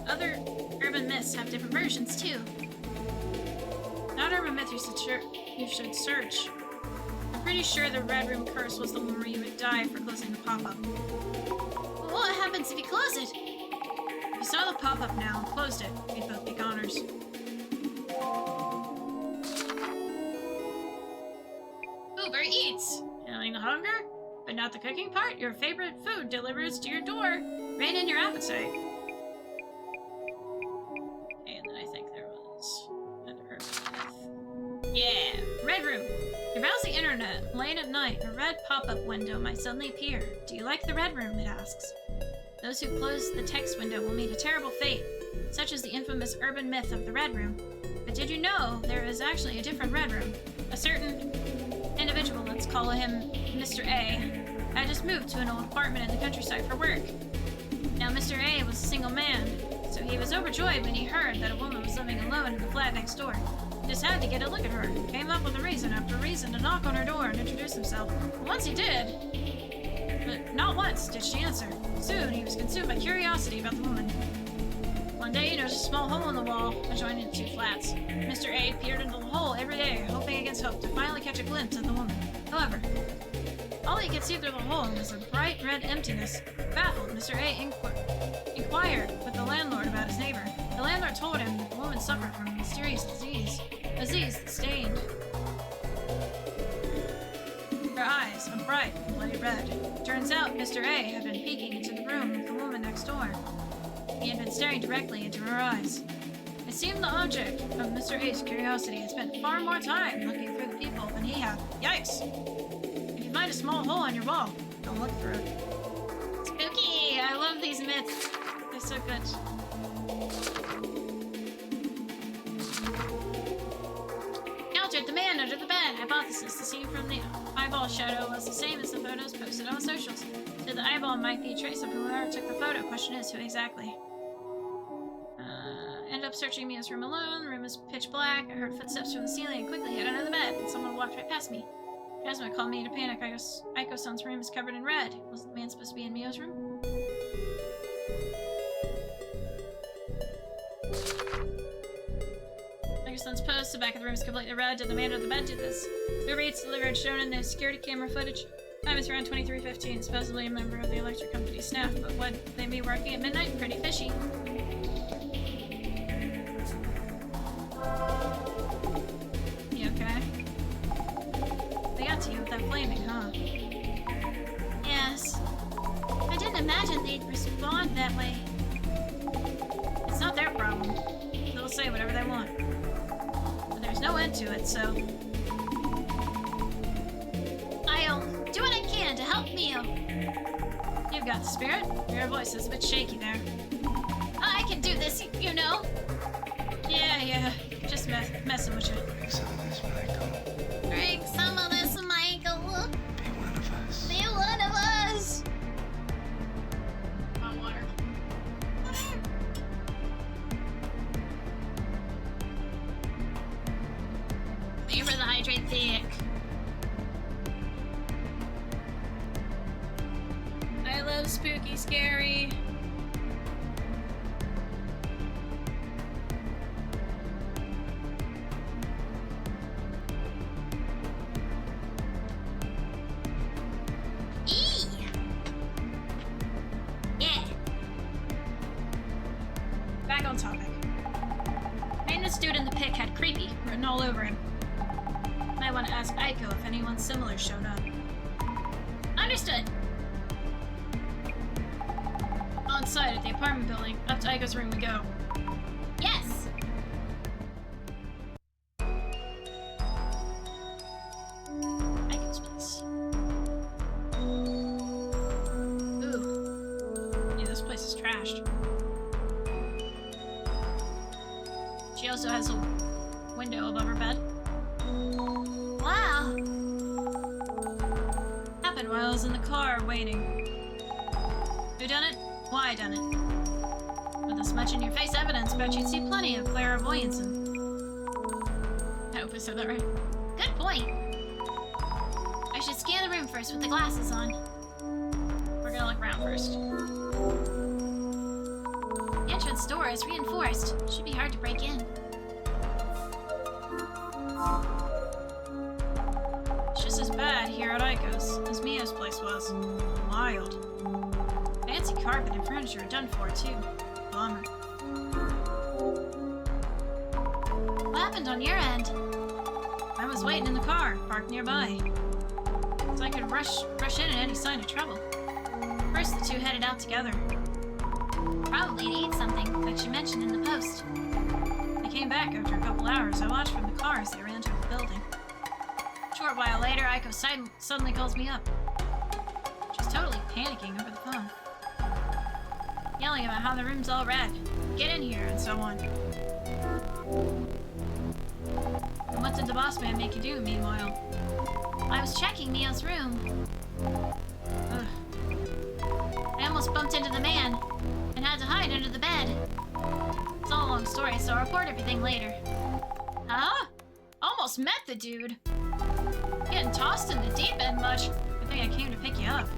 [SPEAKER 2] other urban myths have different versions, too. Not urban myth you should search. I'm pretty sure the Red Room Curse was the one where you would die for closing the pop-up. Well, what happens if you close it? If you saw the pop-up now and closed it, we'd both be goners. Uber Eats! Feeling the hunger? But not the cooking part? Your favorite food delivers to your door. Rein in your appetite. And then I think there was another urban myth. Yeah! Red Room! You're browsing the internet. Late at night, a red pop-up window might suddenly appear. Do you like the Red Room? It asks. Those who close the text window will meet a terrible fate, such as the infamous urban myth of the Red Room. But did you know there is actually a different Red Room? A certain individual, let's call him Mr. A, had just moved to an old apartment in the countryside for work. Now, Mr. A was a single man, so he was overjoyed when he heard that a woman was living alone in the flat next door. He just had to get a look at her, came up with a reason after reason to knock on her door and introduce himself. And once he did, but not once did she answer. Soon, he was consumed by curiosity about the woman. One day, he noticed a small hole in the wall adjoining the two flats. Mr. A peered into the hole every day, hoping against hope to finally catch a glimpse of the woman. However, all he could see through the hole was a bright red emptiness. Baffled, Mr. A inquired with the landlord about his neighbor. The landlord told him that the woman suffered from a mysterious disease. A disease that stained her eyes a bright and bloody red. Turns out Mr. A had been peeking into the room of the woman next door. He had been staring directly into her eyes. It seemed the object of Mr. A's curiosity had spent far more time looking through the people than he had. Yikes! If you find a small hole on your wall, don't look through it. Spooky! I love these myths. They're so good. Countered the man under the bed. Hypothesis: the scene from the eyeball shadow was the same as the photos posted on socials. So the eyeball might be a trace of whoever took the photo. Question is, who exactly? Ended up searching Mia's room alone. The room is pitch black. I heard footsteps from the ceiling and quickly hid under the bed. And someone walked right past me. Jasmine called me to panic. Aiko-san's room is covered in red. Was the man supposed to be in Mio's room? Aiko-san's post. The back of the room is completely red. Did the man under the bed do this? Uber Eats delivered shown in the security camera footage. Time is around 23:15. Supposedly a member of the electric company staff, but would they be working at midnight? Pretty fishy. You okay? They got to you with that flaming, huh? Yes. I didn't imagine they'd respond that way. It's not their problem. They'll say whatever they want. But there's no end to it, so... I'll do what I can to help Mio. You've got the spirit. Your voice is a bit shaky there. I can do this, you know. Yeah. Just messing with you.
[SPEAKER 3] Drink some of this, Michael.
[SPEAKER 2] Drink some of this, Michael.
[SPEAKER 3] Be one of us.
[SPEAKER 2] Be one of us.
[SPEAKER 1] Want water?
[SPEAKER 2] Thank you for the hydrate thick.
[SPEAKER 1] I love spooky, scary.
[SPEAKER 2] Yeah.
[SPEAKER 1] Back on topic. Maintenance dude in the pic had creepy written all over him. Might want to ask Aiko if anyone similar showed up.
[SPEAKER 2] Understood.
[SPEAKER 1] On site at the apartment building, up to Aiko's room we go.
[SPEAKER 2] Yes.
[SPEAKER 1] Aiko's
[SPEAKER 2] smashed. She also has a window above her bed. Wow! Happened while I was in the car waiting. Who done it? Why done it? With this much in your face evidence, bet you'd see plenty of clairvoyance and... I hope I said that right. Good point. I should scan the room first with the glasses on. We're gonna look around first. The entrance door is reinforced. Should be hard to break in. It's just as bad here at Aiko's as Mia's place was. Wild. Fancy carpet and furniture are done for, too. Bummer. What happened on your end? I was waiting in the car, parked nearby. So I could rush in at any sign of trouble. First, the two headed out together. Probably to eat something, like she mentioned in the post. They came back after a couple hours. I watched from the car as they ran toward the building. A short while later, Aiko suddenly calls me up. She's totally panicking over the phone. Yelling about how the room's all red. Get in here, and so on. And what did the boss man make you do, meanwhile? I was checking Mio's room. Ugh. I almost bumped into the man, and had to hide under the bed. It's all a long story, so I'll report everything later. Huh? Almost met the dude. Getting tossed in the deep end much. Good thing I came to pick you up.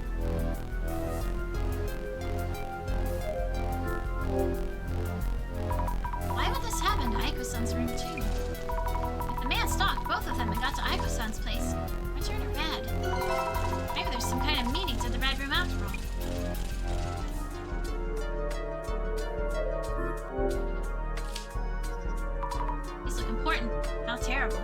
[SPEAKER 2] Why would this happen to Aiko-san's room too? If the man stalked both of them and got to Aiko-san's place, why turn her red? Maybe there's some kind of meaning to the red room after all. These look important. How terrible.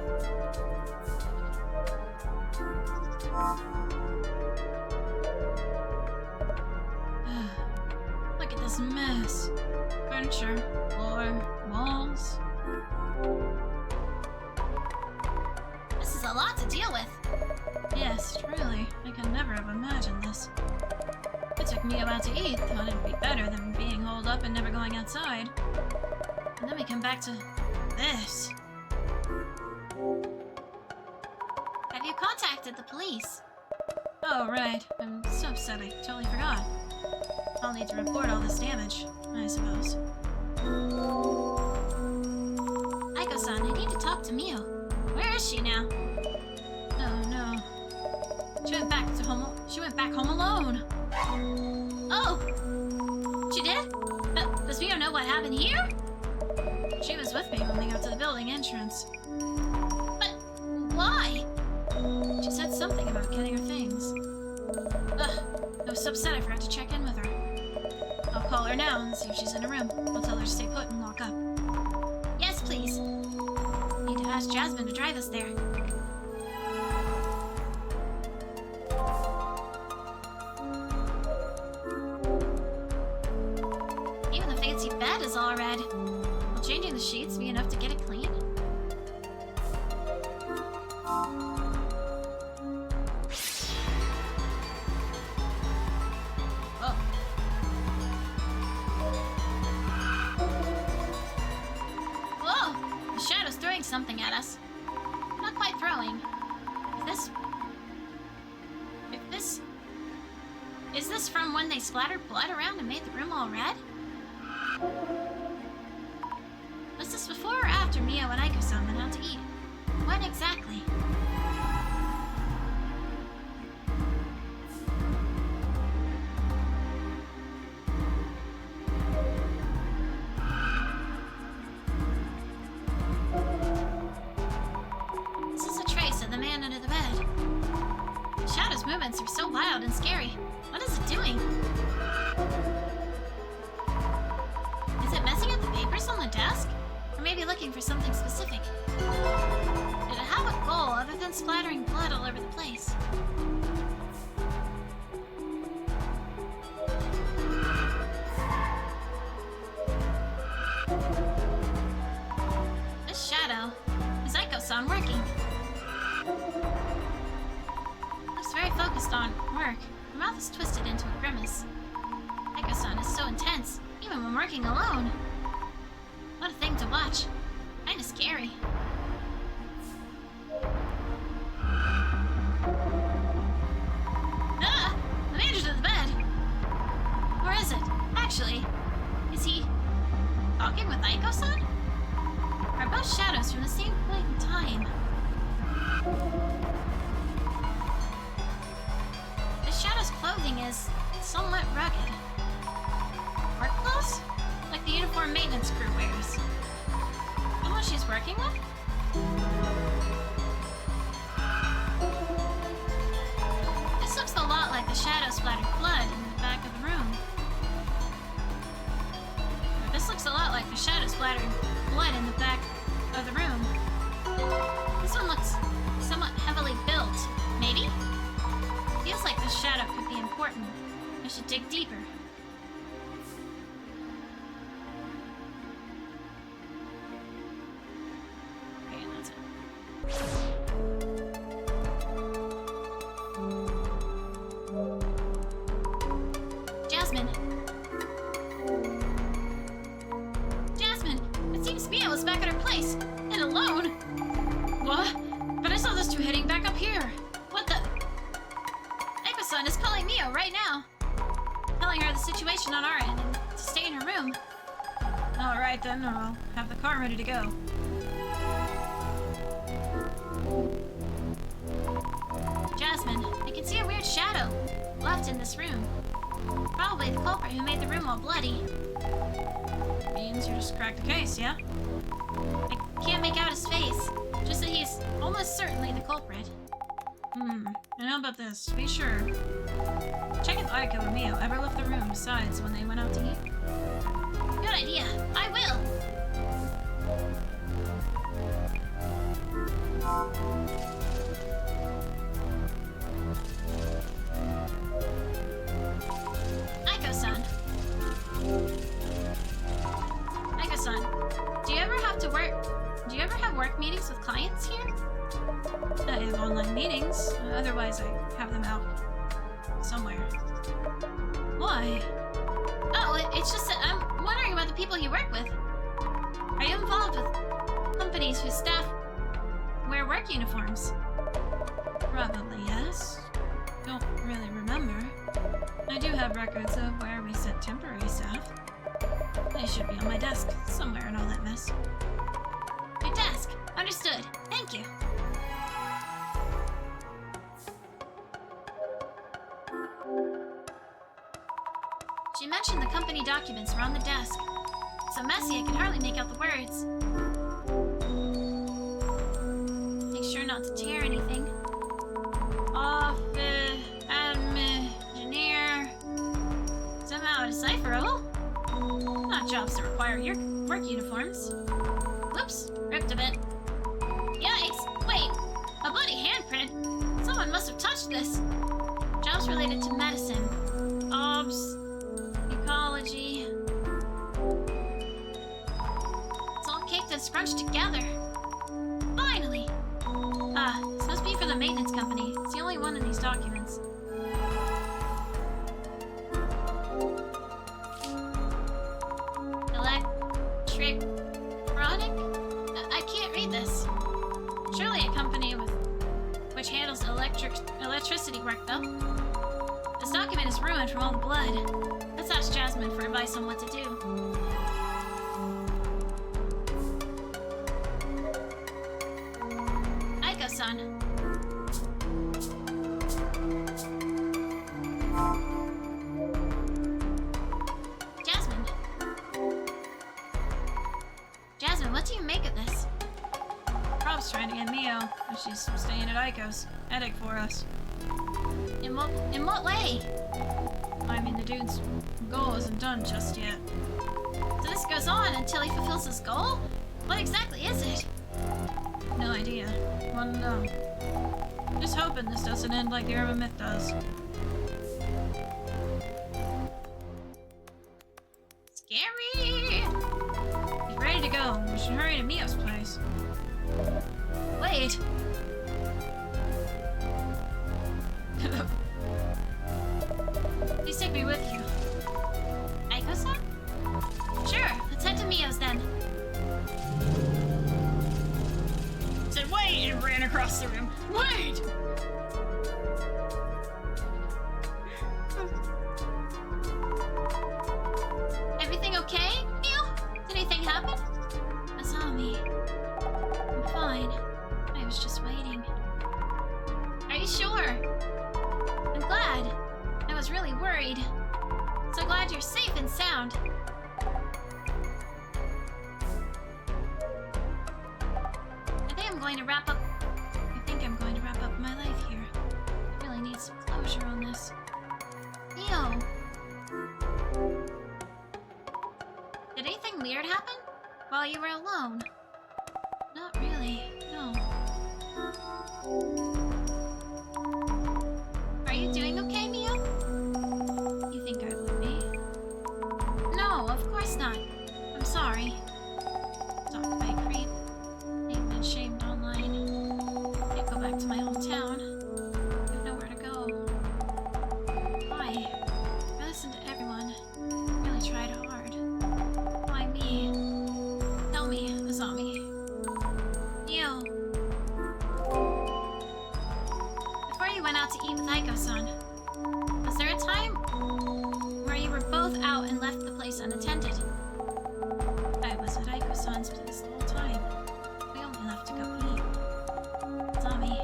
[SPEAKER 2] Look at this mess. Furniture, floor, walls. This is a lot to deal with. Yes, truly. I could never have imagined this. It took me a while to eat. Thought it'd be better than being holed up and never going outside. And then we come back to this. Have you contacted the police? Oh, right. I'm so upset I totally forgot. I'll need to report all this damage, I suppose. Aiko-san, I need to talk to Mio. Where is she now? Oh no. She went back home alone. Oh! She did? Does Mio know what happened here? She was with me when we got to the building entrance. But why? She said something about getting her things. Ugh, I was so upset I forgot to check in with her. I'll call her now and see if she's in her room. I'll tell her to stay put and lock up. Yes, please. Need to ask Jasmine to drive us there. Even the fancy bed is all red. Will changing the sheets be enough to get it clean? Something at us. Not quite throwing. Is this from when they splattered blood around and made the room all red? Was this before or after Mio and Aiko-san went out to eat? When exactly? Movements are so wild and scary. What is it doing? Is it messing up the papers on the desk? Or maybe looking for something specific? Did it have a goal other than splattering blood all over the place? This shadow is Aiko-san working. Very focused on work. Her mouth is twisted into a grimace. Aiko-san is so intense. even when working alone. What a thing to watch. Kinda scary. Ah! The manager's at the bed! Or is it? Actually, is he talking with Aiko-san? Are both shadows from the same point in time? The shadow's clothing is somewhat rugged. Work clothes? Like the uniform maintenance crew wears. Someone she's working with? This looks a lot like the shadow splattered blood in the back of the room. This looks a lot like the shadow splattered blood in the back of the room. This one looks somewhat heavily built. Maybe? Feels like this shadow could be important. I should dig deeper. Okay, that's it. Jasmine! Jasmine! It seems Mia was back at her place. And alone! What? But I saw those two heading back up here. What the? Aiko-san is calling Mia right now. Telling her the situation on our end and to stay in her room. Alright then, I'll have the car ready to go. Jasmine, I can see a weird shadow left in this room. Probably the culprit who made the room all bloody. Means you just cracked the case, yeah? I can't make out his face. Just that he's almost certainly the culprit. And how about this? Be sure. Check if Aiko or Mio ever left the room besides when they went out to eat. Good idea. I will! Aiko-san. Aiko-san, do you ever have work meetings with clients here? I have online meetings. Otherwise, I have them out somewhere. Why? Oh, it's just that I'm wondering about the people you work with. Are you involved with companies whose staff wear work uniforms? Probably yes. Don't really remember. I do have records of where we sent temporary staff. They should be on my desk somewhere in all that mess. Your desk. Understood. Thank you. She mentioned the company documents were on the desk. So messy I could hardly make out the words. Make sure not to tear anything. Office, admin, engineer. Somehow decipherable. Not jobs that require your work uniforms. Whoops, ripped a bit. Yikes! Wait, a bloody handprint. Someone must have touched this. Jobs related to medicine, obs, ecology. It's all caked and scrunched together. Finally! Ah, this must be for the maintenance company. It's the only one in these documents. Electronic? I can't read this. Surely a company which handles electricity work, though. This document is ruined from all the blood. Let's ask Jasmine for advice on what to do. Aiko-san. Jasmine, what do you make of this? Rob's trying to get Mio, but she's staying at Aiko's. Headache for us. In what way? I mean, the dude's goal isn't done just yet. So this goes on until he fulfills his goal? What exactly is it? No idea. Wanna know. Just hoping this doesn't end like the urban myth does. Scary! He's ready to go. We should hurry to Mio's place. Wait! Please take me with you. Aiko-san? okay, Mew? Did anything happen? Azami. I'm fine. I was just waiting. Are you sure? I'm glad. I was really worried. So glad you're safe and sound. I think I'm going to wrap up my life here. I really need some closure on this. Neo! Did anything weird happen while you were alone? Not really, no. Are you doing okay, Mio? You think I would be? No, of course not. I'm sorry. Stalked by a creep. Named and shamed online. Can't go back to my hometown. I have nowhere to go. Why? I listened to everyone. Really tried hard. Why me? Tell me, Azami. Neo. Before you went out to eat with Aiko-san, was there a time where you were both out and left the place unattended? I was at Aiko-san's place the whole time. We only left to go eat. Azami.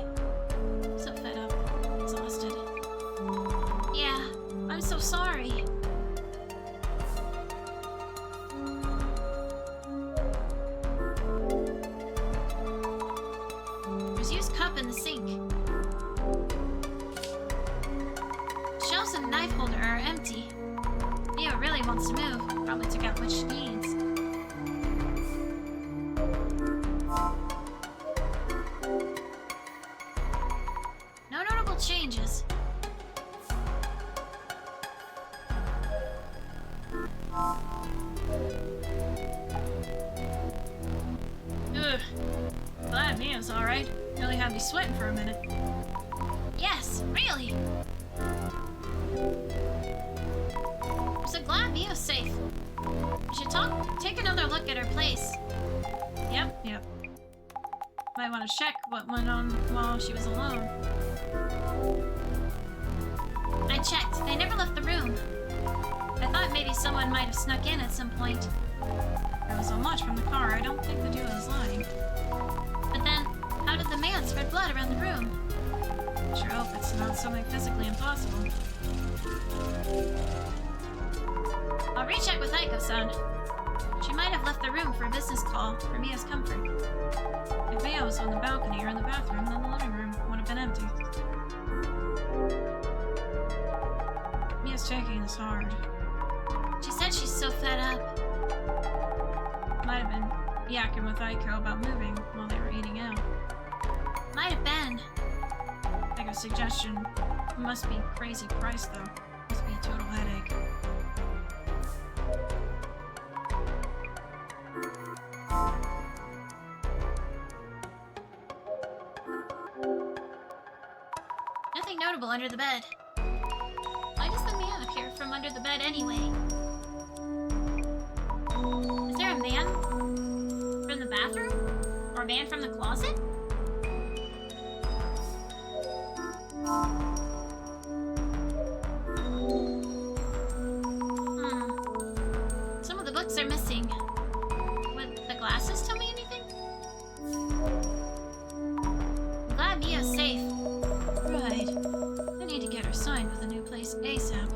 [SPEAKER 2] I'm so fed up. Exhausted. Yeah, I'm so sorry. There's a used cup in the sink. Shelves and knife holder are empty. Mia really wants to move. Probably took out what she needs. No notable changes.
[SPEAKER 1] Ugh. Glad Mia's alright. Really had me sweating for a minute.
[SPEAKER 2] Yes, really. I'm so glad Mio's safe. We should take another look at her place.
[SPEAKER 1] Yep. Might want to check what went on while she was alone.
[SPEAKER 2] I checked. They never left the room. I thought maybe someone might have snuck in at some point.
[SPEAKER 1] There was so much from the car, I don't think the duo is lying.
[SPEAKER 2] But then, how did the man spread blood around the room?
[SPEAKER 1] Sure hope it's not something physically impossible.
[SPEAKER 2] I'll recheck with Aiko-san. She might have left the room for a business call for Mia's comfort.
[SPEAKER 1] If Mia was on the balcony or in the bathroom, then the living room would have been empty. Mia's taking this hard.
[SPEAKER 2] She said she's so fed up.
[SPEAKER 1] Might have been yakking with Aiko about moving while they were eating out.
[SPEAKER 2] Might have been.
[SPEAKER 1] Like a suggestion. Must be crazy price though. Must be a total headache.
[SPEAKER 2] Nothing notable under the bed. Why does the man appear from under the bed anyway? Is there a man from the bathroom? Or a man from the closet? Some of the books are missing. Would the glasses tell me anything? I'm glad Mia's safe.
[SPEAKER 1] Right. I need to get her signed with a new place ASAP.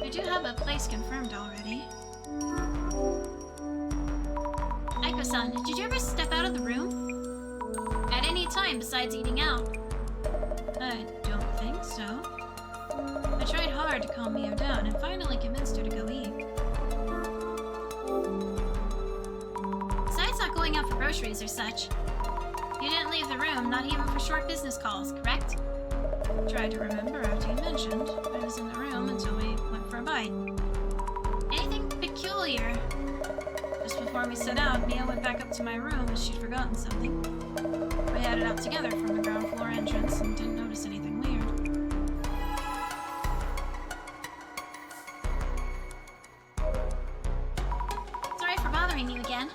[SPEAKER 1] I do have a place confirmed already.
[SPEAKER 2] Aiko-san, did you ever step out of the room? At any time besides eating out?
[SPEAKER 1] I don't think so. I tried hard to calm Mia down and finally convinced her to go eat.
[SPEAKER 2] Besides not going out for groceries or such, you didn't leave the room, not even for short business calls, correct?
[SPEAKER 1] Tried to remember after you mentioned I was in the room until we went for a bite.
[SPEAKER 2] Anything peculiar?
[SPEAKER 1] Just before we set out, Mia went back up to my room as she'd forgotten something. We headed out together from the ground floor entrance and didn't notice anything weird.
[SPEAKER 2] Sorry for bothering you again.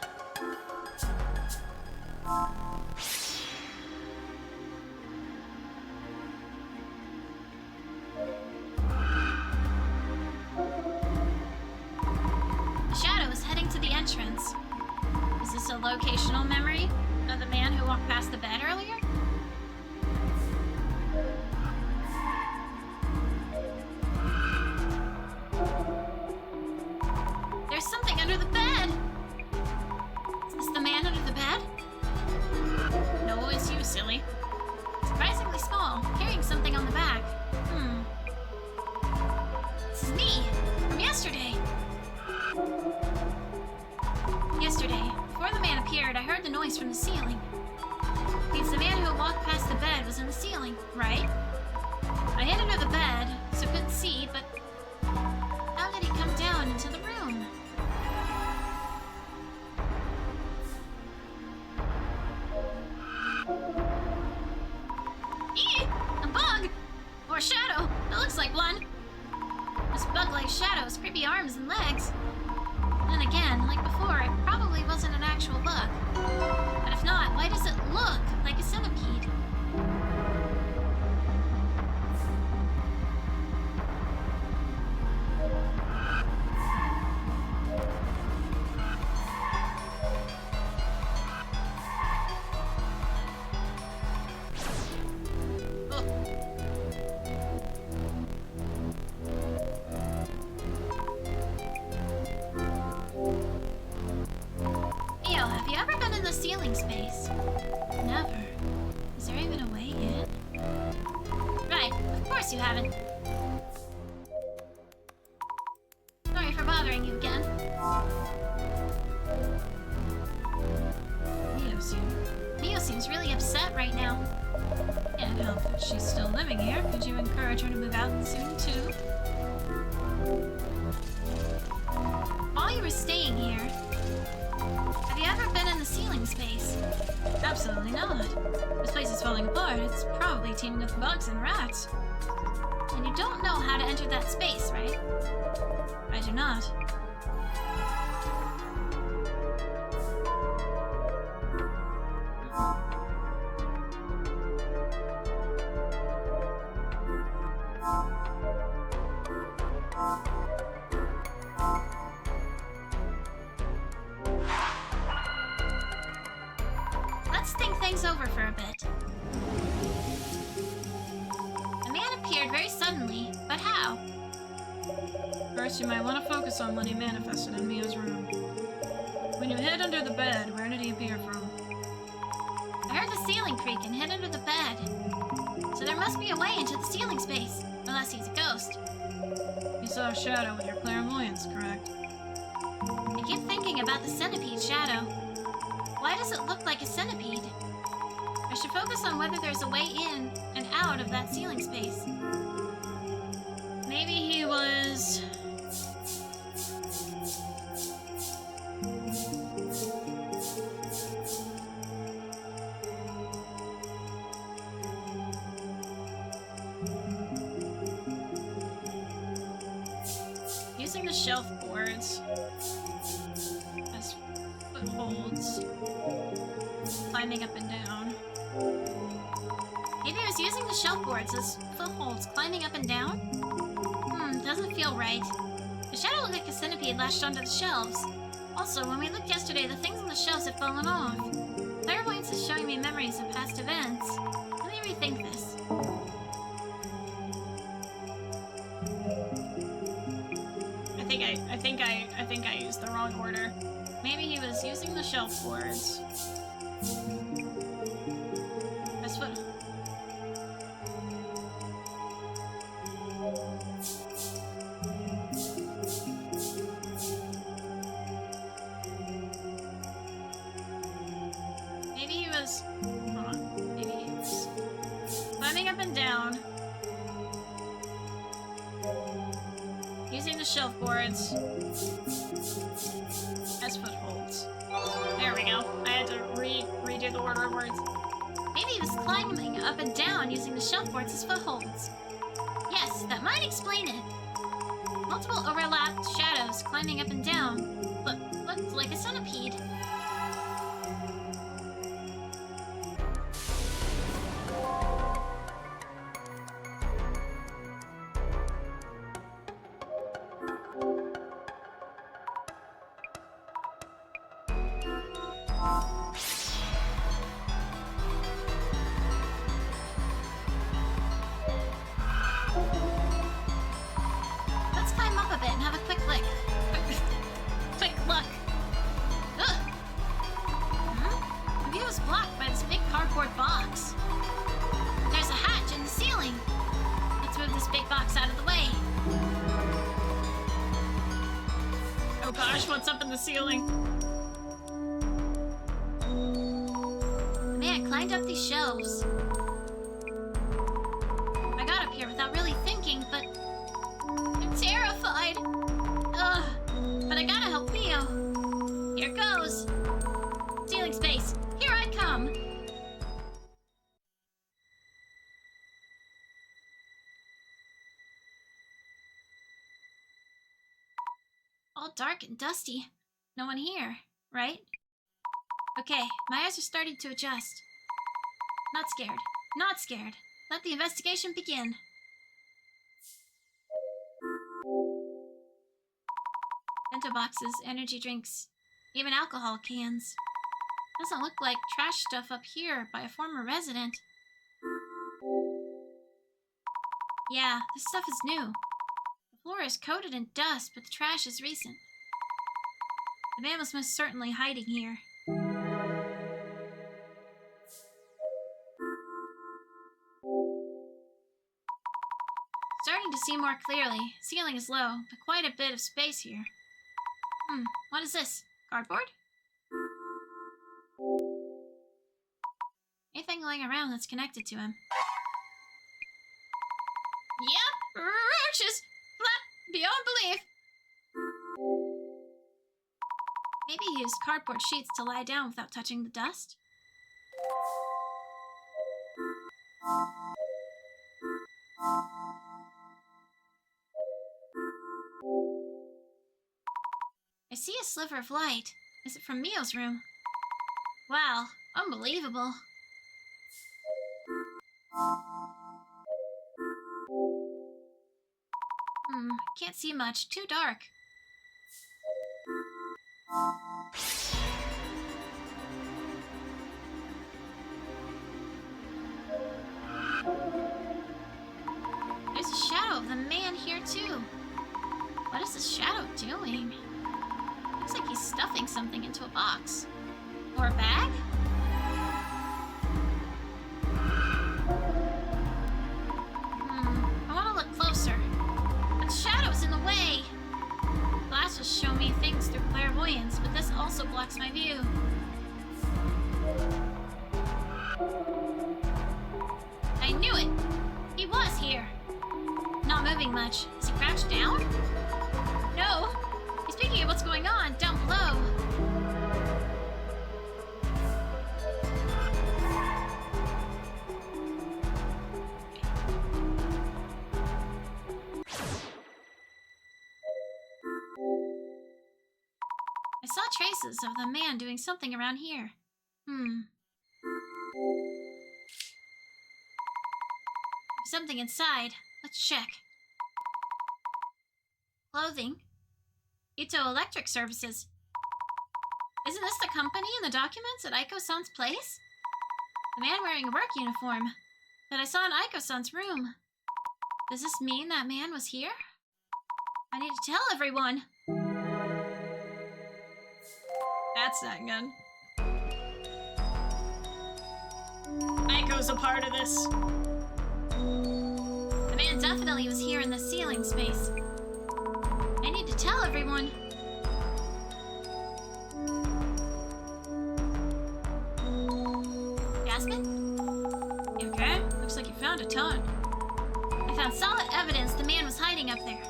[SPEAKER 2] The sense. Is this a locational memory of the man who walked past the bed earlier? There's something under the bed! Is this the man under the bed?
[SPEAKER 1] No, it's you, silly.
[SPEAKER 2] Surprisingly small, carrying something on the back. This is me, from yesterday. Yesterday, before the man appeared, I heard the noise from the ceiling. Means the man who walked past the bed was in the ceiling, right? I hid under the bed, so couldn't see, but how did he come down into the room? Eee! A bug! Or a shadow! It looks like one! This bug-like shadow has creepy arms and legs. Then again, like before, it probably wasn't an actual bug. But if not, why does it look like a centipede? Have you ever been in the ceiling space? Never. Is there even a way in? Right, of course you haven't. Sorry for bothering you again. Mio seems really upset right now.
[SPEAKER 1] Can't help that she's still living here. Could you encourage her to move out soon, too?
[SPEAKER 2] While you were staying here, have you ever been in the ceiling space?
[SPEAKER 1] Absolutely not. This place is falling apart. It's probably teeming with bugs and rats.
[SPEAKER 2] And you don't know how to enter that space, right?
[SPEAKER 1] I do not.
[SPEAKER 2] Let's think things over for a bit. The man appeared very suddenly, but how?
[SPEAKER 1] First, you might want to focus on when he manifested in Mio's room. When you hid under the bed, where did he appear from?
[SPEAKER 2] I heard the ceiling creak and hid under the bed. So there must be a way into the ceiling space, unless he's a ghost.
[SPEAKER 1] You saw a shadow with your clairvoyance, correct?
[SPEAKER 2] I keep thinking about the centipede shadow. Why does it look like a centipede? I should focus on whether there's a way in and out of that ceiling space.
[SPEAKER 1] Maybe he was... using the shelf boards as footholds, climbing up and down.
[SPEAKER 2] Maybe I was using the shelf boards as footholds, climbing up and down? Doesn't feel right. The shadow looked like a centipede lashed onto the shelves. Also, when we looked yesterday, the things on the shelves had fallen off. Clairvoyance is showing me memories of past events. Let me rethink this.
[SPEAKER 1] I think I used the wrong order. Maybe he was using the shelf boards as foot. Maybe he was. Hold on. Maybe he was climbing up and down, using the shelf boards as footholds. There we go. I had to redo the order of words.
[SPEAKER 2] Maybe he was climbing up and down using the shelf boards as footholds. Yes, that might explain it. Multiple overlapped shadows climbing up and down. Looked like a centipede. gosh, what's up in the ceiling?
[SPEAKER 1] The man climbed up these shelves. I got up here without really thinking, but I'm terrified. Ugh, but I gotta help Mio. Here goes. Ceiling space, here I come. All dark and dusty. No one here, right? Okay, my eyes are starting to adjust. Not scared. Not scared. Let the investigation begin. Bento boxes, energy drinks, even alcohol cans. Doesn't look like trash stuff up here by a former resident. Yeah, this stuff is new. The floor is coated in dust, but the trash is recent. The man was most certainly hiding here. Starting to see more clearly. Ceiling is low, but quite a bit of space here. What is this? Cardboard? Anything lying around that's connected to him? Yep! Roaches! Flat beyond belief! Maybe he used cardboard sheets to lie down without touching the dust? I see a sliver of light. Is it from Mio's room? Wow, unbelievable. Can't see much. Too dark. There's a shadow of the man here too. What is this shadow doing? Looks like he's stuffing something into a box. Or a bag? I want to look closer. But the shadow's in the way. Glass will show me things through clairvoyance, but this also blocks my view. I knew it! He was here! Not moving much. Is he crouched down? No! He's peeking at what's going on down below. I saw traces of the man doing something around here. Something inside. Let's check. Clothing. Ito Electric Services. Isn't this the company in the documents at Aiko-san's place? The man wearing a work uniform that I saw in Aiko-san's room. Does this mean that man was here? I need to tell everyone.
[SPEAKER 2] That's not good. Aiko's a part of this.
[SPEAKER 1] The man definitely was here in the ceiling space. I need to tell everyone. Jasmine?
[SPEAKER 2] You okay? Looks like you found a ton.
[SPEAKER 1] I found solid evidence the man was hiding up there.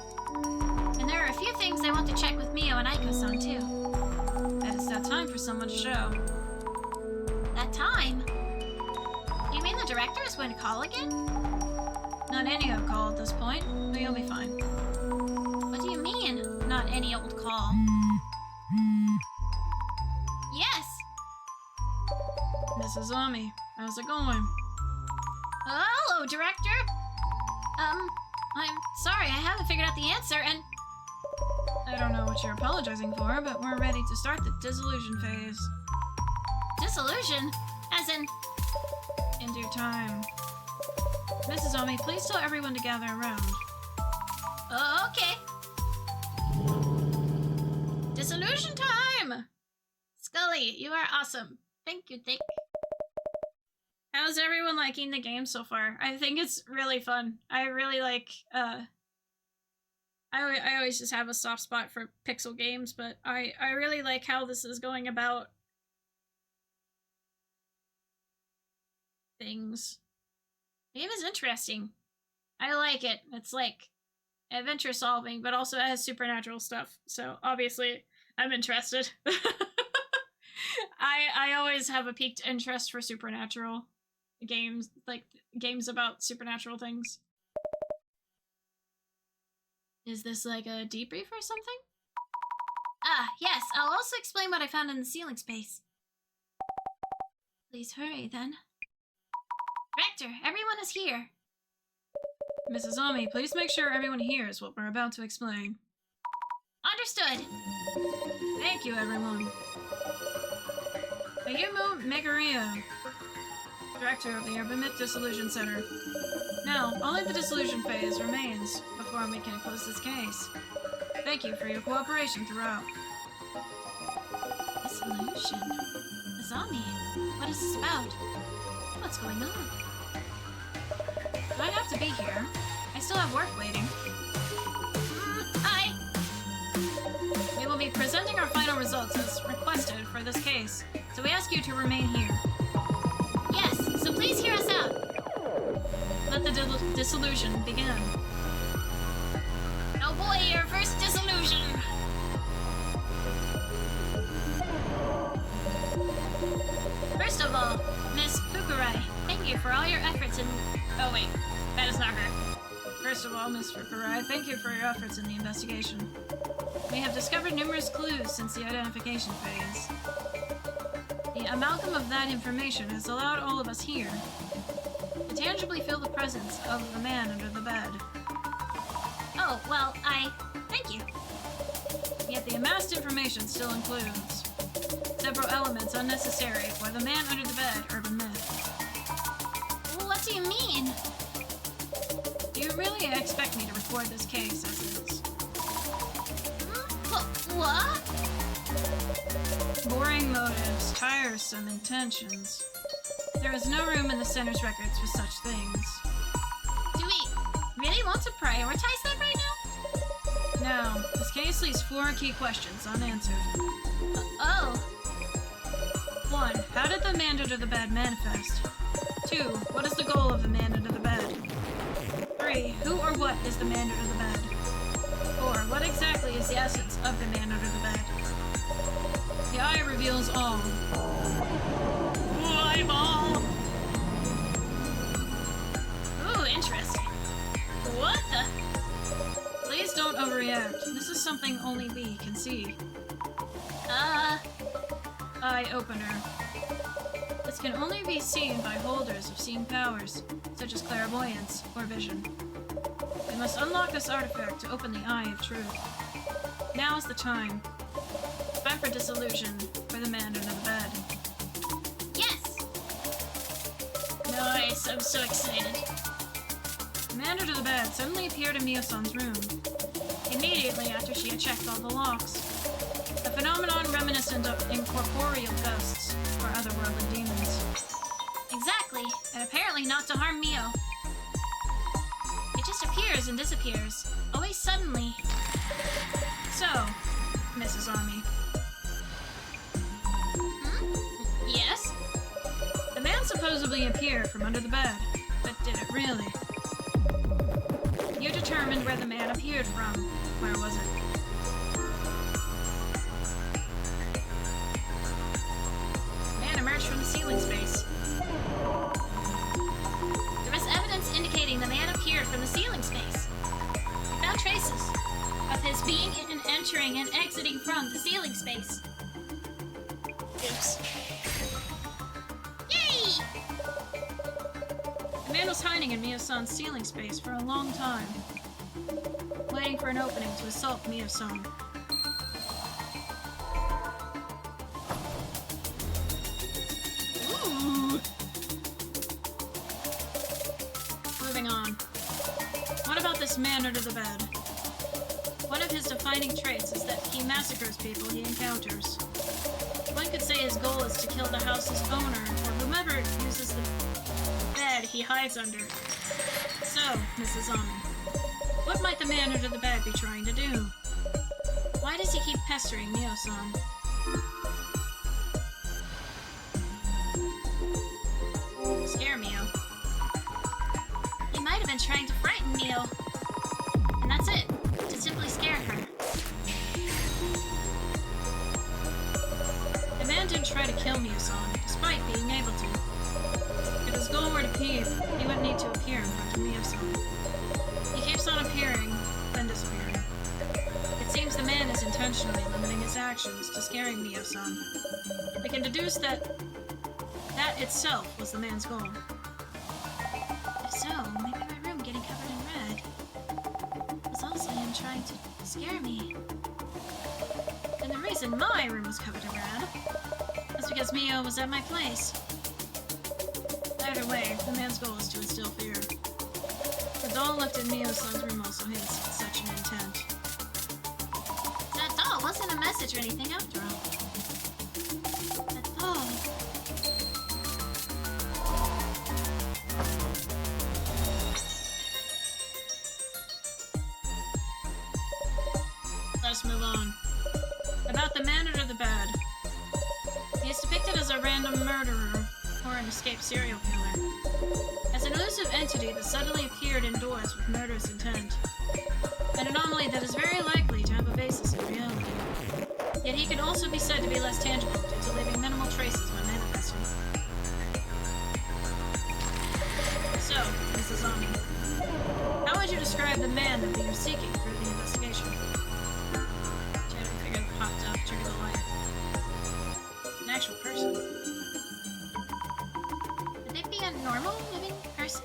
[SPEAKER 1] And there are a few things I want to check with Mio and Aiko-san too.
[SPEAKER 2] That is that time for someone to show.
[SPEAKER 1] That time? Do you mean the director is going to call again?
[SPEAKER 2] Not any old call at this point, but you'll be fine.
[SPEAKER 1] What do you mean, not any old call? Yes!
[SPEAKER 2] Miss Azami, how's it going?
[SPEAKER 1] Hello, director! I'm sorry, I haven't figured out the answer, and...
[SPEAKER 2] I don't know what you're apologizing for, but we're ready to start the dissolution phase.
[SPEAKER 1] Dissolution? As in...
[SPEAKER 2] In due time. Mrs. Azami, please tell everyone to gather around.
[SPEAKER 1] Okay. Dissolution time! Skully, you are awesome. Thank you, Dick.
[SPEAKER 2] How's everyone liking the game so far? I think it's really fun. I really like,
[SPEAKER 1] I always just have a soft spot for pixel games, but I really like how this is going about things. The game is interesting. I like it. It's like adventure solving, but also it has supernatural stuff. So obviously I'm interested. I always have a piqued interest for supernatural games, like games about supernatural things. Is this like a debrief or something?
[SPEAKER 2] Ah, yes, I'll also explain what I found in the ceiling space. Please hurry, then. Director, everyone is here.
[SPEAKER 1] Mrs. Azami, please make sure everyone hears what we're about to explain.
[SPEAKER 2] Understood.
[SPEAKER 1] Thank you, everyone. Ayumu Megario, Director of the Urban Myth Dissolution Center. Now, only the dissolution phase remains before we can close this case. Thank you for your cooperation throughout.
[SPEAKER 2] Dissolution? Azami, what is this about? What's going on?
[SPEAKER 1] Do I have to be here? I still have work waiting. We will be presenting our final results as requested for this case, so we ask you to remain here.
[SPEAKER 2] Yes, so please hear us out.
[SPEAKER 1] Let the dissolution begin.
[SPEAKER 2] Oh boy, your first dissolution! First of all, Miss Fukurai, thank you for all your efforts in...
[SPEAKER 1] Oh wait, that is not her. First of all, Miss Fukurai, thank you for your efforts in the investigation. We have discovered numerous clues since the identification phase. The amalgam of that information has allowed all of us here to tangibly feel the presence of the man under the bed.
[SPEAKER 2] Oh, well, thank you.
[SPEAKER 1] Yet the amassed information still includes several elements unnecessary for the man under the bed urban myth.
[SPEAKER 2] What do you mean?
[SPEAKER 1] Do you really expect me to record this case as is?
[SPEAKER 2] What?
[SPEAKER 1] Boring motives, tiresome intentions. There is no room in the center's records for such things.
[SPEAKER 2] Do we really want to prioritize that right now?
[SPEAKER 1] Now, this case leaves 4 key questions unanswered.
[SPEAKER 2] Oh.
[SPEAKER 1] 1. How did the man under the bed manifest? 2. What is the goal of the man under the bed? 3. Who or what is the man under the bed? 4. What exactly is the essence of the man under the bed? The eye reveals all. Eyeball!
[SPEAKER 2] Ooh, interesting. What the?
[SPEAKER 1] Please don't overreact. This is something only we can see. Eye opener. This can only be seen by holders of seeing powers, such as clairvoyance or vision. We must unlock this artifact to open the Eye of Truth. Now is the time. Time for dissolution for the man under the bed.
[SPEAKER 2] Yes! Nice, I'm so excited.
[SPEAKER 1] The man under the bed suddenly appeared in Mio-san's room, immediately after she had checked all the locks. A phenomenon reminiscent of incorporeal ghosts or otherworldly demons.
[SPEAKER 2] Exactly, and apparently not to harm Mio. It just appears and disappears, always suddenly.
[SPEAKER 1] So, Mrs. Army.
[SPEAKER 2] Yes?
[SPEAKER 1] The man supposedly appeared from under the bed, but did it really? You determined where the man appeared from. Where was it? The man emerged from the ceiling space.
[SPEAKER 2] There was evidence indicating the man appeared from the ceiling space. We found traces of his being in and entering and exiting from the ceiling space. Oops. Yay!
[SPEAKER 1] The man was hiding in Mio-san's ceiling space for a long time, waiting for an opening to assault Mio-san. Ooh! Moving on. What about this man under the bed? One of his defining traits is that he massacres people he encounters. One could say his goal is to kill the house's owner or whomever uses the bed he hides under. So, Mrs. Azami, what
[SPEAKER 2] What might the man under the bed be trying to do? Why does he keep pestering Mio-san? Scare Mio. He might have been trying to frighten Mio. And that's it. To simply scare her. The man didn't try to kill Mio-san, despite being able to. If his goal were to peep, he wouldn't need to appear in front of Mio-san. He keeps on appearing, then disappearing. It seems the man is intentionally limiting his actions to scaring Mio-san. We can deduce that that itself was the man's goal. If so, maybe my room getting covered in red was also him trying to scare me. And the reason my room was covered in red is because Mio was at my place. Either way, the man's goal is to instill fear. The doll left in Mio-san's room also hints at such an intent. That doll wasn't a message or anything after all. That doll... Let's move on. About the man under the bed. He is depicted as a random murderer or an escaped serial killer. As an elusive entity that suddenly appeared indoors with murderous intent. An anomaly that is very likely to have a basis in reality. Yet he can also be said to be less tangible due to leaving minimal traces when manifesting. So, Mrs. Azami, how would you describe the man that we are seeking through the investigation? Shadow figure that popped up, triggered the light. An actual person. Would they be a normal, living person?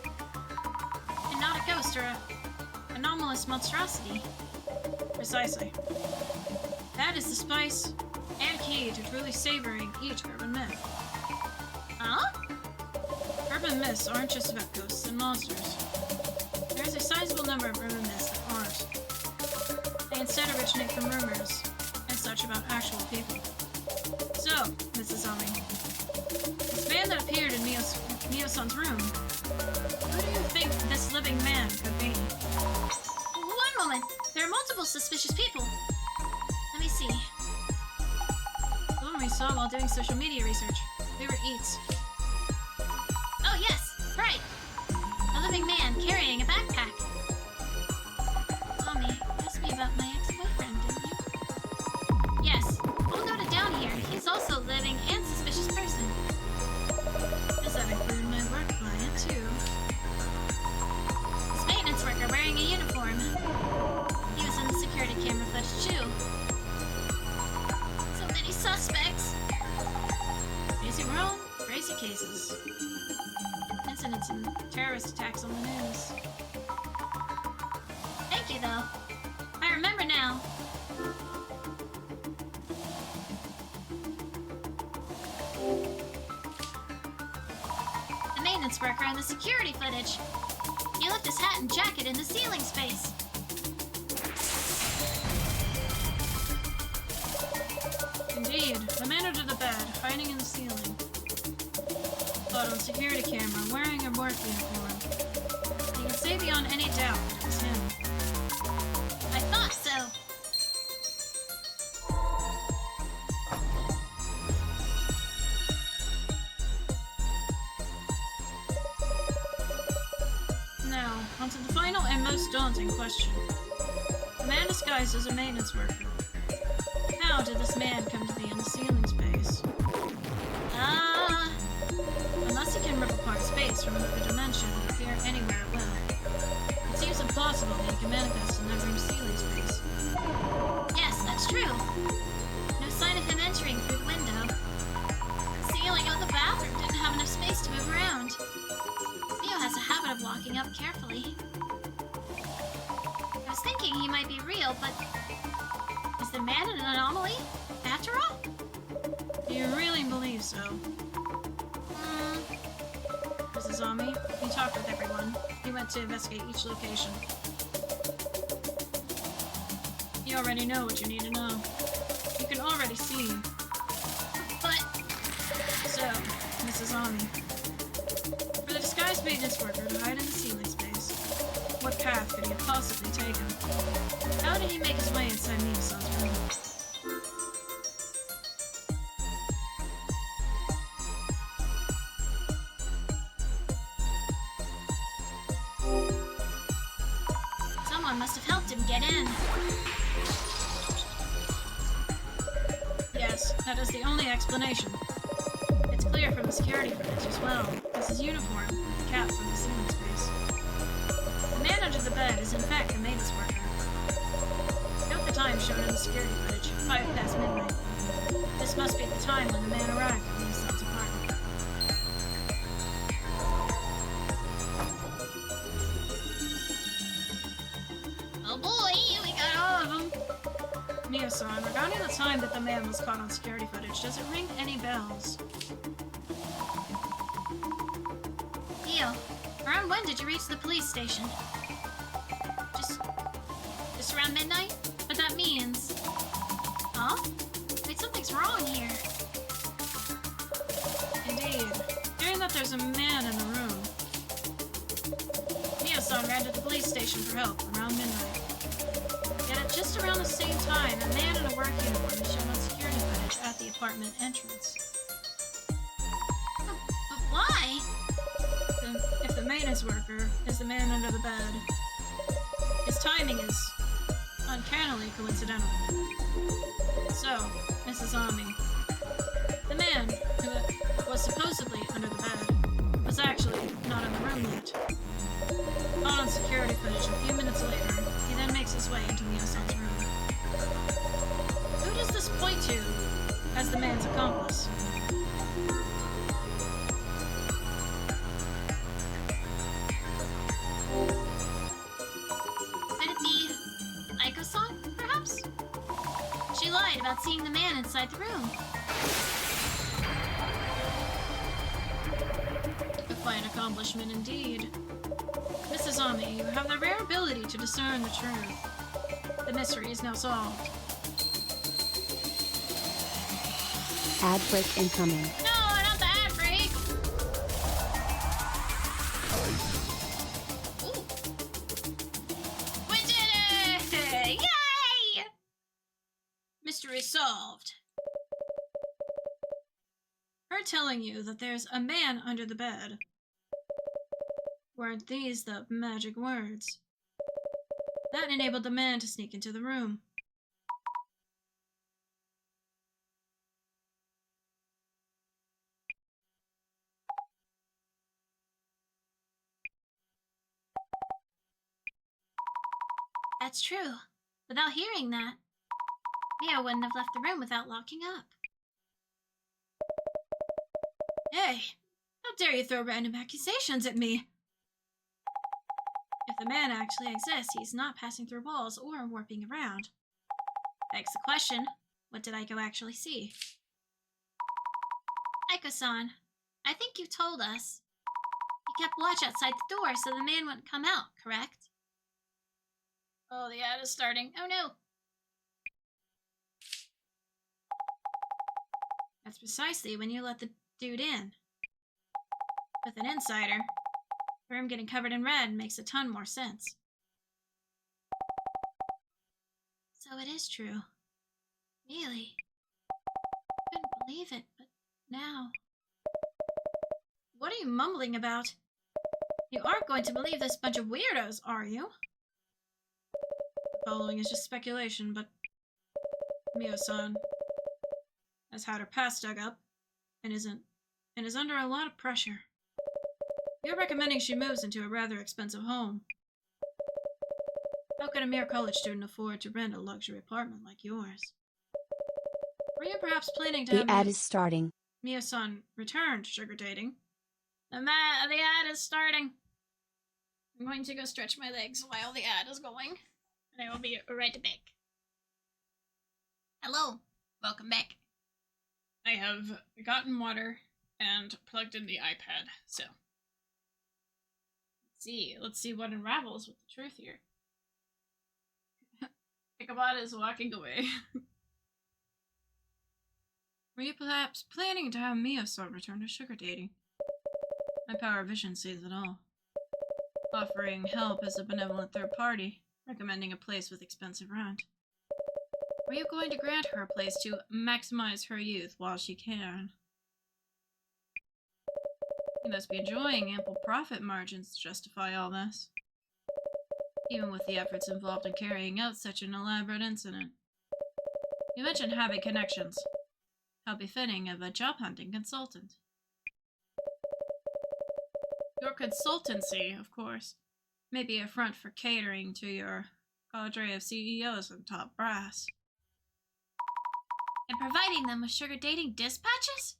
[SPEAKER 2] And not a ghost or a anomalous monstrosity? Precisely. That is the spice and key to truly savoring each urban myth. Huh? Urban myths aren't just about ghosts and monsters. There's a sizable number of urban myths that aren't. They instead originate from rumors and such about actual people. So, Mrs. Azami, this man that appeared in Mio-san's room, who do you think this living man could be? One moment! There are multiple suspicious people. Let me see. The one we saw while doing social media research. We were Eats. Oh yes, right! A living man carrying a backpack. Tommy, you asked me about my ex-boyfriend, didn't you? Yes, all noted down here. He's also a living and suspicious person. Does that include my work client, too? This maintenance worker wearing a uniform. He was in the security camera footage, too. So many suspects. Crazy world, crazy cases. Incidents and terrorist attacks on the news. Thank you, though. I remember now. The maintenance worker and the security footage. He left his hat and jacket in the ceiling space. Indeed, the man under the bed, hiding in the ceiling. Caught on security camera, wearing a work uniform. You can say beyond any doubt that it was him. I thought so. Now, onto the final and most daunting question. The man disguised as a maintenance worker. How did this man come to be in the ceiling space? Unless he can rip apart space from another dimension and appear anywhere at will. It seems impossible that he can manifest in that room's ceiling space. Yes, that's true. No sign of him entering through the window. The ceiling of the bathroom didn't have enough space to move around. Theo has a habit of walking up carefully. I was thinking he might be real, but... is the man an anomaly, after all? Do you really believe so? Mrs. Azami, he talked with everyone. He went to investigate each location. You already know what you need to know. You can already see. But... so, Mrs. Azami. For the disguised maintenance worker to hide in the ceiling space, what path could he have possibly taken? How did he make his way inside Mio-san's room?
[SPEAKER 1] Someone must have helped him get in.
[SPEAKER 2] Yes, that is the only explanation. It's clear from the security footage as well, as his uniform, with the cap from the ceiling space. The man under the bed is in fact a maintenance worker. Note the time shown in the security footage, 5 past midnight. This must be the time when the man arrived at Mio-san's apartment.
[SPEAKER 1] Oh boy, we got all of them.
[SPEAKER 2] Mio-san, regarding the time that the man was caught on security footage, does it ring any bells?
[SPEAKER 1] Mio, around when did you reach the police station? Just around midnight? But that means... Huh? Wait, something's wrong here.
[SPEAKER 2] Indeed. Hearing that there's a man in the room, Mio-san ran to the police station for help around midnight. Yet at just around the same time, a man in a work uniform is shown on security footage at the apartment entrance.
[SPEAKER 1] But why?
[SPEAKER 2] If the maintenance worker is the man under the bed, his timing is uncannily coincidental. So, Mrs. Azami, the man who was supposedly under the bed was actually not in the room yet. Caught on security footage a few minutes later, he then makes his way into Mio-san's room. Who does this point to as the man's accomplice?
[SPEAKER 1] Could it be Aiko-san, perhaps? She lied about seeing the man inside the room.
[SPEAKER 2] A fine accomplishment indeed. Mrs. Azami, you have the rare ability to discern the truth. The mystery is now solved.
[SPEAKER 4] Ad break incoming.
[SPEAKER 1] No, not the ad break! Ooh. We did it! Yay!
[SPEAKER 2] Mystery solved. Her telling you that there's a man under the bed. Weren't these the magic words? That enabled the man to sneak into the room.
[SPEAKER 1] That's true. Without hearing that, Mio wouldn't have left the room without locking up.
[SPEAKER 2] Hey, how dare you throw random accusations at me? If the man actually exists, he's not passing through walls or warping around. Begs the question, what did Aiko actually see?
[SPEAKER 1] Aiko-san, I think you told us. You kept watch outside the door so the man wouldn't come out, correct?
[SPEAKER 2] Oh, the ad is starting.
[SPEAKER 1] Oh no!
[SPEAKER 2] That's precisely when you let the dude in. With an insider, the room getting covered in red makes a ton more sense.
[SPEAKER 1] So it is true. Really? Couldn't believe it, but now...
[SPEAKER 2] What are you mumbling about? You aren't going to believe this bunch of weirdos, are you? The following is just speculation, but Mio-san has had her past dug up and is under a lot of pressure. You're recommending she moves into a rather expensive home. How could a mere college student afford to rent a luxury apartment like yours? Were you perhaps planning to
[SPEAKER 4] The
[SPEAKER 2] have
[SPEAKER 4] ad is starting.
[SPEAKER 2] Mio-san return to sugar dating? The ad is starting. I'm going to go stretch my legs while the ad is going, and I will be right back.
[SPEAKER 1] Hello. Welcome back.
[SPEAKER 2] I have gotten water and plugged in the iPad, so let's see what unravels with the truth here. Ichabod is walking away. Were you perhaps planning to have Mio-san return to sugar dating? My power of vision sees it all. offering help as a benevolent third party, recommending a place with expensive rent. Are you going to grant her a place to maximize her youth while she can? You must be enjoying ample profit margins to justify all this, even with the efforts involved in carrying out such an elaborate incident. You mentioned having connections. How befitting of a job hunting consultant. Your consultancy, of course, may be a front for catering to your cadre of CEOs and top brass.
[SPEAKER 1] And providing them with sugar dating dispatches?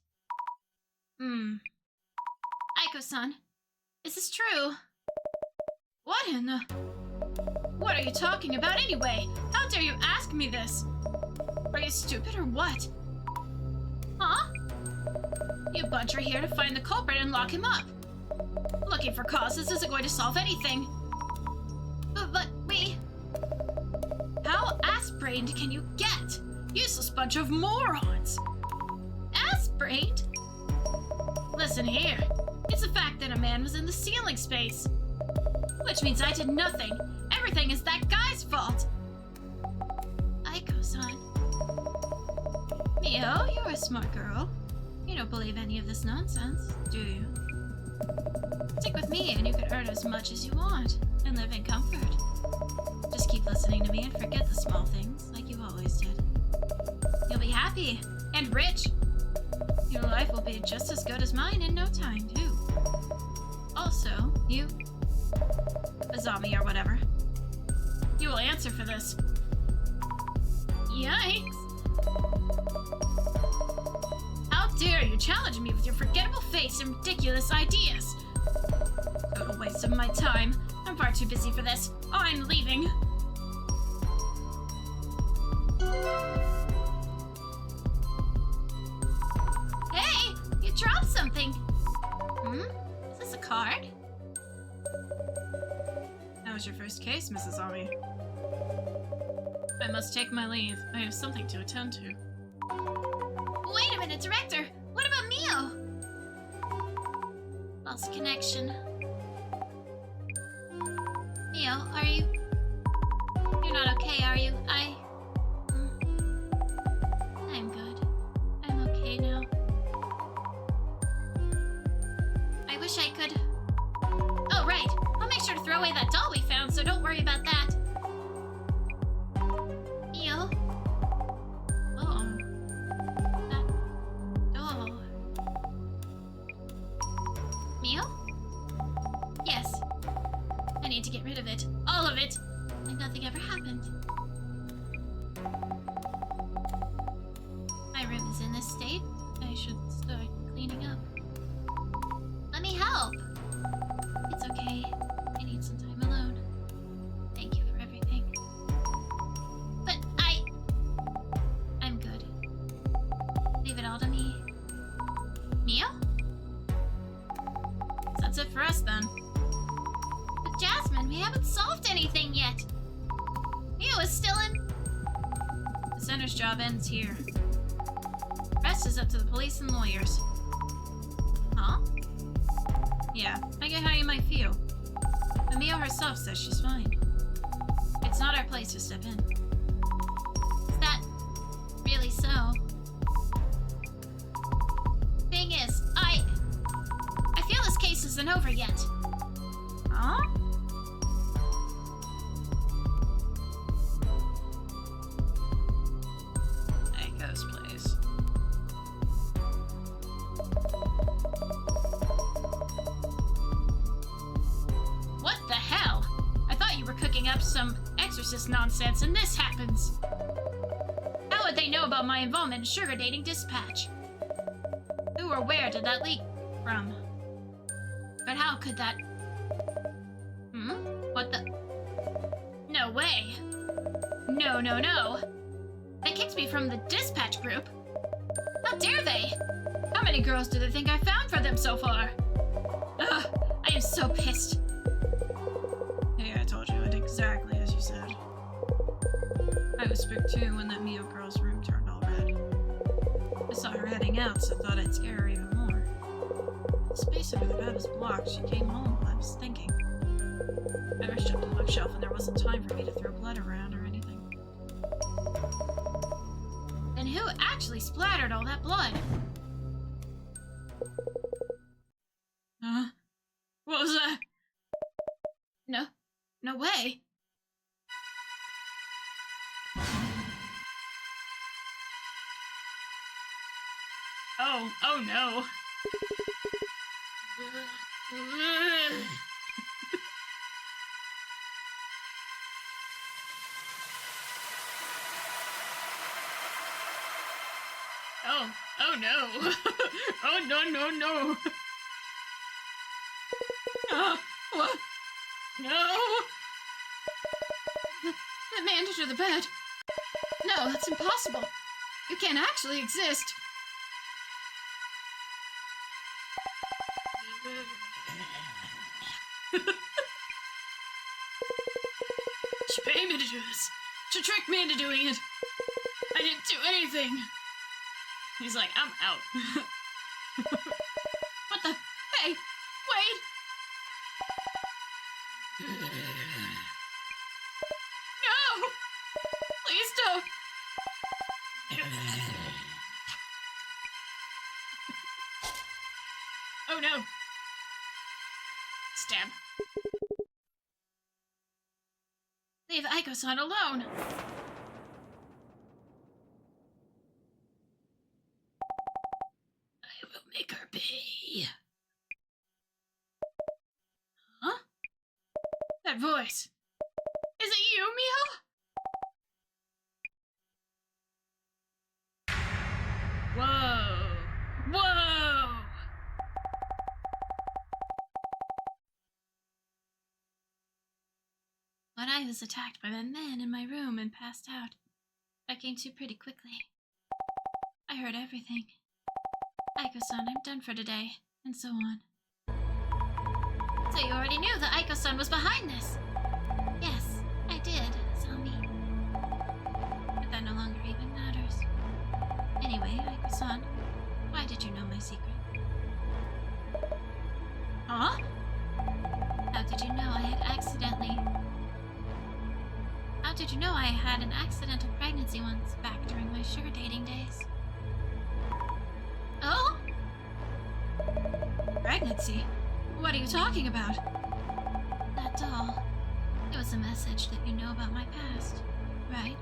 [SPEAKER 1] Aiko-san, is this true?
[SPEAKER 2] What in the... What are you talking about anyway? How dare you ask me this? Are you stupid or what?
[SPEAKER 1] Huh?
[SPEAKER 2] You bunch are here to find the culprit and lock him up. Looking for causes isn't going to solve anything.
[SPEAKER 1] But we...
[SPEAKER 2] How ass-brained can you get? Useless bunch of morons.
[SPEAKER 1] Ass-brained?
[SPEAKER 2] Listen here. It's the fact that a man was in the ceiling space. Which means I did nothing. Everything is that guy's fault.
[SPEAKER 1] Aiko-san.
[SPEAKER 2] Mio, you're a smart girl. You don't believe any of this nonsense, do you? Stick with me and you can earn as much as you want and live in comfort. Just keep listening to me and forget the small things like you always did. You'll be happy and rich. Your life will be just as good as mine in no time, too. Also, you... Azami or whatever. You will answer for this.
[SPEAKER 1] Yikes.
[SPEAKER 2] How dare you challenge me with your forgettable face and ridiculous ideas? Total waste of my time. I'm far too busy for this. I'm leaving.
[SPEAKER 1] Hey, you dropped something. Is this a card?
[SPEAKER 2] That was your first case, Mrs. Azami. I must take my leave. I have something to attend to.
[SPEAKER 1] Wait a minute, Director. What about Mio? Lost connection. Mio, are you... You're not okay, are you? I'm good. I'm okay now. I wish I could... Oh, right. I'll make sure to throw away that doll we found, so don't worry about that. Mio?
[SPEAKER 2] Oh.
[SPEAKER 1] That doll. Mio? Yes. I need to get rid of it. All of it! Like nothing ever happened. My room is in this state. I should start cleaning up. Let me help! It's okay. I need some time alone. Thank you for everything. But I'm good. Leave it all to me. Mio?
[SPEAKER 2] That's it for us, then.
[SPEAKER 1] But Jasmine, we haven't solved anything yet. Mio is still in...
[SPEAKER 2] The center's job ends here. Rest is up to the police and lawyers.
[SPEAKER 1] Huh?
[SPEAKER 2] Yeah, I get how you might feel. But Mio herself says she's fine. It's not our place to step in.
[SPEAKER 1] Is that really so? Thing is, I feel this case isn't over yet.
[SPEAKER 2] Huh? Aiko's place. What the hell? I thought you were cooking up some exorcist nonsense and this happens. How would they know about my involvement in sugar dating dispatch? Who or where did that leak from? But how could that... What the... No way. No. They kicked me from the dispatch group. How dare they? How many girls do they think I found for them so far? Ugh, I am so pissed. Hey, I told you it exactly as you said. I was spooked too when that Mio girl's room turned all red. I saw her heading out, so thought I'd scare her even more. The space under the bed was blocked. She came home while I was thinking. I reached up the bookshelf and there wasn't time for me to throw blood around or anything.
[SPEAKER 1] Then who actually splattered all that blood?
[SPEAKER 2] What was that?
[SPEAKER 1] No way.
[SPEAKER 2] Oh no. Oh no. Oh no.
[SPEAKER 1] What?
[SPEAKER 2] No.
[SPEAKER 1] The man under the bed. No, that's impossible. You can't actually exist.
[SPEAKER 2] She paid me to do this. She tricked me into doing it. I didn't do anything. He's like, I'm out.
[SPEAKER 1] What the? Hey, wait! No! Please don't!
[SPEAKER 2] Oh no. Stab.
[SPEAKER 1] Leave Aiko-san alone!
[SPEAKER 2] I will make her pay.
[SPEAKER 1] Huh? That voice. Is it you, Mio?
[SPEAKER 2] Whoa.
[SPEAKER 1] When I was attacked by that man in my room and passed out, I came to pretty quickly. I heard everything. Aiko-san, I'm done for today, and so on. So you already knew that Aiko-san was behind this? Yes, I did, Azami. But that no longer even matters. Anyway, Aiko-san, why did you know my secret?
[SPEAKER 2] Huh?
[SPEAKER 1] How did you know I had an accidental pregnancy once back during my sugar dating days? Oh? Pregnancy? What are you talking about? That doll. It was a message that you know about my past, right?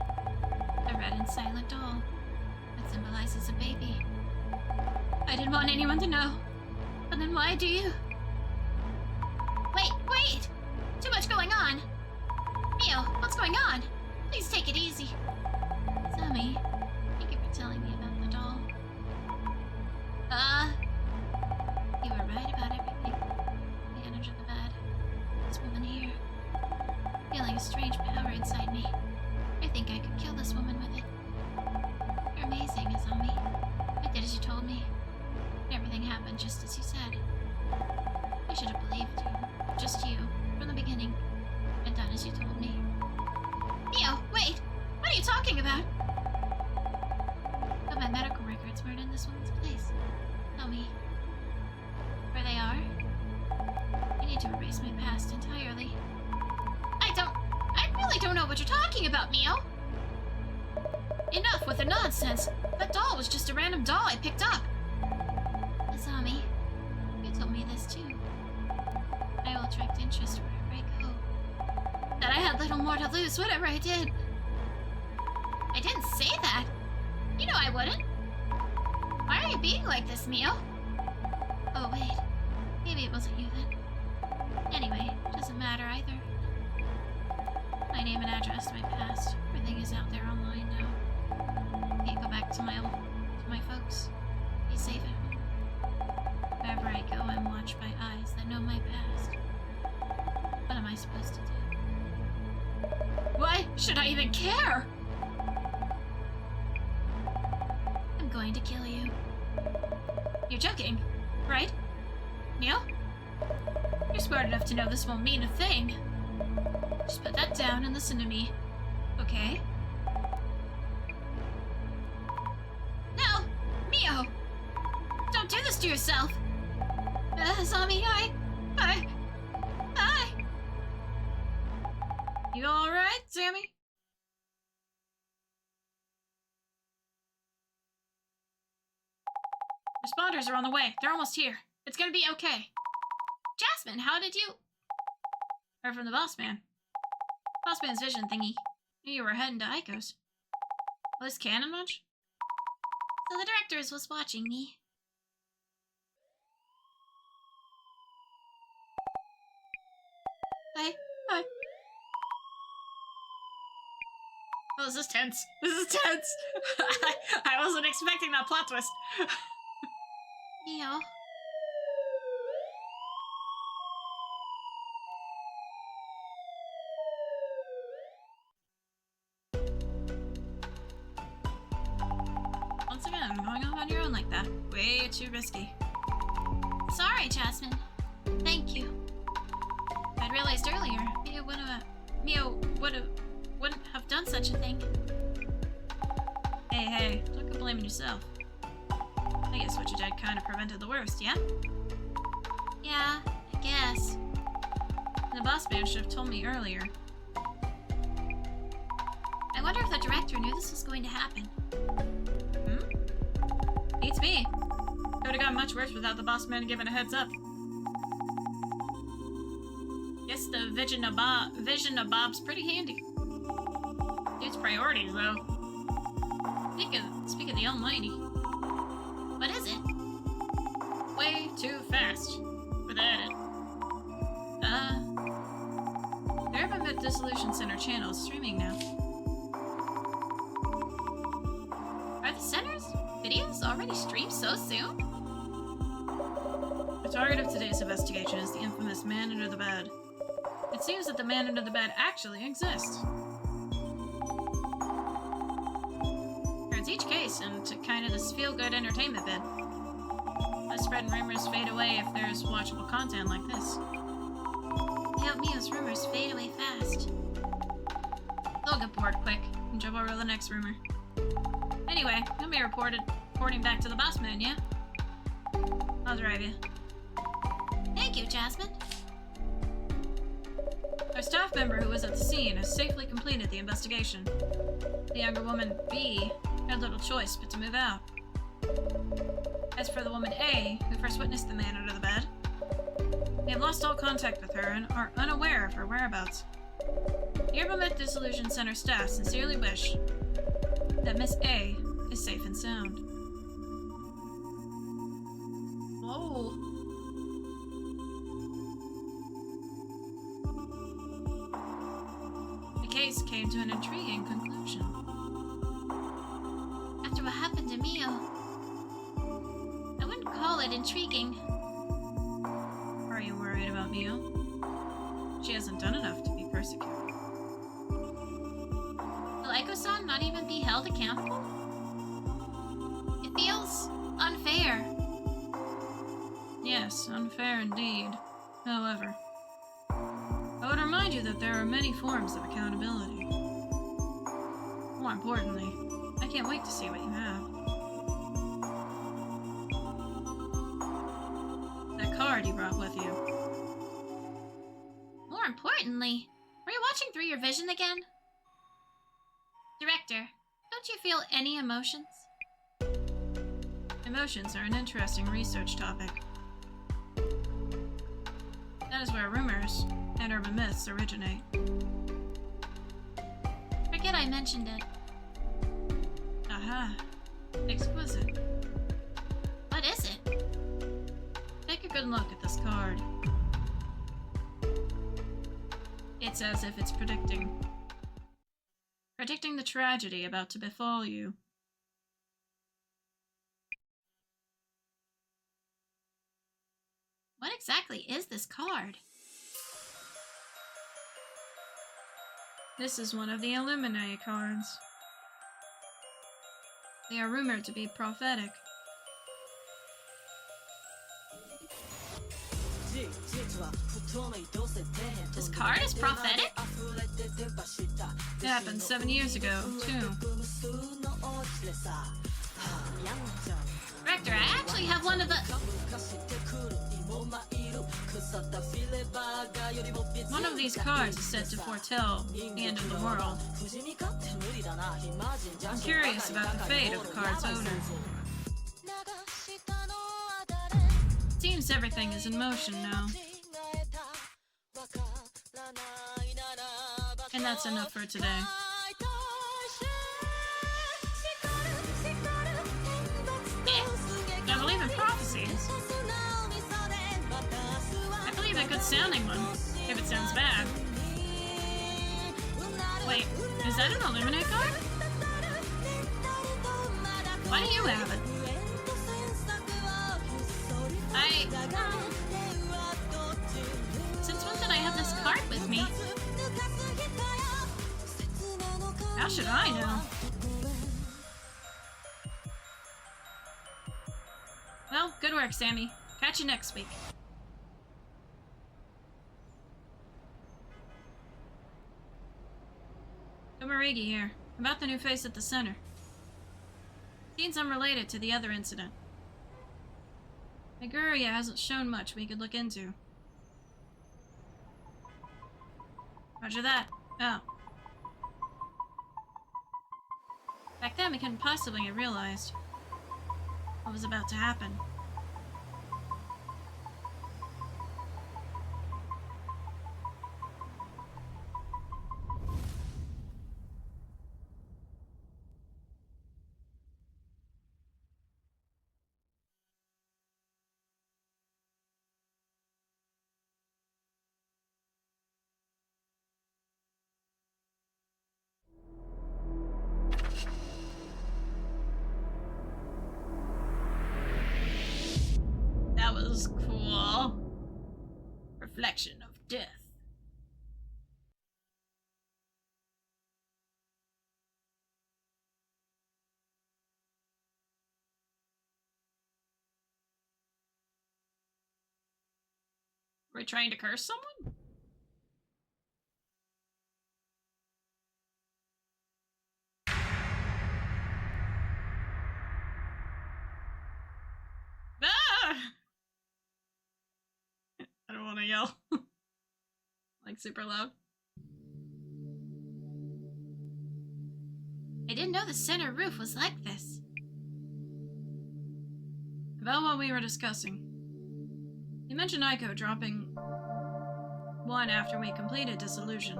[SPEAKER 1] A red and silent doll that symbolizes a baby. I didn't want anyone to know. But then why do you? Wait! Too much going on! Mio, what's going on? Please take it easy. Azami, thank you for telling me about the doll. You were right about everything. The man under the bed. This woman here. Feeling a strange power inside me. I think I could kill this woman with it. You're amazing, Azami. I did as you told me. Everything happened just as you said. I should have believed you. Just you, from the beginning. And done as you told me. Neo, wait! What are you talking about? But my medical records weren't in this woman's place. Tell me where they are. I need to erase my past entirely. I really don't know what you're talking about, Neo! Enough with the nonsense! That doll was just a random doll I picked up! Azami, you told me this too. I will attract interest wherever I go. That I had little more to lose, whatever I did. I didn't say that! You know I wouldn't! Why are you being like this, Mio? Oh wait, maybe it wasn't you then. Anyway, doesn't matter either. My name and address, my past, everything is out there online now. Can't go back to my folks. Be safe at home. Wherever I go, I'm watched by eyes that know my past. What am I supposed to do? Why should I even care? I'm going to kill you. You're joking, right? Neil? You're smart enough to know this won't mean a thing. Just put that down and listen to me, okay? No! Mio! Don't do this to yourself! Azami,
[SPEAKER 2] You alright, Sammy? Responders are on the way. They're almost here. It's gonna be okay.
[SPEAKER 1] Jasmine, how did you...
[SPEAKER 2] Heard from the boss man. Boss man's vision thingy. Knew you were heading to Aiko's. Well, this canon much?
[SPEAKER 1] So the director was watching me.
[SPEAKER 2] Hi. Hi. Oh, this is tense. This is tense. I wasn't expecting that plot twist.
[SPEAKER 1] Neo.
[SPEAKER 2] Once again, going off on your own like that. Way too risky.
[SPEAKER 1] Sorry, Jasmine. Thank you. I'd realized earlier, Mio wouldn't have done such a thing.
[SPEAKER 2] Hey, don't go blaming yourself. I guess what you did kind of prevented the worst, yeah?
[SPEAKER 1] Yeah, I guess.
[SPEAKER 2] The boss man should have told me earlier.
[SPEAKER 1] I wonder if the director knew this was going to happen.
[SPEAKER 2] Beats me. Could have gotten much worse without the boss man giving a heads up. Guess the vision of Bob's pretty handy. Dude's priorities, though. Speak of the almighty.
[SPEAKER 1] What is it?
[SPEAKER 2] Way too fast for the edit. The Urban Dissolution Center channel is streaming now.
[SPEAKER 1] Are the center's videos already streamed so soon?
[SPEAKER 2] The target of today's investigation is the infamous man under the bed. It seems that the man under the bed actually exists. Turns each case into kind of this feel-good entertainment bit. Let spreading rumors fade away if there's watchable content like this.
[SPEAKER 1] Help Mio's rumors fade away fast.
[SPEAKER 2] They'll get bored quick and jump over to the next rumor. Anyway, let me reporting back to the boss man, yeah? I'll drive you.
[SPEAKER 1] Thank you, Jasmine.
[SPEAKER 2] Our staff member who was at the scene has safely completed the investigation. The younger woman, B, had little choice but to move out. As for the woman A, who first witnessed the man under the bed, we have lost all contact with her and are unaware of her whereabouts. The Urban Dissolution Center staff sincerely wish that Miss A is safe and sound. Whoa. The case came to an intriguing conclusion.
[SPEAKER 1] After what happened to Mio, I wouldn't call it intriguing.
[SPEAKER 2] Are you worried about Mio? She hasn't done enough to be persecuted.
[SPEAKER 1] Will Aiko-san not even be held accountable? It feels unfair.
[SPEAKER 2] Yes, unfair indeed. However, I would remind you that there are many forms of accountability. More importantly, I can't wait to see what you have. That card you brought with you.
[SPEAKER 1] More importantly, were you watching through your vision again? Director, don't you feel any emotions?
[SPEAKER 2] Emotions are an interesting research topic. That is where rumors and urban myths originate.
[SPEAKER 1] Forget I mentioned it.
[SPEAKER 2] Aha. Exquisite.
[SPEAKER 1] What is it?
[SPEAKER 2] Take a good look at this card. It's as if it's predicting the tragedy about to befall you.
[SPEAKER 1] What exactly is this card?
[SPEAKER 2] This is one of the Illuminae cards. They are rumored to be prophetic.
[SPEAKER 1] This card is prophetic?
[SPEAKER 2] It happened 7 years ago, too.
[SPEAKER 1] Director, I actually have one of the...
[SPEAKER 2] One of these cards is said to foretell the end of the world. I'm curious about the fate of the card's owner. It seems everything is in motion now. And that's enough for today. Yeah, I believe in prophecies. I believe a good sounding one, if it sounds bad. Wait, is that an Illuminate card? Why do you have it? Since when did I have this card with me? How should I know? Well, good work, Sammy. Catch you next week. Tomarigi here. About the new face at the center. Seems unrelated to the other incident. Meguria hasn't shown much we could look into. Roger that. Oh. Back then we couldn't possibly have realized what was about to happen. That was cool. Reflection of death. We're trying to curse someone? I don't want to yell. Like super loud. I didn't know the center roof was like this. About what we were discussing. You mentioned Aiko dropping one after we completed Dissolution.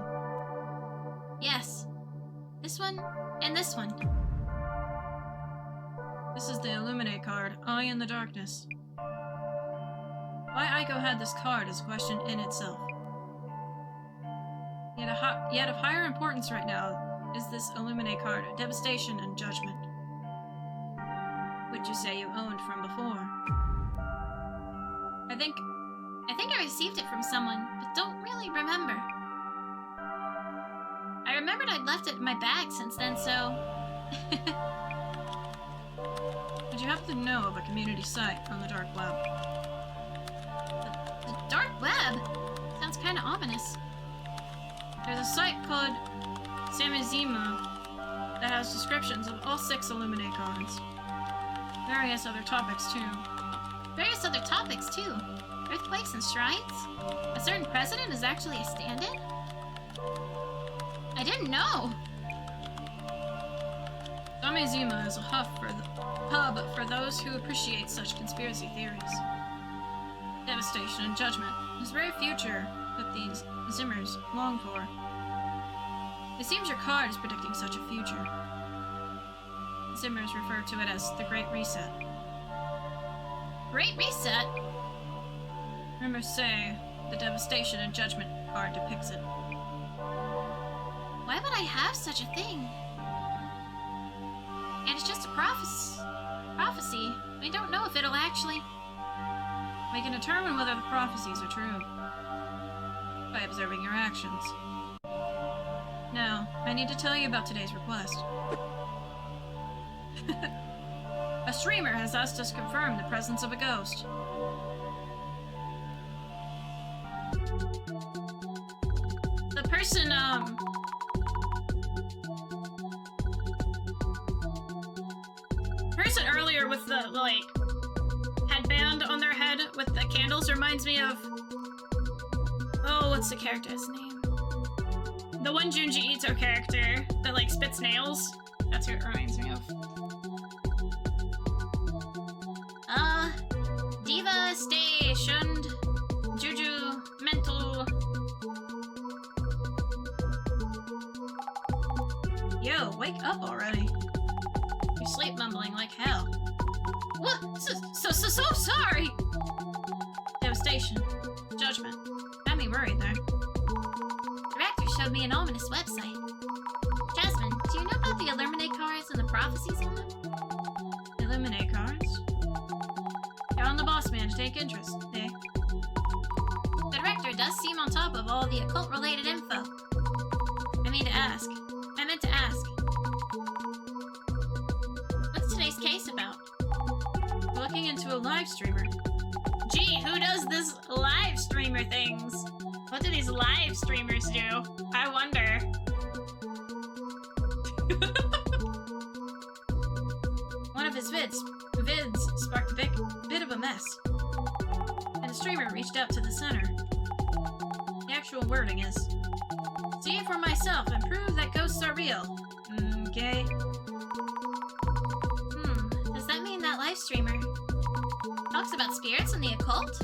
[SPEAKER 2] Yes. This one and this one. This is the Illuminate card, Eye in the Darkness. Why Aiko had this card is a question in itself. Yet of higher importance right now is this Illuminate card, Devastation and Judgment, which you say you owned from before. I think I received it from someone, but don't really remember. I remembered I'd left it in my bag since then, so... Would you happen to know of a community site on the dark web? The dark web? Sounds kinda ominous. There's a site called Samizima that has descriptions of all 6 Illuminate cards. Various other topics, too.
[SPEAKER 1] Various other topics, too. Earthquakes and shrines? A certain president is actually a stand-in? I didn't know!
[SPEAKER 2] Samizima is a hub for those who appreciate such conspiracy theories. Devastation and Judgment is the very future that these Zimmers long for. It seems your card is predicting such a future. Zimmers refer to it as the Great Reset.
[SPEAKER 1] Great Reset?
[SPEAKER 2] Rumors say the Devastation and Judgment card depicts it.
[SPEAKER 1] Why would I have such a thing? And it's just a prophecy. I don't know if it'll actually...
[SPEAKER 2] We can determine whether the prophecies are true by observing your actions. Now, I need to tell you about today's request. A streamer has asked us to confirm the presence of a ghost.
[SPEAKER 1] The person,
[SPEAKER 2] person earlier with the, like, headband on their head with the candles reminds me of
[SPEAKER 1] what's the character's name? The one Junji Ito character that like spits nails. That's who it reminds me of. Diva stationed. Juju mental. Yo, wake up already. You sleep mumbling like hell. What? So sorry! Devastation. Judgment. Got me worried there. The director showed me an ominous website. Jasmine, do you know about the Illuminate cards and the prophecies on them? Illuminate cards? You're on the boss man to take interest, eh? The director does seem on top of all the occult-related info. I meant to ask. What's today's case about? We're looking into a live streamer. Gee, who does this live streamer things? What do these live streamers do? I wonder. One of his vids sparked a bit of a mess. And the streamer reached out to the center. The actual wording is, see it for myself and prove that ghosts are real. Okay. Does that mean that live streamer talks about spirits and the occult?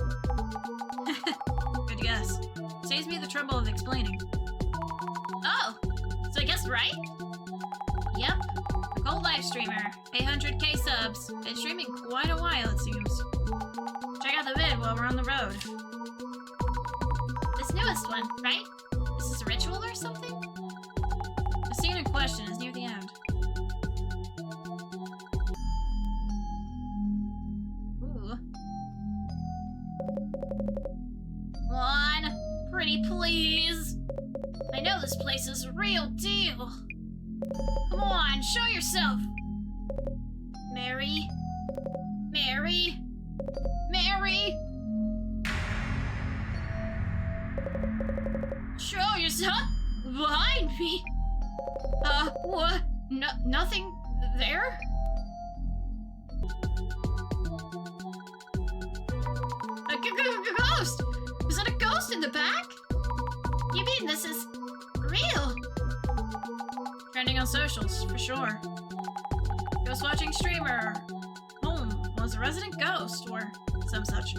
[SPEAKER 1] Good guess. Saves me the trouble of explaining. Oh, so I guess right? Yep. Occult live streamer. 800k subs. Been streaming quite a while, it seems. Check out the vid while we're on the road. This newest one, right? Is this a ritual or something? The scene in question is near the end. Ooh. Come on, pretty please. I know this place is a real deal. Come on, show yourself. Mary. Show yourself behind me. What? Nothing there? A ghost! Is that a ghost in the back? You mean this is real? Trending on socials, for sure. Ghost watching streamer. Home was a resident ghost, or some such.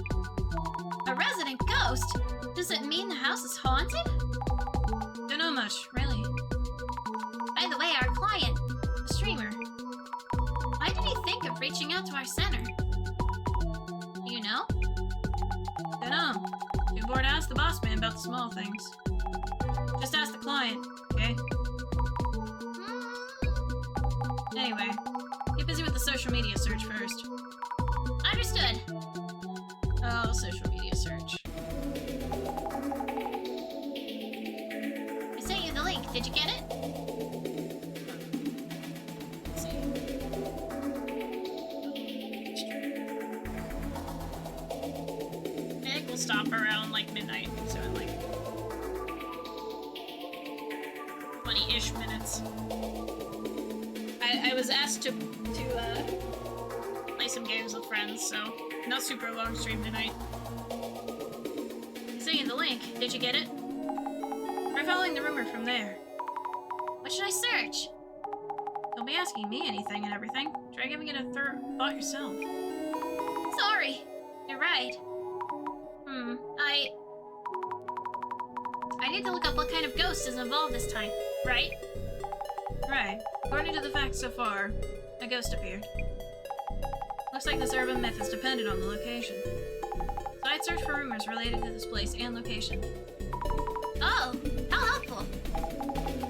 [SPEAKER 1] A resident ghost? Does it mean the house is haunted? Don't know much, really. By the way, our client, the streamer, why did he think of reaching out to our center? Do you know? Don't know. Too bored to ask the boss man about the small things. Just ask the client, okay? Anyway, get busy with the social media search first. Understood. Oh, social media search. I sent you the link. Did you get it? Let's see. I think we'll stop around like midnight, so in like 20-ish minutes. I was asked to play some games with friends, so not super long stream tonight. Seeing the link, did you get it? Try following the rumor from there. What should I search? Don't be asking me anything and everything. Try giving it a thought yourself. Sorry, you're right. I need to look up what kind of ghost is involved this time, right? Right. According to the facts so far, a ghost appeared. Looks like this urban myth is dependent on the location. So I'd search for rumors related to this place and location. Oh, how helpful!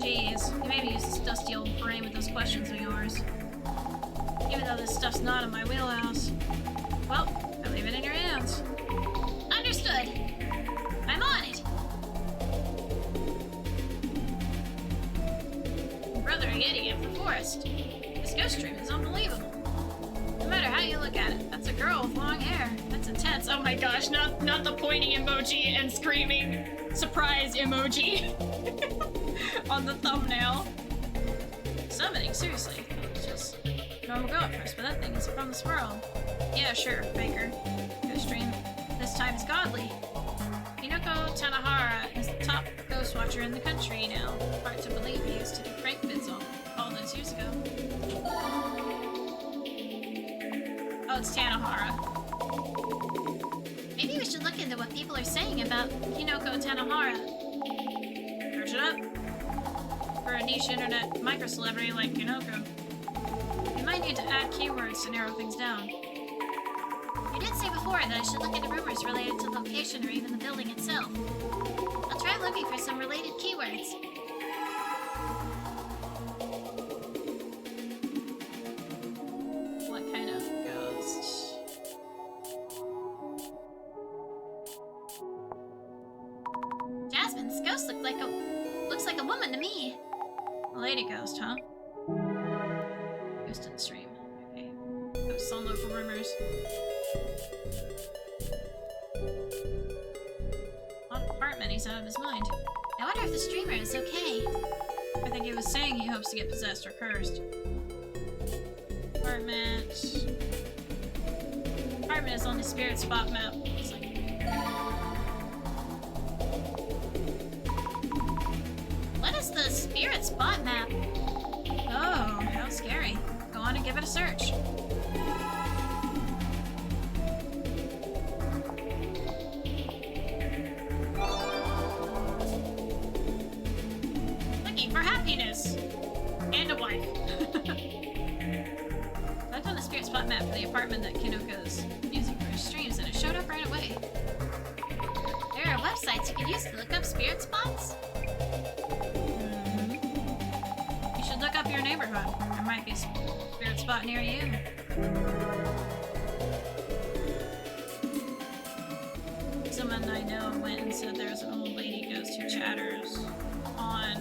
[SPEAKER 1] Jeez, you maybe use this dusty old brain with those questions of yours. Even though this stuff's not in my wheelhouse. Well, I leave it in your hands. Understood. I'm on it! Brother Yeti of the forest. This ghost stream is unbelievable. No matter how you look at it, that's a girl with long hair. That's intense. Oh my gosh, not the pointy emoji and screaming surprise emoji on the thumbnail. Summoning, seriously. It's just normal go at first, but that thing is from the swirl. Yeah, sure, Baker. Ghost stream. This time is godly. Minoko
[SPEAKER 2] Tanahara is the top ghost watcher in the country now. Hard to believe he used to do prank vids all those years ago. Oh, it's Tanahara.
[SPEAKER 1] Maybe we should look into what people are saying about Kinoko Tanahara.
[SPEAKER 2] Search it up. For a niche internet micro-celebrity like Kinoko, you might need to add keywords to narrow things down.
[SPEAKER 1] You did say before that I should look into rumors related to location or even the building itself. I'll try looking for some related keywords.
[SPEAKER 2] What kind of ghost?
[SPEAKER 1] Jasmine, this ghost looks like a woman to me.
[SPEAKER 2] A lady ghost, huh? Ghost in the stream. Okay. Ghosts on local rumors. On apartment, he's out of his mind.
[SPEAKER 1] I wonder if the streamer is okay.
[SPEAKER 2] I think he was saying he hopes to get possessed or cursed. Apartment. Apartment is on the spirit spot map. It's like...
[SPEAKER 1] What is the spirit spot map?
[SPEAKER 2] Oh, how scary. Go on and give it a search. Looking for happiness! And a wife. I found the spirit spot map for the apartment that Kinoko's using for his streams and it showed up right away.
[SPEAKER 1] There are websites you can use to look up spirit spots?
[SPEAKER 2] You should look up your neighborhood. There might be a spirit spot near you. Someone I know went and said there's an old lady ghost who chatters on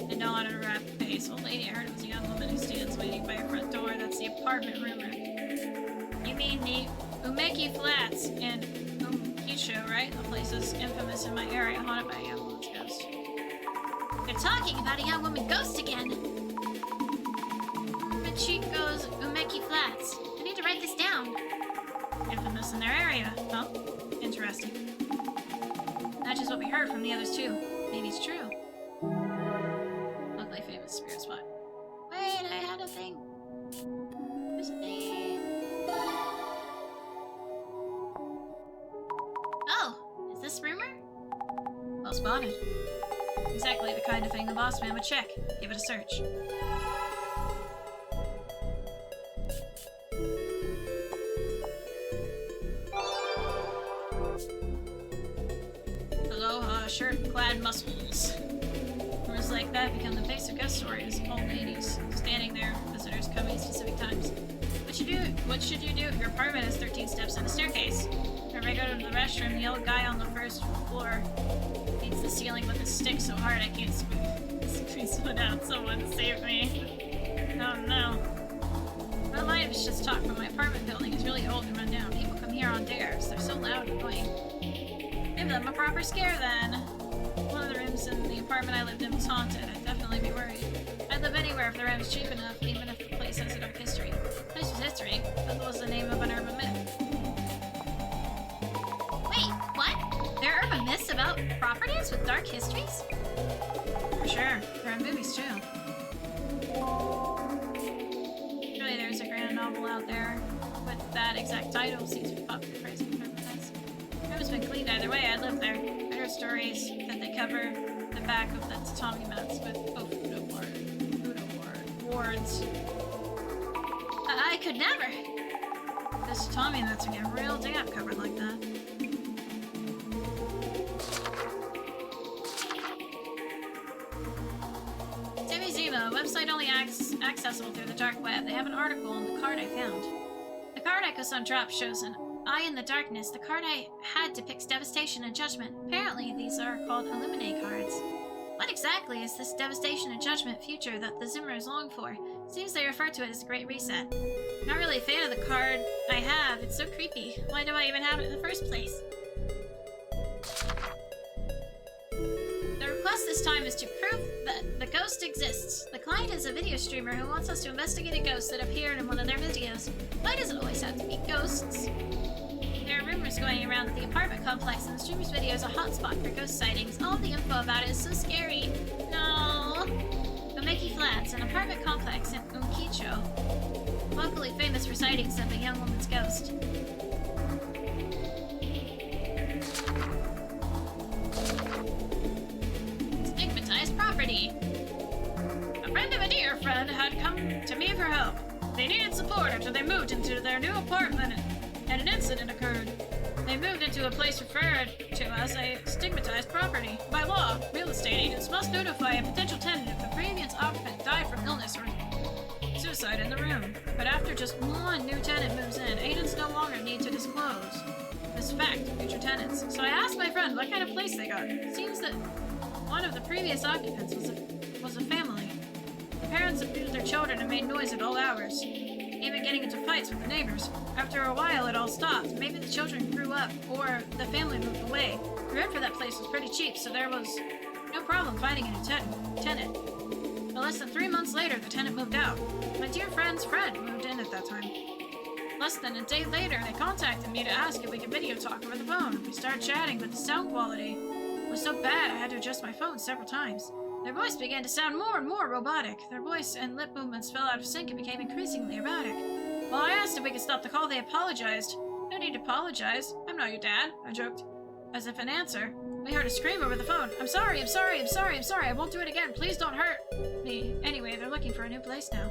[SPEAKER 2] and not at a rapid pace. Old lady, I heard it was a young woman who stands waiting by her front door. That's the apartment rumor. You mean the Umeki Flats in Umkisho, right? The place is infamous in my area, haunted by a young woman's ghost.
[SPEAKER 1] They're talking about a young woman ghost again. Michiko's Umeki Flats. I need to write this down.
[SPEAKER 2] Infamous in their area, huh? Interesting. Matches what we heard from the others too. Maybe it's true. Locally famous spirit spot.
[SPEAKER 1] Wait, I had a thing. There's a thing. Oh, is this rumor?
[SPEAKER 2] Well spotted. Exactly the kind of thing the boss man would check. Give it a search. Aloha, shirt-clad muscles. Rumors like that become the base of ghost stories. Old ladies standing there, visitors coming at specific times. What should you do if your apartment has 13 steps and a staircase? Whenever I go to the restroom, the old guy on the first floor beats the ceiling with a stick so hard I can't squeeze it out. Someone save me. Oh no. My life is just talk from my apartment building. It's really old and run down. People come here on dares. They're so loud and annoying. Give them a proper scare then. One of the rooms in the apartment I lived in was haunted. I'd definitely be worried. I'd live anywhere if the rent was cheap enough, even if the place has a dark history. Place was history. That was the name of an urban myth.
[SPEAKER 1] Wait, what? There are urban myths about properties with dark histories?
[SPEAKER 2] For sure. There are movies too. Surely there's a grand novel out there with that exact title. Seems to be popular phrase in urban myths. Room's been cleaned either way. I live there. I heard stories that they cover the back of the tatami mats with Fudo wards.
[SPEAKER 1] I could never.
[SPEAKER 2] This tatami mats would get real damp covered like that. Zima, a website only accessible through the dark web. They have an article on the card I found. The card Iko-san dropped shows an eye in the darkness. The card I had depicts devastation and judgment. Apparently, these are called Illuminate cards. What exactly is this devastation and judgment future that the Zimmers long for? Seems they refer to it as a great reset. Not really a fan of the card I have. It's so creepy. Why do I even have it in the first place? The request this time is to prove that the ghost exists. The client is a video streamer who wants us to investigate a ghost that appeared in one of their videos. Why does it always have to be ghosts? There are rumors going around that the apartment complex in the streamer's video is a hotspot for ghost sightings. All the info about it is so scary. No. Gomeki Flats, an apartment complex in Unkicho, locally famous for sightings of a young woman's ghost. Stigmatized property. A friend of a dear friend had come to me for help. They needed support after they moved into their new apartment and an incident occurred. They moved into a place referred to as a stigmatized property. By law, real estate agents must notify a potential tenant if the previous occupant died from illness or suicide in the room. But after just one new tenant moves in, agents no longer need to disclose this fact to future tenants. So I asked my friend what kind of place they got. It seems that one of the previous occupants was a family. The parents abused their children and made noise at all hours, even getting into fights with the neighbors. After a while, it all stopped. Maybe the children grew up, or the family moved away. The rent for that place was pretty cheap, so there was no problem finding a new tenant. But less than 3 months later, the tenant moved out. My dear friend's friend moved in at that time. Less than a day later, they contacted me to ask if we could video talk over the phone. We started chatting, but the sound quality was so bad I had to adjust my phone several times. Their voice began to sound more and more robotic. Their voice and lip movements fell out of sync and became increasingly erratic. While I asked if we could stop the call, they apologized. No need to apologize. I'm not your dad, I joked. As if in answer, we heard a scream over the phone. I'm sorry, I'm sorry, I'm sorry, I'm sorry. I won't do it again. Please don't hurt me. Anyway, they're looking for a new place now.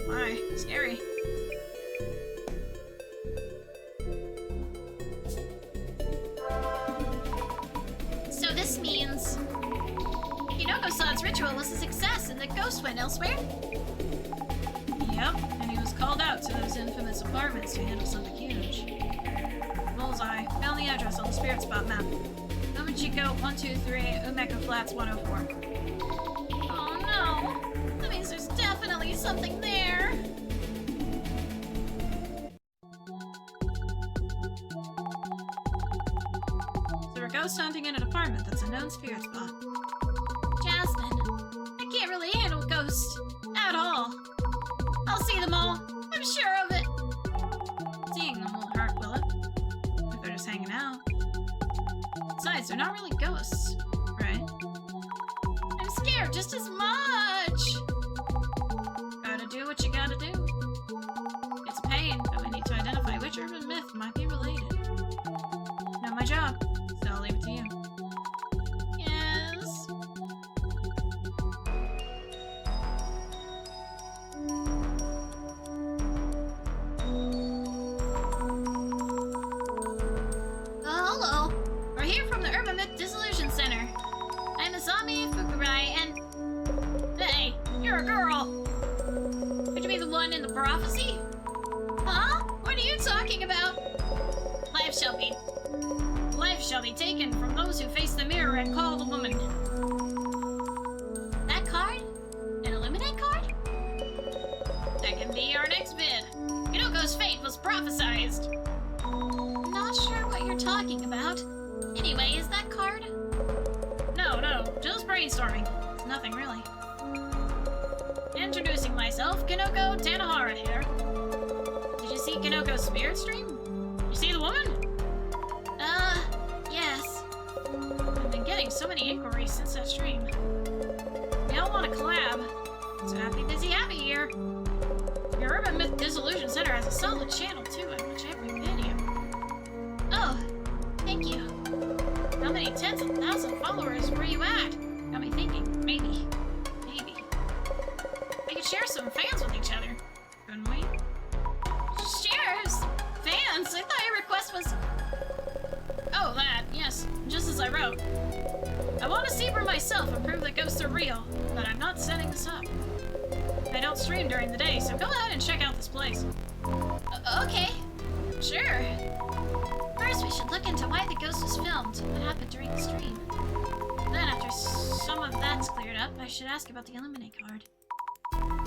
[SPEAKER 2] My, scary. So this means Hinoko-san's ritual was a success and the ghost went elsewhere? Yep, and he was called out to those infamous apartments to handle something huge. Bullseye. Found the address on the spirit spot map. Umichiko 123, Umeko Flats 104. Oh no! That means there's definitely something there! So we're ghost hunting in an apartment that's a known spirit spot. Jasmine, I can't really handle ghosts. At all. I'll see them all. I'm sure of it. Seeing them won't hurt, will it? If they're just hanging out. Besides, they're not really ghosts, right? I'm scared just as much! Gotta do what you gotta do. It's a pain, but we need to identify which urban myth might be related. Not my job, so I'll leave it to you. Yes. Hello. We're here from the Urban Myth Dissolution Center. I'm Azami Fukurai, and... Hey, you're a girl. Could you be the one in the prophecy? Huh? What are you talking about? Life shall be taken from those who face the mirror and call the woman. That card? An Illuminate card? That can be our next bid. Hinoko's fate was prophesized. Not sure what you're talking about. Anyway, is that card? No, just brainstorming. It's nothing really. Introducing myself, Kinoko Tanahara here. Did you see Kinoko's spirit stream? You see the woman? Yes. I've been getting so many inquiries since that stream. We all want to collab. So happy, busy, happy here. Your Urban Myth Dissolution Center has a solid channel too. I watch every video. Oh, thank you. How many tens of thousands of followers were you at? Got me thinking. Maybe. We could share some fans with each other, couldn't we? Shares? Fans? I thought your request was... Oh, that. Yes. Just as I wrote. I want to see for myself and prove that ghosts are real, but I'm not setting this up. I don't stream during the day, so go ahead and check out this place. Okay. Sure. First, we should look into why the ghost was filmed, what happened during the stream. Then, after some of that's cleared up, I should ask about the Illuminate card.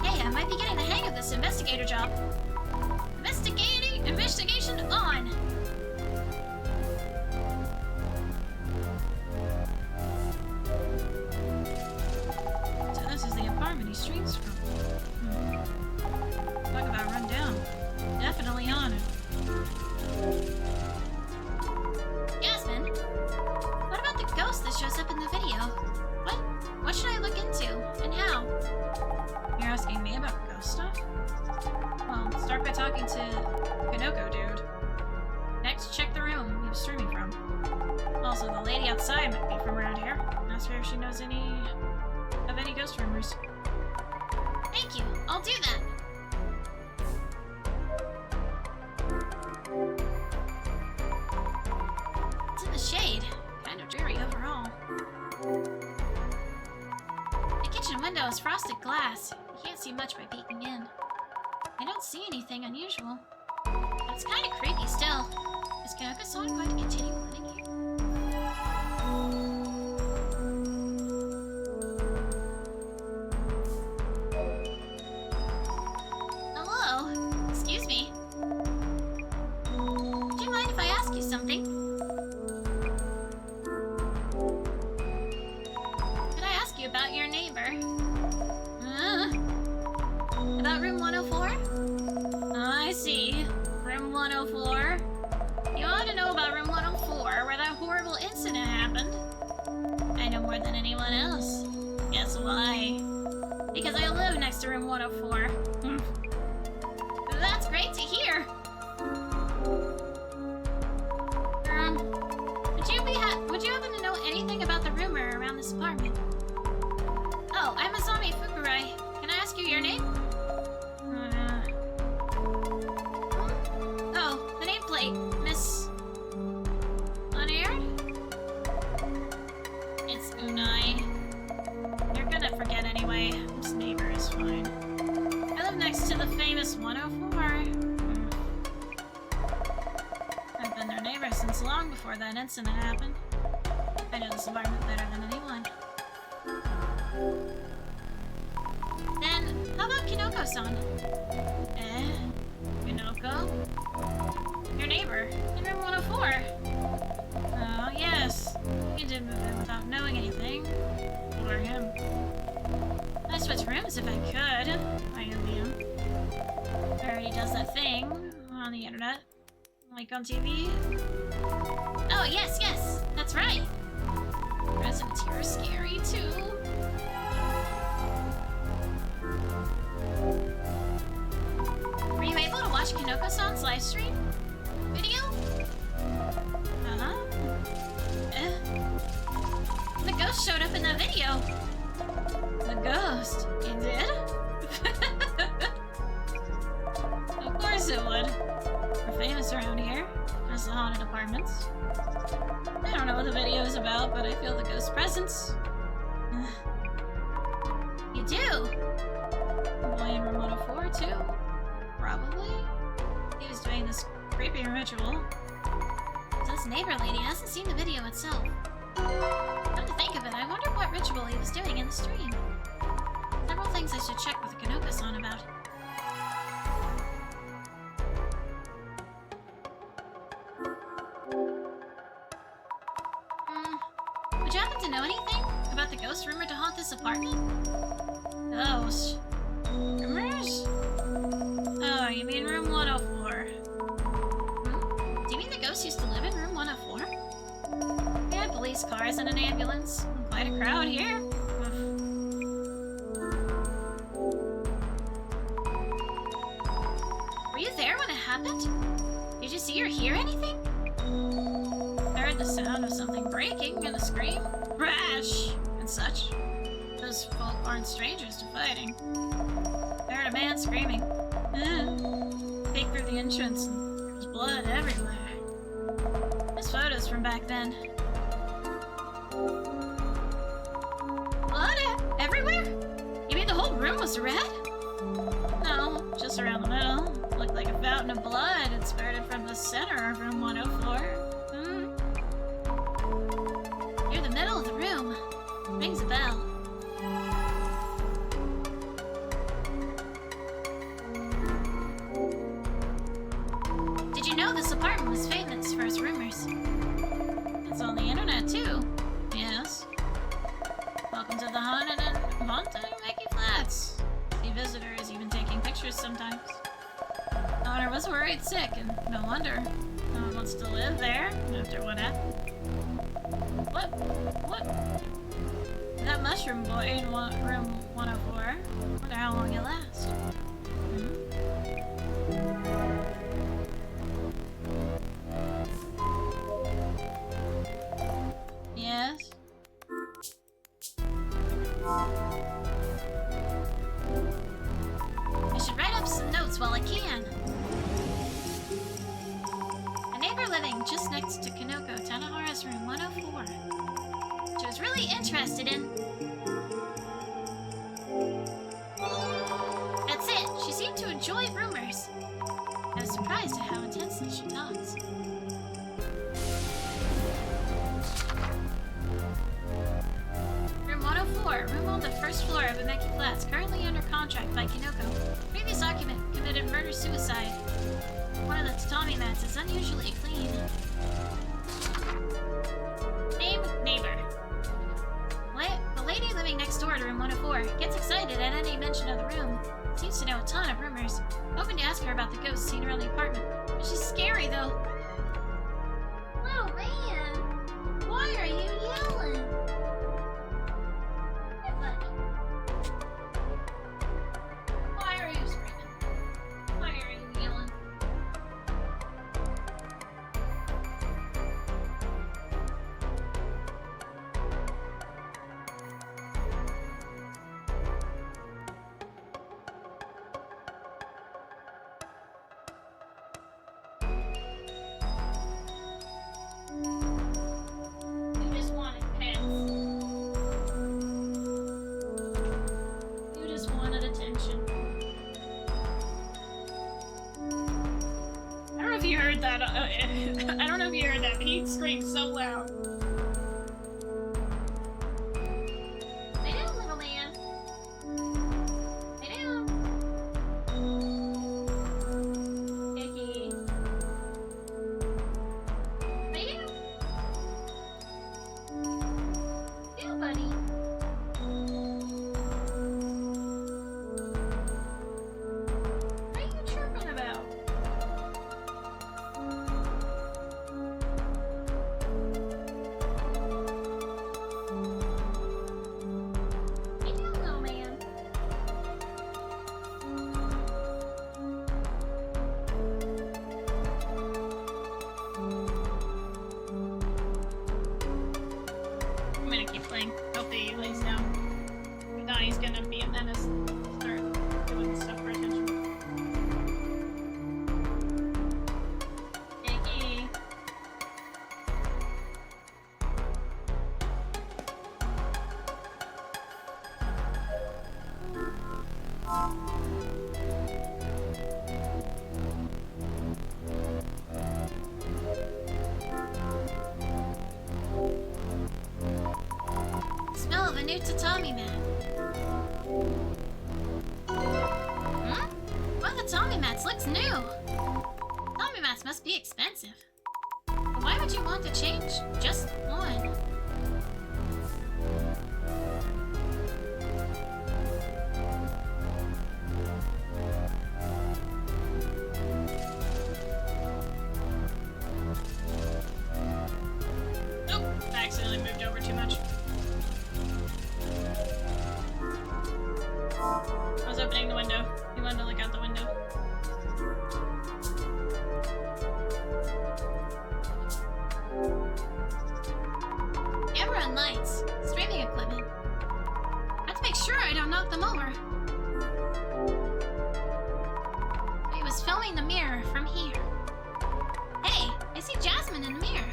[SPEAKER 2] Hey, I might be getting the hang of this investigator job. Investigation on! So this is the apartment he streams from. Talk about run down. Definitely on it. And how? You're asking me about ghost stuff? Well, start by talking to Kanoko, dude. Next, check the room he was streaming from. Also, the lady outside might be from around here. Ask her if she knows any ghost rumors. Thank you. I'll do that. It's in the shade. Kind of dreary overall. The kitchen window is frosted glass. You can't see much by peeking in. I don't see anything unusual. But it's kind of creepy still. Is Kanoko-san going to continue living here? Hello? Excuse me. Would you mind if I ask you something? Could I ask you about your neighbor? About room 104? I see. Room 104. You ought to know about room 104, where that horrible incident happened. I know more than anyone else. Guess why? Because I live next to room 104. That's great to hear. Would you happen to know anything about the rumor around this apartment? Oh, I'm Azami Fukurai. Can I ask you your name? Oh, the nameplate, Miss... Unaired? It's Unai. You're gonna forget anyway. This neighbor is fine. I live next to the famous 104. I've been their neighbor since long before that incident happened. I know this apartment better than anyone. Then, how about Kinoko-san? Kinoko? Your neighbor, in room 104. Oh, yes. He did move in without knowing anything. Or him. I'd switch rooms if I could. I envy him. He already does that thing on the internet. Like on TV. Oh, yes, that's right. Residents here are scary, too. Were you able to watch Kinoko-san's live stream? Video? The ghost showed up in that video. The ghost? It did? Of course it would. We're famous around here. As the haunted apartments. I don't know what the video is about, but I feel the ghost presence. You do? The boy in room 104 too? Probably? He was doing this creepy ritual. This neighbor lady hasn't seen the video itself. Come to think of it, I wonder what ritual he was doing in the stream. Several things I should check with Kanoko-san about. Would you happen to know anything about the ghost rumored to haunt this apartment? Ghost? Rumors? Oh, you mean room 104. Do you mean the ghost used to live in room 104? We had police cars and an ambulance. Quite a crowd here. Were you there when it happened? Did you see or hear anything? I heard the sound of something breaking and a scream, crash, and such. Those folk aren't strangers to fighting. I heard a man screaming. Peeked through the entrance and there's blood everywhere. There's photos from back then. Blood everywhere? You mean the whole room was red? No, just around the middle. Looked like a fountain of blood had spurted from the center of room 104. Near the middle of the room. Rings a bell. Did you know this apartment was famous for its rumors? It's on the internet too. Yes. Welcome to the haunted and Mickey Flats. See visitors even taking pictures sometimes. The owner was worried sick, and no wonder. No one wants to live there after what happened. What? That mushroom boy in room 104. Wonder how long he'll last. Yes? I should write up some notes while I can. A neighbor living just next to Kanoko, Tanahara's room 104. She was really interested in... That's it! She seemed to enjoy rumors. I was surprised at how intensely she talks. Room 104, room on the first floor of Umeki Flats, currently under contract by Kinoko. Previous occupant committed murder-suicide. One of the tatami mats is unusually clean. Name, neighbor. The lady living next door to room 104 gets excited at any mention of the room. Seems to know a ton of rumors. Hoping to ask her about the ghosts seen around the apartment. But she's scary, though. Oh, man. Why are you yelling? Why are you screaming? Why are you yelling? You just wanted pets. You just wanted attention.
[SPEAKER 1] I don't know if you heard that. I don't know if you heard that, but he screamed so loud.
[SPEAKER 2] Lay down, little man. Lay down. Icky. Lay down. Yeah, buddy. What are you chirping about? Lay down, little man.
[SPEAKER 1] I'm gonna keep playing. Hopefully he lays down. If not, he's gonna be a menace. Start doing stuff for attention.
[SPEAKER 2] Icky. Smell of a new tatami mat. One of the tatami mats looks new. Tatami mats must be expensive. But why would you want to change just one?
[SPEAKER 1] Nope, I accidentally moved over too much. I was opening the window. He wanted to look out the window.
[SPEAKER 2] Camera and lights. Streaming equipment. I have to make sure I don't knock them over. He was filming the mirror from here. Hey, I see Jasmine in the mirror.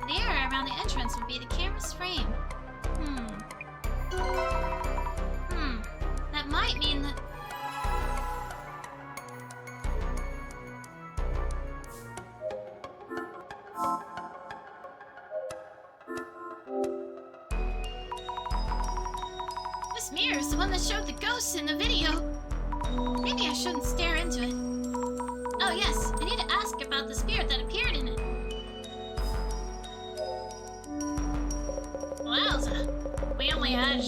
[SPEAKER 2] The area around the entrance would be the camera's frame. That might mean that... This mirror is the one that showed the ghosts in the video. Maybe I shouldn't stare into it. Oh yes, I need to ask about the spirit that appeared in it.
[SPEAKER 1] Wowza! We only had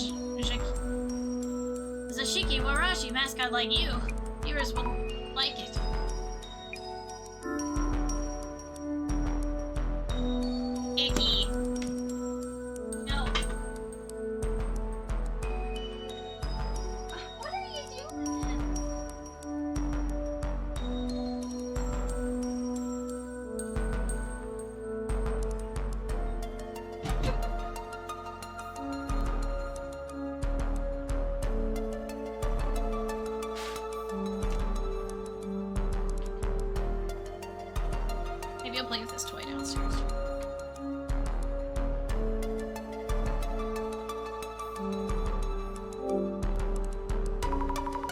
[SPEAKER 1] Zashiki Warashi mascot like you. Viewers will like it. Icky. No. go play with this toy downstairs.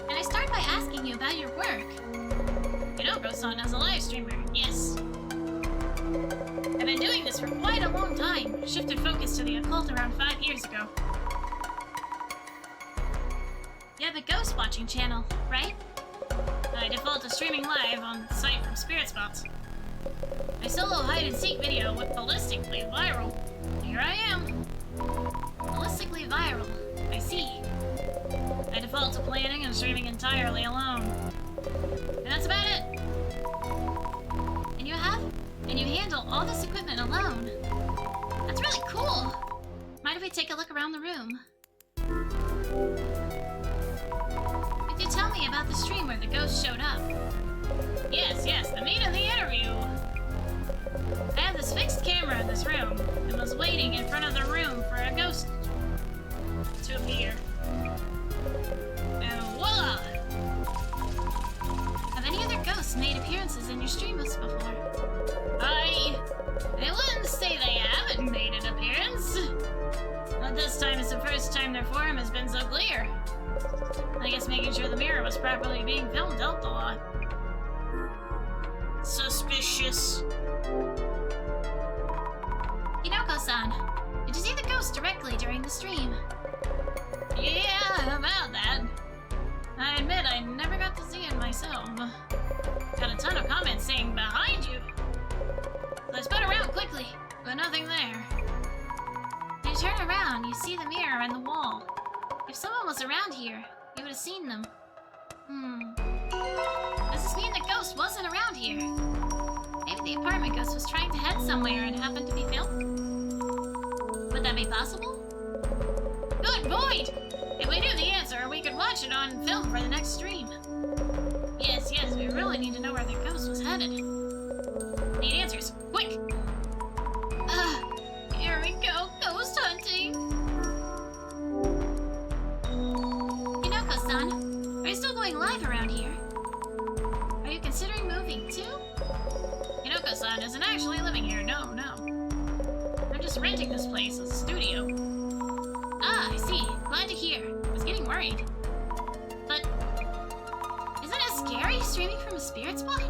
[SPEAKER 2] Can I start by asking you about your work?
[SPEAKER 1] Yolkacola as a live streamer. Yes.
[SPEAKER 2] I've been doing this for quite a long time. Shifted focus to the occult around 5 years ago. You have a ghost watching channel, right?
[SPEAKER 1] I default to streaming live on the site from Spirit Spots.
[SPEAKER 2] My solo hide-and-seek video went holistically viral.
[SPEAKER 1] Here I am.
[SPEAKER 2] Holistically viral. I see.
[SPEAKER 1] I default to planning and streaming entirely alone.
[SPEAKER 2] And that's about it. And you handle all this equipment alone. That's really cool. Mind if we take a look around the room? Could you tell me about the stream where the ghost showed up?
[SPEAKER 1] Yes, the meat of the interview. I have this fixed camera in this room and was waiting in front of the room for a ghost to appear. And voila!
[SPEAKER 2] Have any other ghosts made appearances in your streams before?
[SPEAKER 1] I wouldn't say they haven't made an appearance. But this time is the first time their form has been so clear. I guess making sure the mirror was properly being filmed helped a lot. Suspicious.
[SPEAKER 2] Hinoko-san, did you see the ghost directly during the stream?
[SPEAKER 1] Yeah, about that. I admit I never got to see it myself. Got a ton of comments saying behind you. I spun around quickly, but nothing there.
[SPEAKER 2] When you turn around, you see the mirror and the wall. If someone was around here, you would have seen them. Does this mean the ghost wasn't around here? Maybe the apartment ghost was trying to head somewhere and happened to be filmed? Would that be possible?
[SPEAKER 1] Good point! If we knew the answer, we could watch it on film for the next stream.
[SPEAKER 2] Yes, we really need to know where the ghost was headed.
[SPEAKER 1] Need answers, quick!
[SPEAKER 2] Here we go, ghost hunting! Hinoko-san, are you still going live around here? Are you considering moving too?
[SPEAKER 1] Hinoko-san isn't actually living here, no. I'm just renting this place as a studio.
[SPEAKER 2] Ah, I see. Glad to hear.
[SPEAKER 1] I was getting worried.
[SPEAKER 2] But isn't it scary streaming from a spirit spot?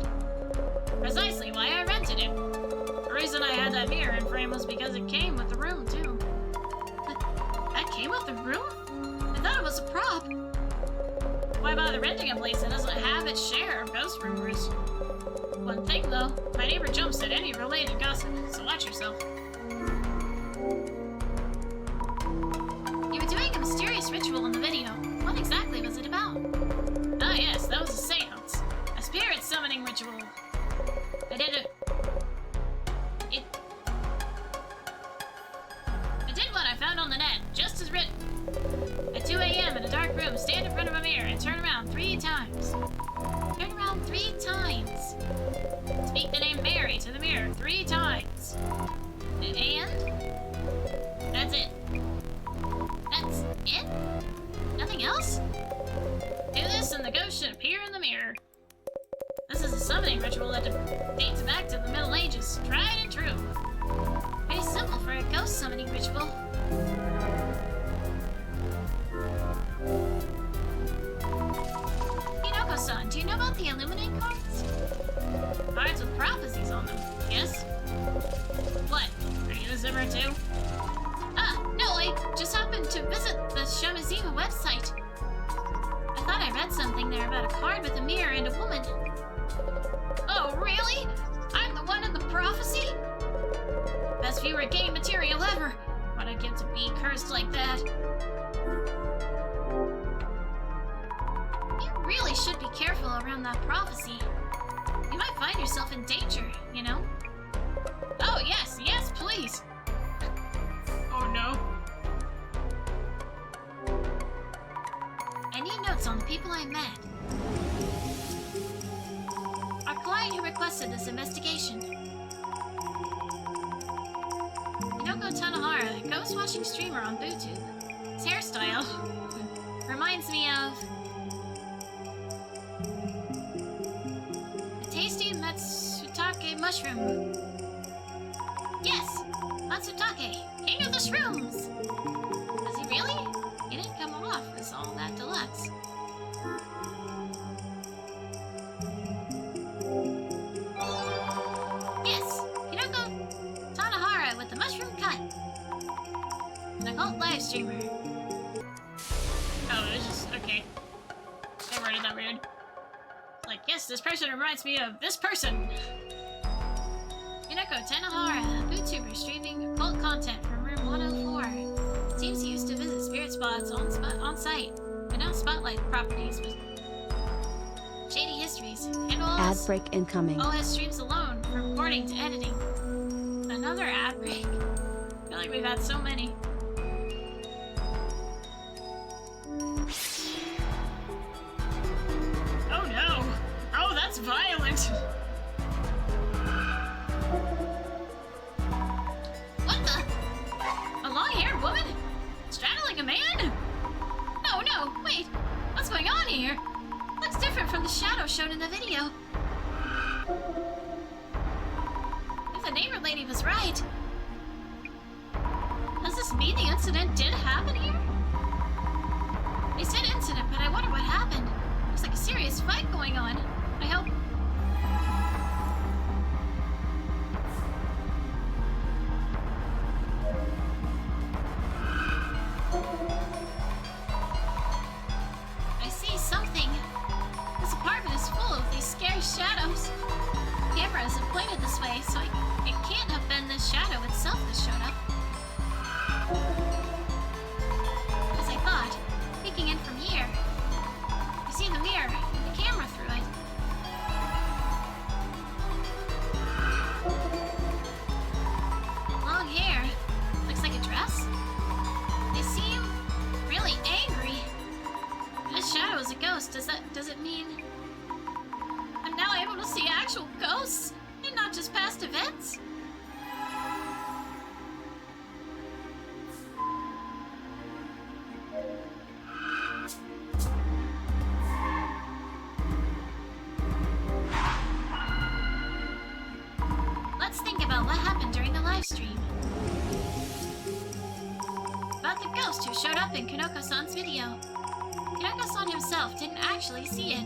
[SPEAKER 1] Precisely why I rented it. The reason I had that mirror in frame was because it came with the room, too.
[SPEAKER 2] That came with the room? I thought it was a prop.
[SPEAKER 1] Why bother renting a place that doesn't have its share of ghost rumors? One thing, though, my neighbor jumps at any related gossip, so watch yourself.
[SPEAKER 2] You were doing a mysterious ritual in the video. What exactly was it about?
[SPEAKER 1] Ah yes, that was a seance. A spirit summoning ritual. I did what I found on the net, just as written. At 2 a.m. in a dark room, stand in front of a mirror and turn around 3 times.
[SPEAKER 2] Turn around 3 times.
[SPEAKER 1] Speak the name Mary to the mirror 3 times.
[SPEAKER 2] And?
[SPEAKER 1] That's it.
[SPEAKER 2] That's it? Nothing else?
[SPEAKER 1] Do this and the ghost should appear in the mirror. This is a summoning ritual that dates back to the Middle Ages. Tried and true.
[SPEAKER 2] Pretty simple for a ghost summoning ritual. Hinoko-san, do you know about the Illuminate cards?
[SPEAKER 1] Cards with prophecies on them, yes? What? Are you a zimmer too?
[SPEAKER 2] No, I just happened to visit the Shamiziva website. I thought I read something there about a card with a mirror and a woman.
[SPEAKER 1] Oh, really? I'm the one in the prophecy? Best viewer game material ever. What I'd give to be cursed like that.
[SPEAKER 2] You really should be careful around that prophecy. You might find yourself in danger, you know?
[SPEAKER 1] Oh, yes, please. Oh, no.
[SPEAKER 2] I need notes on the people I met. Our client who requested this investigation. Hinoko Tanahara, a ghost-watching streamer on BooTube. His hairstyle reminds me of a tasty Matsutake mushroom. Yes! Matsutake, king of the shrooms! Does he really? He didn't come off as all that deluxe. Yes! Hinako Tanahara with the mushroom cut. An occult live streamer.
[SPEAKER 1] Oh, it was just okay. They worded that weird. Like, yes, this person reminds me of this person.
[SPEAKER 2] Hinako Tanahara, YouTuber streaming occult content from room 104. Seems he used to visit spirit spots on site, but now spotlight properties with shady histories. And
[SPEAKER 4] Ad break incoming.
[SPEAKER 2] all his streams alone, from recording to editing. Another ad break.
[SPEAKER 1] I feel like we've had so many. Oh no! Oh, that's violent!
[SPEAKER 2] What the? A long-haired woman? Straddling a man? No, no, wait. What's going on here? Looks different from the shadow shown in the video. If the neighbor lady was right, does this mean the incident did happen here? They said incident, but I wonder what happened. Looks like a serious fight going on. I hope... I see something. This apartment is full of these scary shadows. The camera isn't pointed this way, so it can't have been the shadow itself that showed up. As I thought, peeking in from here, you see the mirror, the camera through it. Long hair. Looks like a dress. They seem really angry. This shadow is a ghost. Does it mean I'm now able to see actual ghosts and not just past events? Let's think about what happened during the live stream. About the ghost who showed up in Kanoko-san's video. Kanoko-san himself didn't actually see it.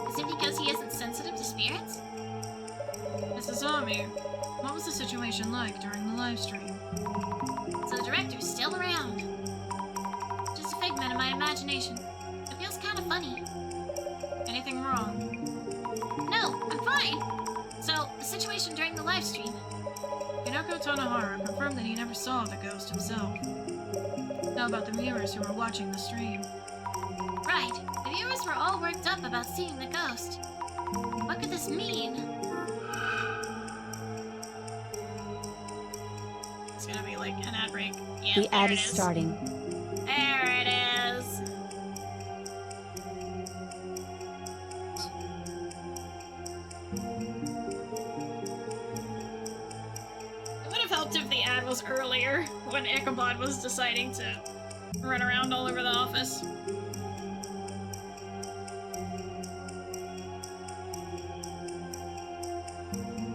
[SPEAKER 2] Is it because he isn't sensitive to spirits?
[SPEAKER 1] Miss Azami, what was the situation like during the live stream?
[SPEAKER 2] So the director's still around. Just a figment of my imagination. It feels kind of funny.
[SPEAKER 1] Anything wrong?
[SPEAKER 2] No, I'm fine. So, the situation during the live stream.
[SPEAKER 1] Hinako Tanahara confirmed that he never saw the ghost himself. How about the viewers who were watching the stream?
[SPEAKER 2] Right, the viewers were all worked up about seeing the ghost. What could this mean?
[SPEAKER 1] It's gonna be like an ad break. Yeah,
[SPEAKER 4] The
[SPEAKER 1] there
[SPEAKER 4] ad
[SPEAKER 1] it
[SPEAKER 4] is starting.
[SPEAKER 1] There it is. It would have helped if the ad was earlier, when Ichabod was deciding to run around all over the office.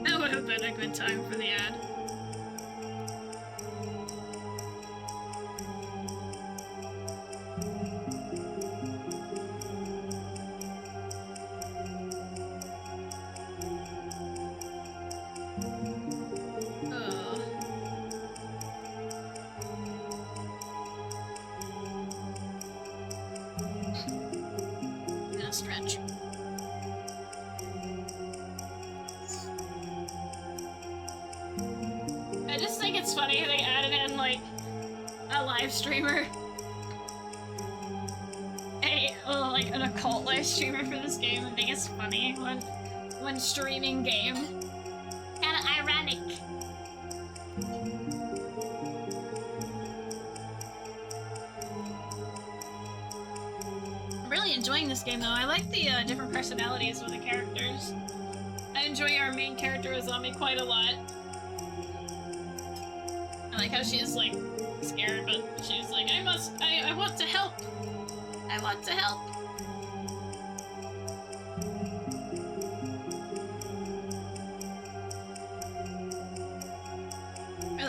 [SPEAKER 1] That would have been a good time for the ad. Ugh. I'm gonna stretch. I just think it's funny how they added in, like, a live streamer. Like, an occult live streamer for this game. I think it's funny when streaming game. Kinda ironic. I'm really enjoying this game, though. I like the different personalities of the characters. I enjoy our main character, Azami, quite a lot. I like how she's, like, scared, but she's like, I want to help. I want to help.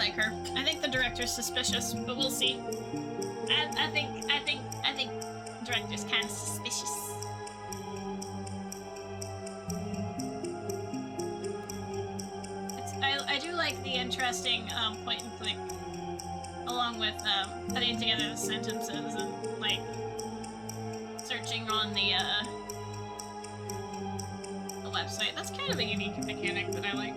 [SPEAKER 2] like her. I think the director's suspicious, but we'll see.
[SPEAKER 1] I think the director's kind of suspicious.
[SPEAKER 2] I do like the interesting point and click, along with putting together the sentences and like searching on the website. That's kind of a unique mechanic that I like.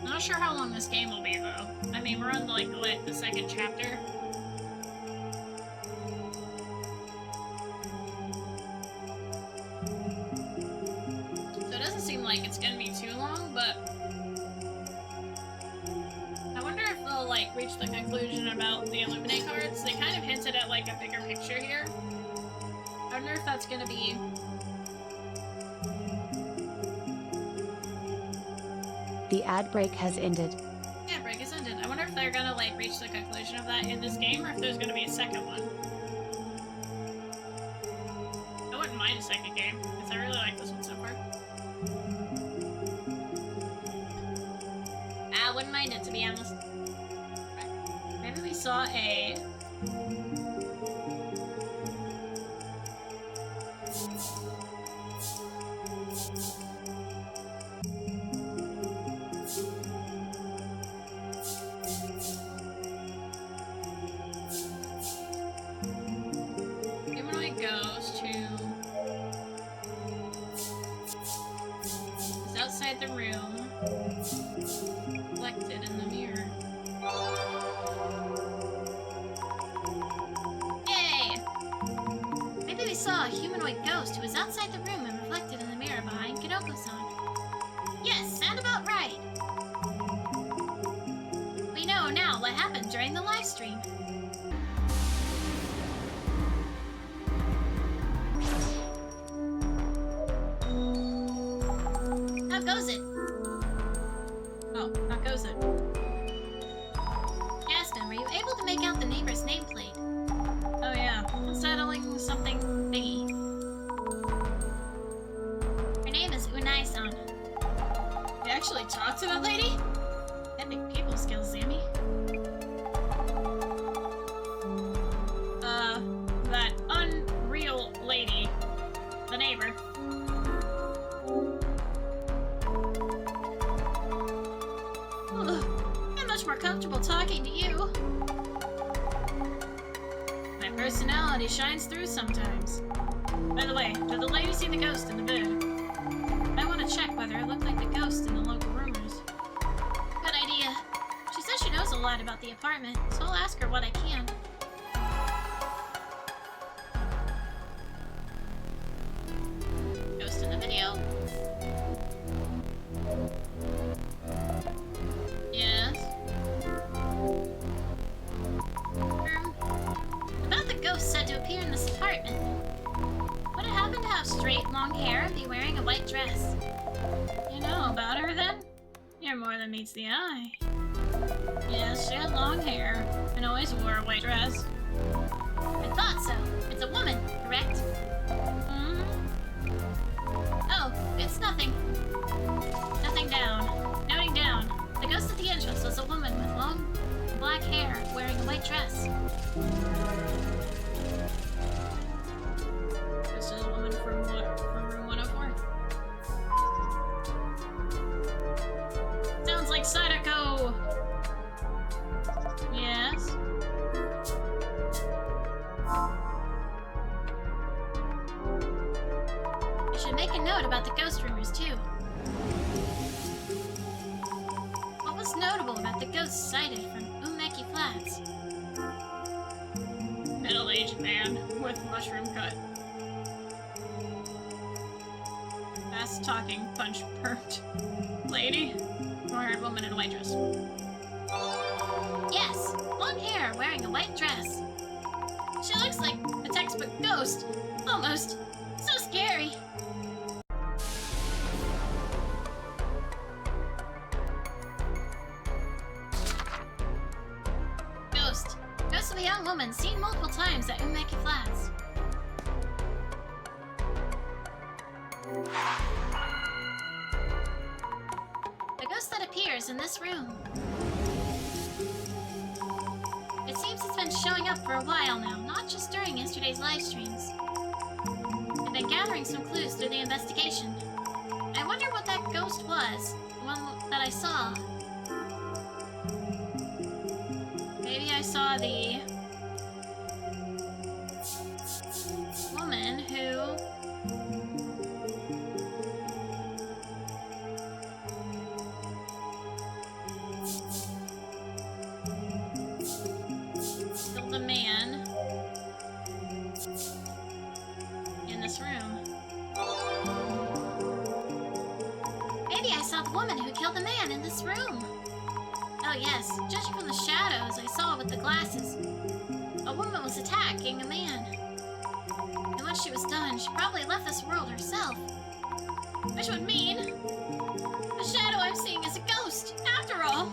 [SPEAKER 2] Not sure how long this game will be though. I mean, we're on like the second chapter. So it doesn't seem like it's gonna be too long, but I wonder if they'll like reach the conclusion about the Illuminate cards. They kind of hinted at like a bigger picture here. I wonder if that's gonna be
[SPEAKER 4] The ad break has ended.
[SPEAKER 2] Yeah, break is ended. I wonder if they're gonna like reach the conclusion of that in this game, or if there's gonna be a second one. I wouldn't mind a second game, because I really like this one so far.
[SPEAKER 1] I wouldn't mind it, to be honest.
[SPEAKER 2] Maybe we saw a... goes to... He's outside the room, reflected in the mirror.
[SPEAKER 1] Yay! Maybe we saw a humanoid ghost who was outside the room and reflected in the mirror behind Kidoko-san. Yes, sound about right. We know now what happened during the live stream. How goes it?
[SPEAKER 2] Oh, how goes it?
[SPEAKER 1] Jasmine, were you able to make out the neighbor's nameplate?
[SPEAKER 2] Oh yeah, unsettling something thingy.
[SPEAKER 1] Her name is Unai-san.
[SPEAKER 2] You actually talked to that lady? Epic people skills, Azami. That unreal lady. The neighbor.
[SPEAKER 1] I'm much more comfortable talking to you.
[SPEAKER 2] My personality shines through sometimes. By the way, did the lady see the ghost in the bed? I want to check whether it looked like the ghost in the local rumors.
[SPEAKER 1] Good idea. She says she knows a lot about the apartment, so I'll ask her what I can.
[SPEAKER 2] Ghost in the video. Yes.
[SPEAKER 1] About the ghost said to appear in this apartment. Would it happen to have straight, long hair and be wearing a white dress?
[SPEAKER 2] You know about her then? You're more than meets the eye. Yes, she had long hair and always wore a white dress.
[SPEAKER 1] I thought so. It's a woman, correct? Oh, it's nothing.
[SPEAKER 2] Nothing down. Noting down.
[SPEAKER 1] The ghost at the entrance was a woman with long black hair wearing a white dress.
[SPEAKER 2] This is a woman from what? From room 104. Sounds like Sadako! Yes?
[SPEAKER 1] You should make a note about the ghost rumors, too. What was notable about the ghosts sighted from Umeki Flats?
[SPEAKER 2] Middle-aged man with mushroom cut. Fast talking, punch perked. Lady? Long-haired woman in a white dress.
[SPEAKER 1] Yes, long hair wearing a white dress. She looks like a textbook ghost. Almost. So scary.
[SPEAKER 2] ghost of a young woman seen multiple times at Umeki Flats. The ghost that appears in this room. It seems it's been showing up for a while now, not just during yesterday's live streams. I've been gathering some clues through the investigation. I wonder what that ghost was, the one that I saw. Maybe I saw the woman who killed a man in this room. Maybe I saw the woman who killed the man in this room. Oh yes, judging from the shadows I saw with the glasses, a woman was attacking a man. And once she was done, she probably left this world herself. Which would mean the shadow I'm seeing is a ghost, after all.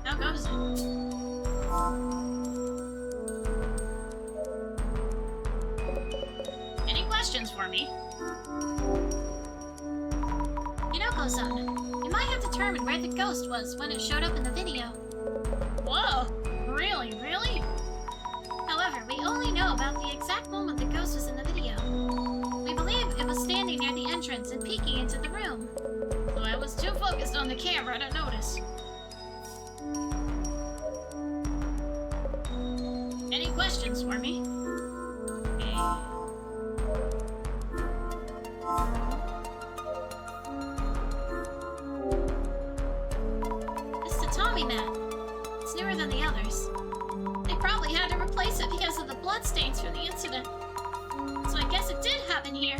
[SPEAKER 2] How goes it? For me. Yolkacola, you might have determined where the ghost was when it showed up in the video. Whoa! Really? However, we only know about the exact moment the ghost was in the video. We believe it was standing near the entrance and peeking into the room. So I was too focused on the camera to notice. Any questions for me? It's newer than the others. They probably had to replace it because of the bloodstains from the incident. So I guess it did happen here.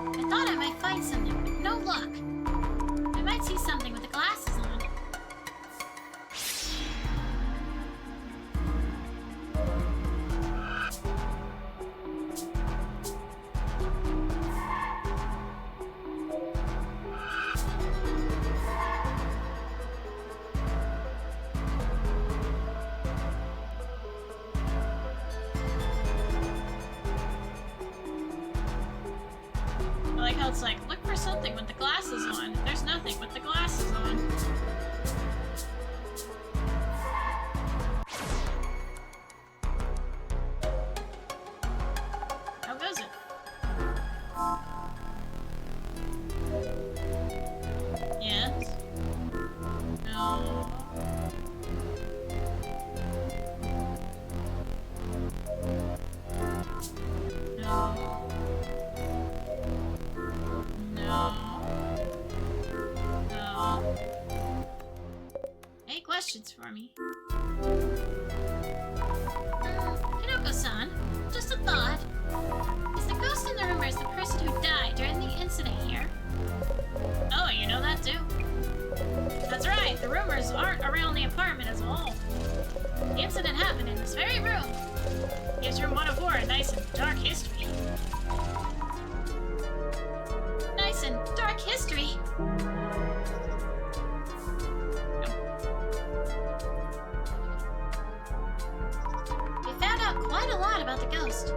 [SPEAKER 2] I thought I might find something, but no luck. I might see something with the glasses on. It's like, look for something with the glasses on. There's nothing with the glasses on. How goes it? Yes. No. Any questions for me? Kanoko-san, just a thought. Is the ghost in the rumors the person who died during the incident here? Oh, you know that too? That's right, the rumors aren't around the apartment as a whole. The incident happened in this very room. Gives room 104 a nice and dark history. Nice and dark history? Quite a lot about the ghost.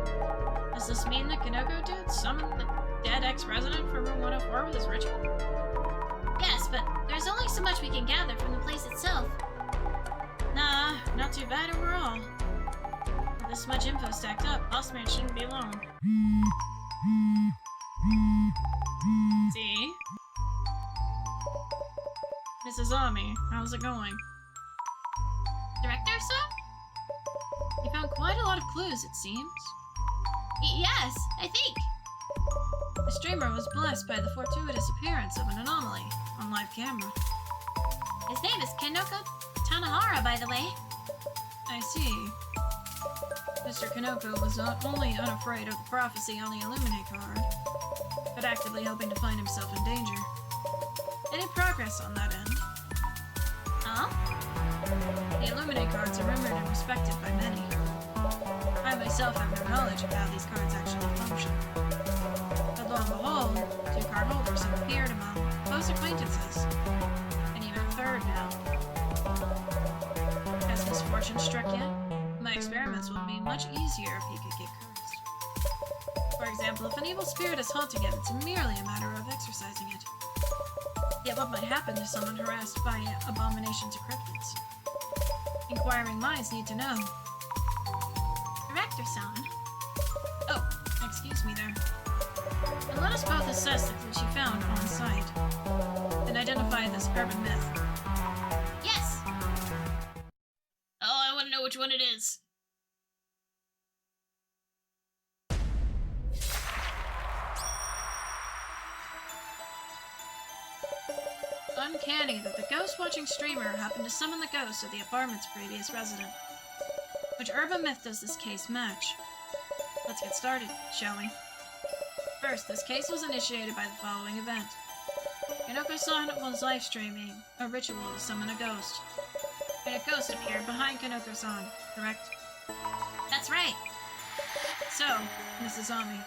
[SPEAKER 2] Does this mean the Kanoko dude summoned the dead ex-resident from room 104 with his ritual? Yes, but there's only so much we can gather from the place itself. Nah, not too bad overall. With this much info stacked up, Boss Man shouldn't be alone. See? Miss Azami, how's it going? Director, sir? You found quite a lot of clues, it seems. Yes, I think. The streamer was blessed by the fortuitous appearance of an anomaly on live camera. His name is Kanoko Tanahara, by the way. I see. Mr. Kanoko was not only unafraid of the prophecy on the Illuminate card, but actively hoping to find himself in danger. It made progress on that end.
[SPEAKER 1] Huh?
[SPEAKER 2] The Illuminate cards are rumored and respected by many. I myself have no knowledge of how these cards actually function. But lo and behold, 2 card holders have appeared among close acquaintances. And even a third now. Has misfortune struck yet? My experiments would be much easier if he could get cursed. For example, if an evil spirit is haunting him, it's merely a matter of exorcising it. Yet what might happen to someone harassed by abominations or cryptids? Inquiring minds need to know.
[SPEAKER 1] Director-san.
[SPEAKER 2] Oh, excuse me there. And let us both assess what you found on site. And identify this urban myth.
[SPEAKER 1] Yes!
[SPEAKER 2] Oh, I want to know which one it is. Uncanny that the ghost-watching streamer happened to summon the ghost of the apartment's previous resident. Which urban myth does this case match? Let's get started, shall we? First, this case was initiated by the following event. Kanoko-san was live-streaming a ritual to summon a ghost. And a ghost appeared behind Kanoko-san, correct?
[SPEAKER 1] That's right.
[SPEAKER 2] So, Mrs. Azami,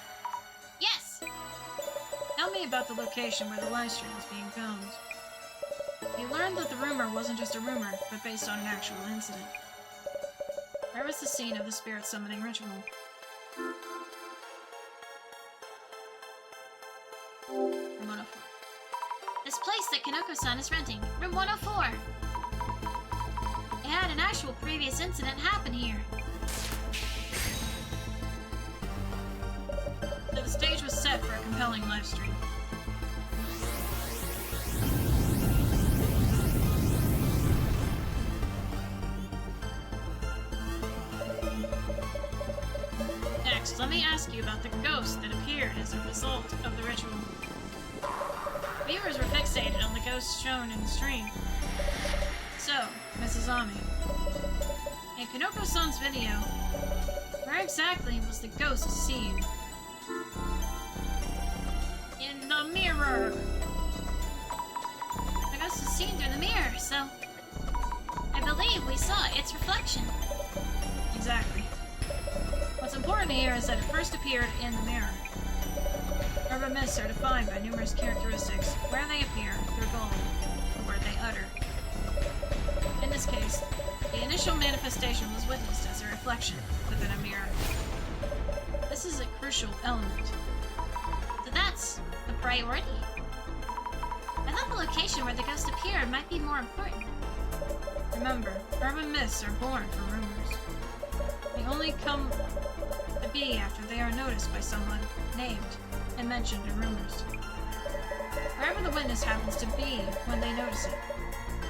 [SPEAKER 1] Yes!
[SPEAKER 2] tell me about the location where the livestream was being filmed. You learned that the rumor wasn't just a rumor, but based on an actual incident. Where was the scene of the spirit summoning ritual? Room 104.
[SPEAKER 1] This place that Kanoko-san is renting, room 104. It had an actual previous incident happen here.
[SPEAKER 2] So the stage was set for a compelling livestream. Next, let me ask you about the ghost that appeared as a result of the ritual. Viewers were fixated on the ghosts shown in the stream. So, Mrs. Azami, in Kanoko-san's video, where exactly was the ghost seen?
[SPEAKER 1] In the mirror. The ghost was seen through the mirror, so I believe we saw its reflection.
[SPEAKER 2] Exactly. What's important here is that it first appeared in the mirror. Urban myths are defined by numerous characteristics, where they appear, their goal, the word they utter. In this case, the initial manifestation was witnessed as a reflection within a mirror. This is a crucial element.
[SPEAKER 1] So that's the priority. I thought the location where the ghost appeared might be more important.
[SPEAKER 2] Remember, urban myths are born from rumors. They only come to be after they are noticed by someone, named, and mentioned in rumors. Wherever the witness happens to be when they notice it,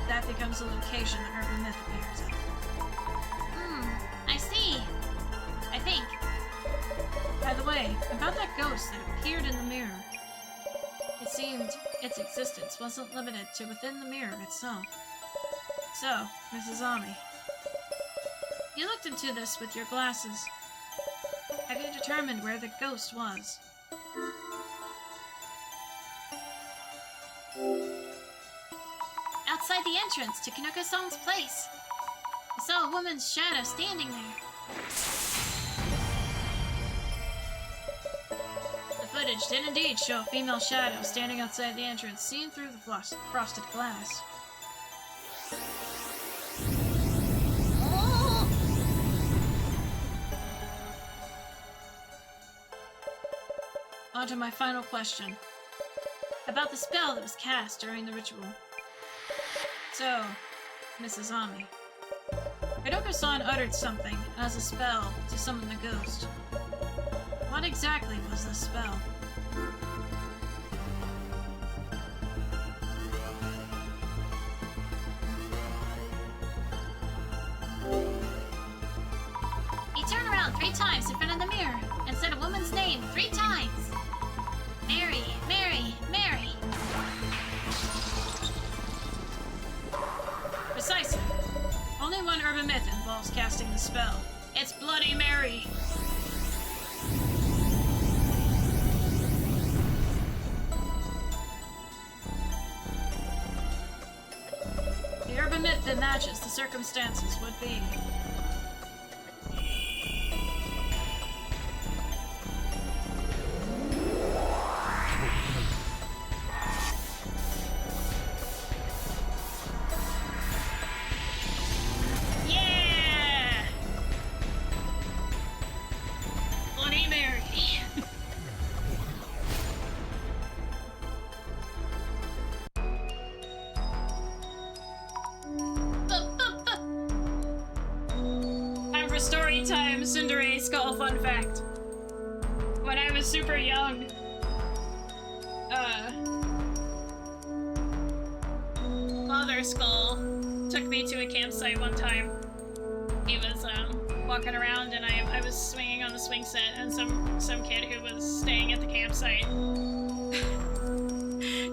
[SPEAKER 2] that becomes the location the urban myth appears at.
[SPEAKER 1] I see. I think.
[SPEAKER 2] By the way, about that ghost that appeared in the mirror, it seemed its existence wasn't limited to within the mirror itself. So, Mrs. Azami, you looked into this with your glasses. Have you determined where the ghost was?
[SPEAKER 1] Outside the entrance to Kanoko-san's place. I saw a woman's shadow standing there.
[SPEAKER 2] The footage did indeed show a female shadow standing outside the entrance, seen through the frosted glass. On to my final question. About the spell that was cast during the ritual. So, Mrs. Azami, Kanoko-san uttered something as a spell to summon the ghost. What exactly was this spell?
[SPEAKER 1] He turned around 3 times in front of the mirror and said a woman's name 3 times. Mary, Mary, Mary.
[SPEAKER 2] Precisely. Only one urban myth involves casting the spell. It's Bloody Mary. The urban myth that matches the circumstances would be. Yeah! Bloody Mary. Time for story time, TsundereSkull fun fact. When I was super young, MonarchLou took me to a campsite one time. He was walking around and I was swinging on the swing set, and some kid who was staying at the campsite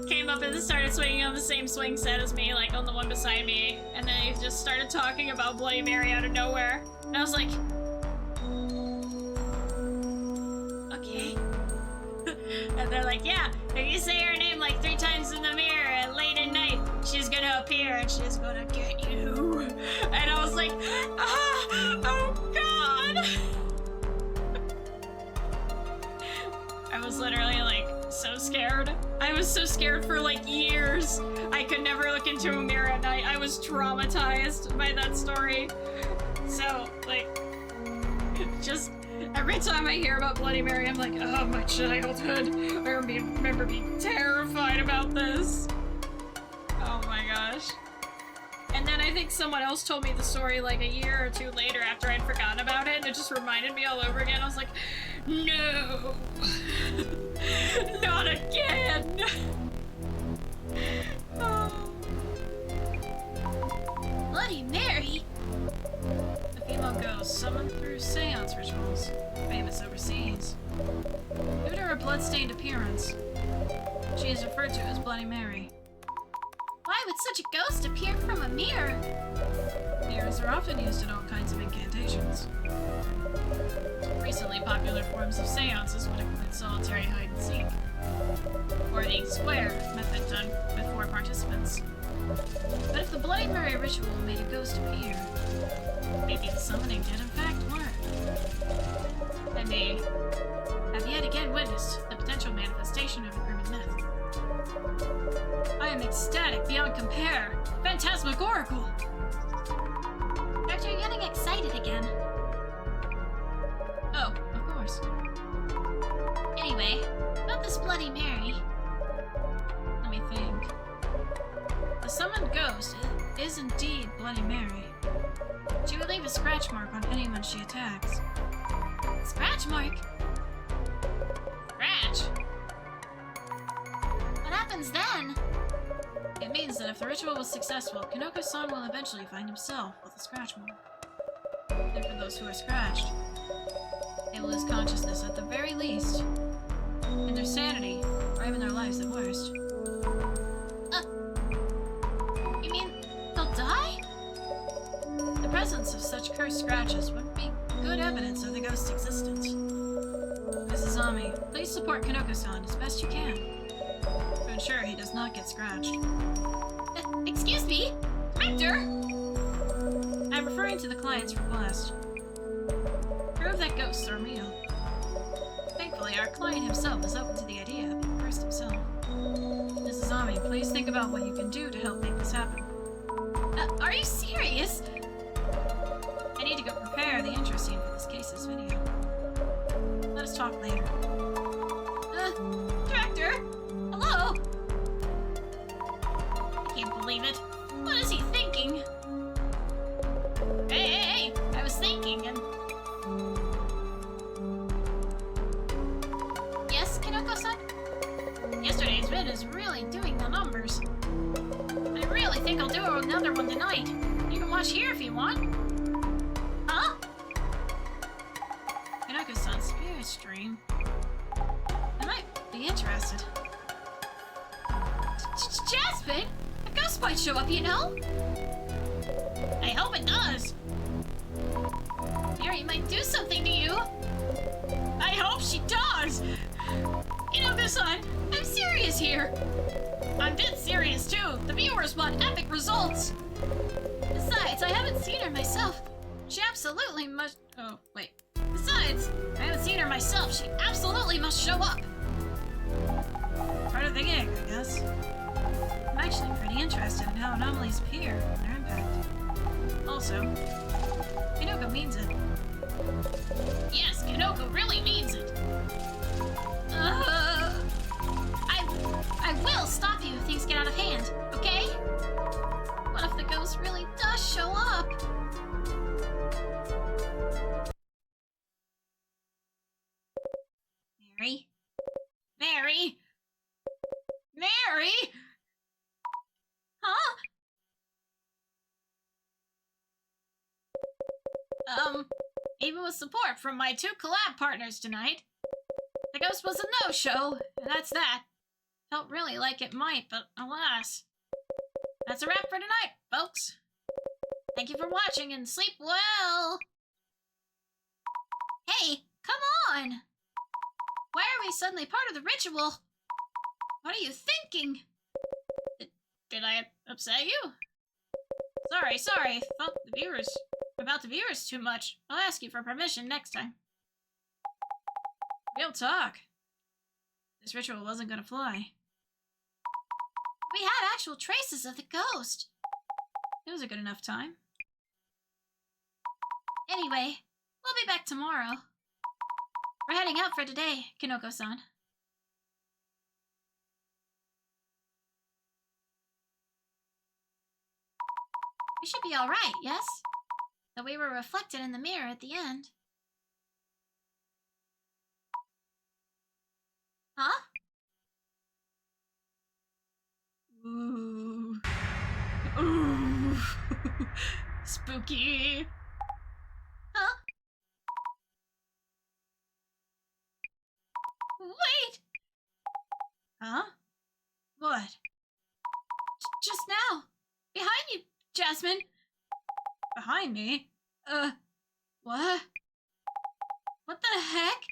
[SPEAKER 2] came up and started swinging on the same swing set as me, like on the one beside me, and then he just started talking about Bloody Mary out of nowhere. And I was like, okay. And they're like, yeah, if you say her name like 3 times in the mirror at late at night, she's gonna appear and she's gonna get you. And I was like, oh god. I was literally like so scared. I was so scared for like years. I could never look into a mirror at night. I was traumatized by that story. So, like, just every time I hear about Bloody Mary, I'm like, oh, my childhood. I remember being terrified about this. Oh my gosh. And then I think someone else told me the story like a year or 2 later after I'd forgotten about it, and it just reminded me all over again. I was like, no! Not again! Oh. Bloody Mary? The female ghost summoned through seance rituals, famous overseas. Due to her blood-stained appearance, she is referred to as Bloody Mary. Why would such a ghost appear from a mirror? Mirrors are often used in all kinds of incantations. Recently popular forms of seances would include solitary hide-and-seek, or the square method done with 4 participants. But if the Bloody Mary ritual made a ghost appear, maybe the summoning did in fact work. I may have yet again witnessed the potential manifestation of a urban myth. I am ecstatic beyond compare. Phantasmagorical! Doctor, you're getting excited again. Oh, of course. Anyway, about this Bloody Mary. Let me think. The summoned ghost is indeed Bloody Mary. She will leave a scratch mark on anyone she attacks. Scratch mark? Scratch? What happens then? It means that if the ritual was successful, Kanoko-san will eventually find himself with a scratch mark. And for those who are scratched, they will lose consciousness at the very least, and their sanity, or even their lives at worst. You mean they'll die? The presence of such cursed scratches would be good evidence of the ghost's existence. Mrs. Azami, please support Kanoko-san as best you can, to ensure he does not get scratched. Excuse me? Director? I'm referring to the client's request. Prove that ghosts are real. Thankfully, our client himself is open to the idea of being cursed himself. Mrs. Azami, please think about what you can do to help make this happen. Are you serious? I need to go prepare the intro scene for this case's video. Let us talk later. Director? Hello? I can't believe it. What is he thinking? Hey! I was thinking and... Yes, Kanoko-san? Yesterday's vid is really doing the numbers. I really think I'll do another one tonight. You can watch here if you want. Huh? Kanoko-san's spirit stream. I might be interested. Jasmine? A ghost might show up, you know? I hope it does. Mary might do something to you. I hope she does. Kanoko-san, I'm serious here. I'm dead serious too. The viewers want epic results. Besides, I haven't seen her myself. She absolutely must. Oh, wait. Besides, I haven't seen her myself. She absolutely must show up. Part of the gig, I guess. I'm actually pretty interested in how anomalies appear and their impact. Also, Kinoko means it. Yes, Kinoko really means it. I will stop you if things get out of hand, okay? What if the ghost really does show up? Mary? Mary? Mary? Huh? Even with support from my 2 collab partners tonight, the ghost was a no-show, and that's that. Felt really like it might, but alas. That's a wrap for tonight, folks. Thank you for watching, and sleep well! Hey, come on! Why are we suddenly part of the ritual? What are you thinking? Did I upset you? Sorry, thought about the viewers too much. I'll ask you for permission next time. Real talk. This ritual wasn't gonna fly. We had actual traces of the ghost. It was a good enough time. Anyway, we'll be back tomorrow. We're heading out for today, Kinoko-san. We should be alright, yes? Though we were reflected in the mirror at the end. Huh? Ooh. Ooh. Spooky. Huh? Wait! Huh? What? Just now. Behind you, Jasmine. Behind me? What? What the heck?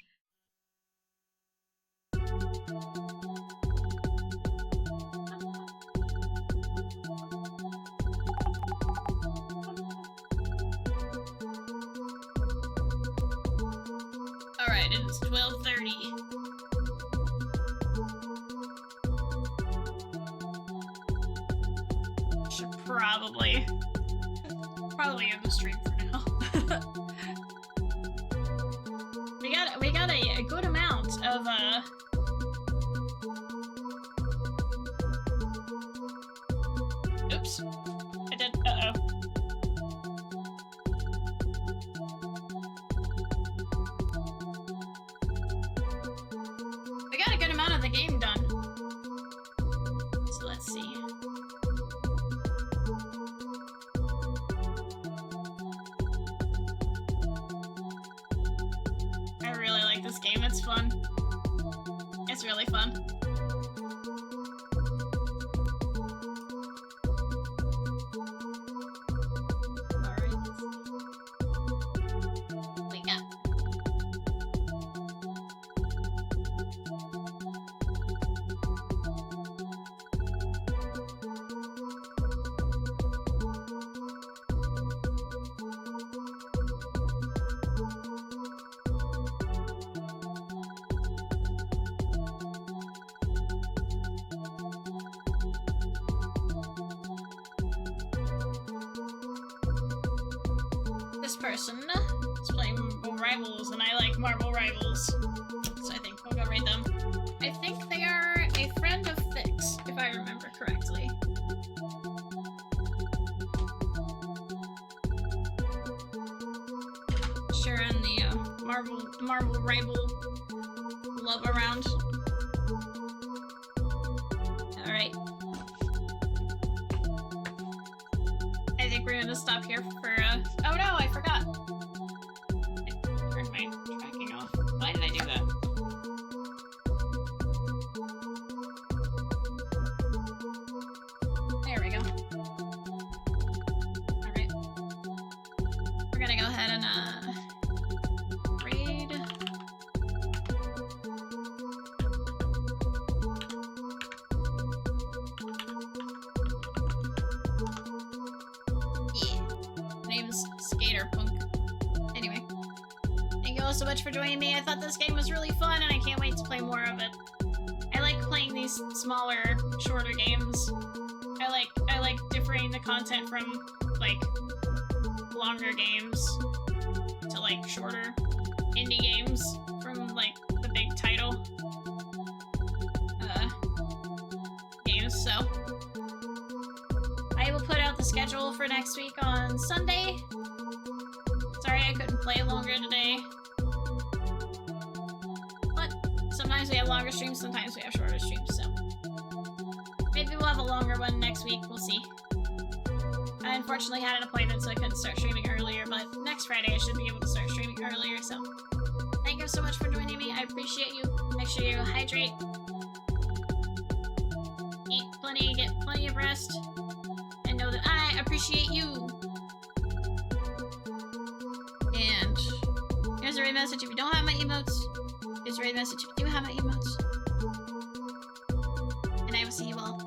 [SPEAKER 2] Alright, it's 12:30. Should probably end the stream for now. we got a good amount of oops. I did we got a good amount of the game done. So let's see. This game, it's fun. It's really fun. Alright, let's see. We got. This person is playing Marble Rivals, and I like Marble Rivals, so I think we'll go raid them. I think they are a friend of Fix, if I remember correctly. Sharing the Marble Rival love around. Alright. I think we're gonna stop here for, oh no, I forgot! I turned my tracking off. Why did I do that? There we go. Alright. We're gonna go ahead and, raid.
[SPEAKER 1] so much for joining me. I thought this game was really fun, and I can't wait to play more of it. I like playing these smaller, shorter games. I like differing the content from, like, longer games to, like, shorter indie games from, like, the big title games, so. I will put out the schedule for next week on Sunday. Sorry I couldn't play longer today. But sometimes we have longer streams, sometimes we have shorter streams, so. Maybe we'll have a longer one next week, we'll see. I unfortunately had an appointment, so I couldn't start streaming earlier, but next Friday I should be able to start streaming earlier, so. Thank you so much for joining me, I appreciate you. Make sure you hydrate. Eat plenty, get plenty of rest. And know that I appreciate you. And here's a raid message if you don't have my emotes. Here's a raid message if you do have my emotes. And I will see you all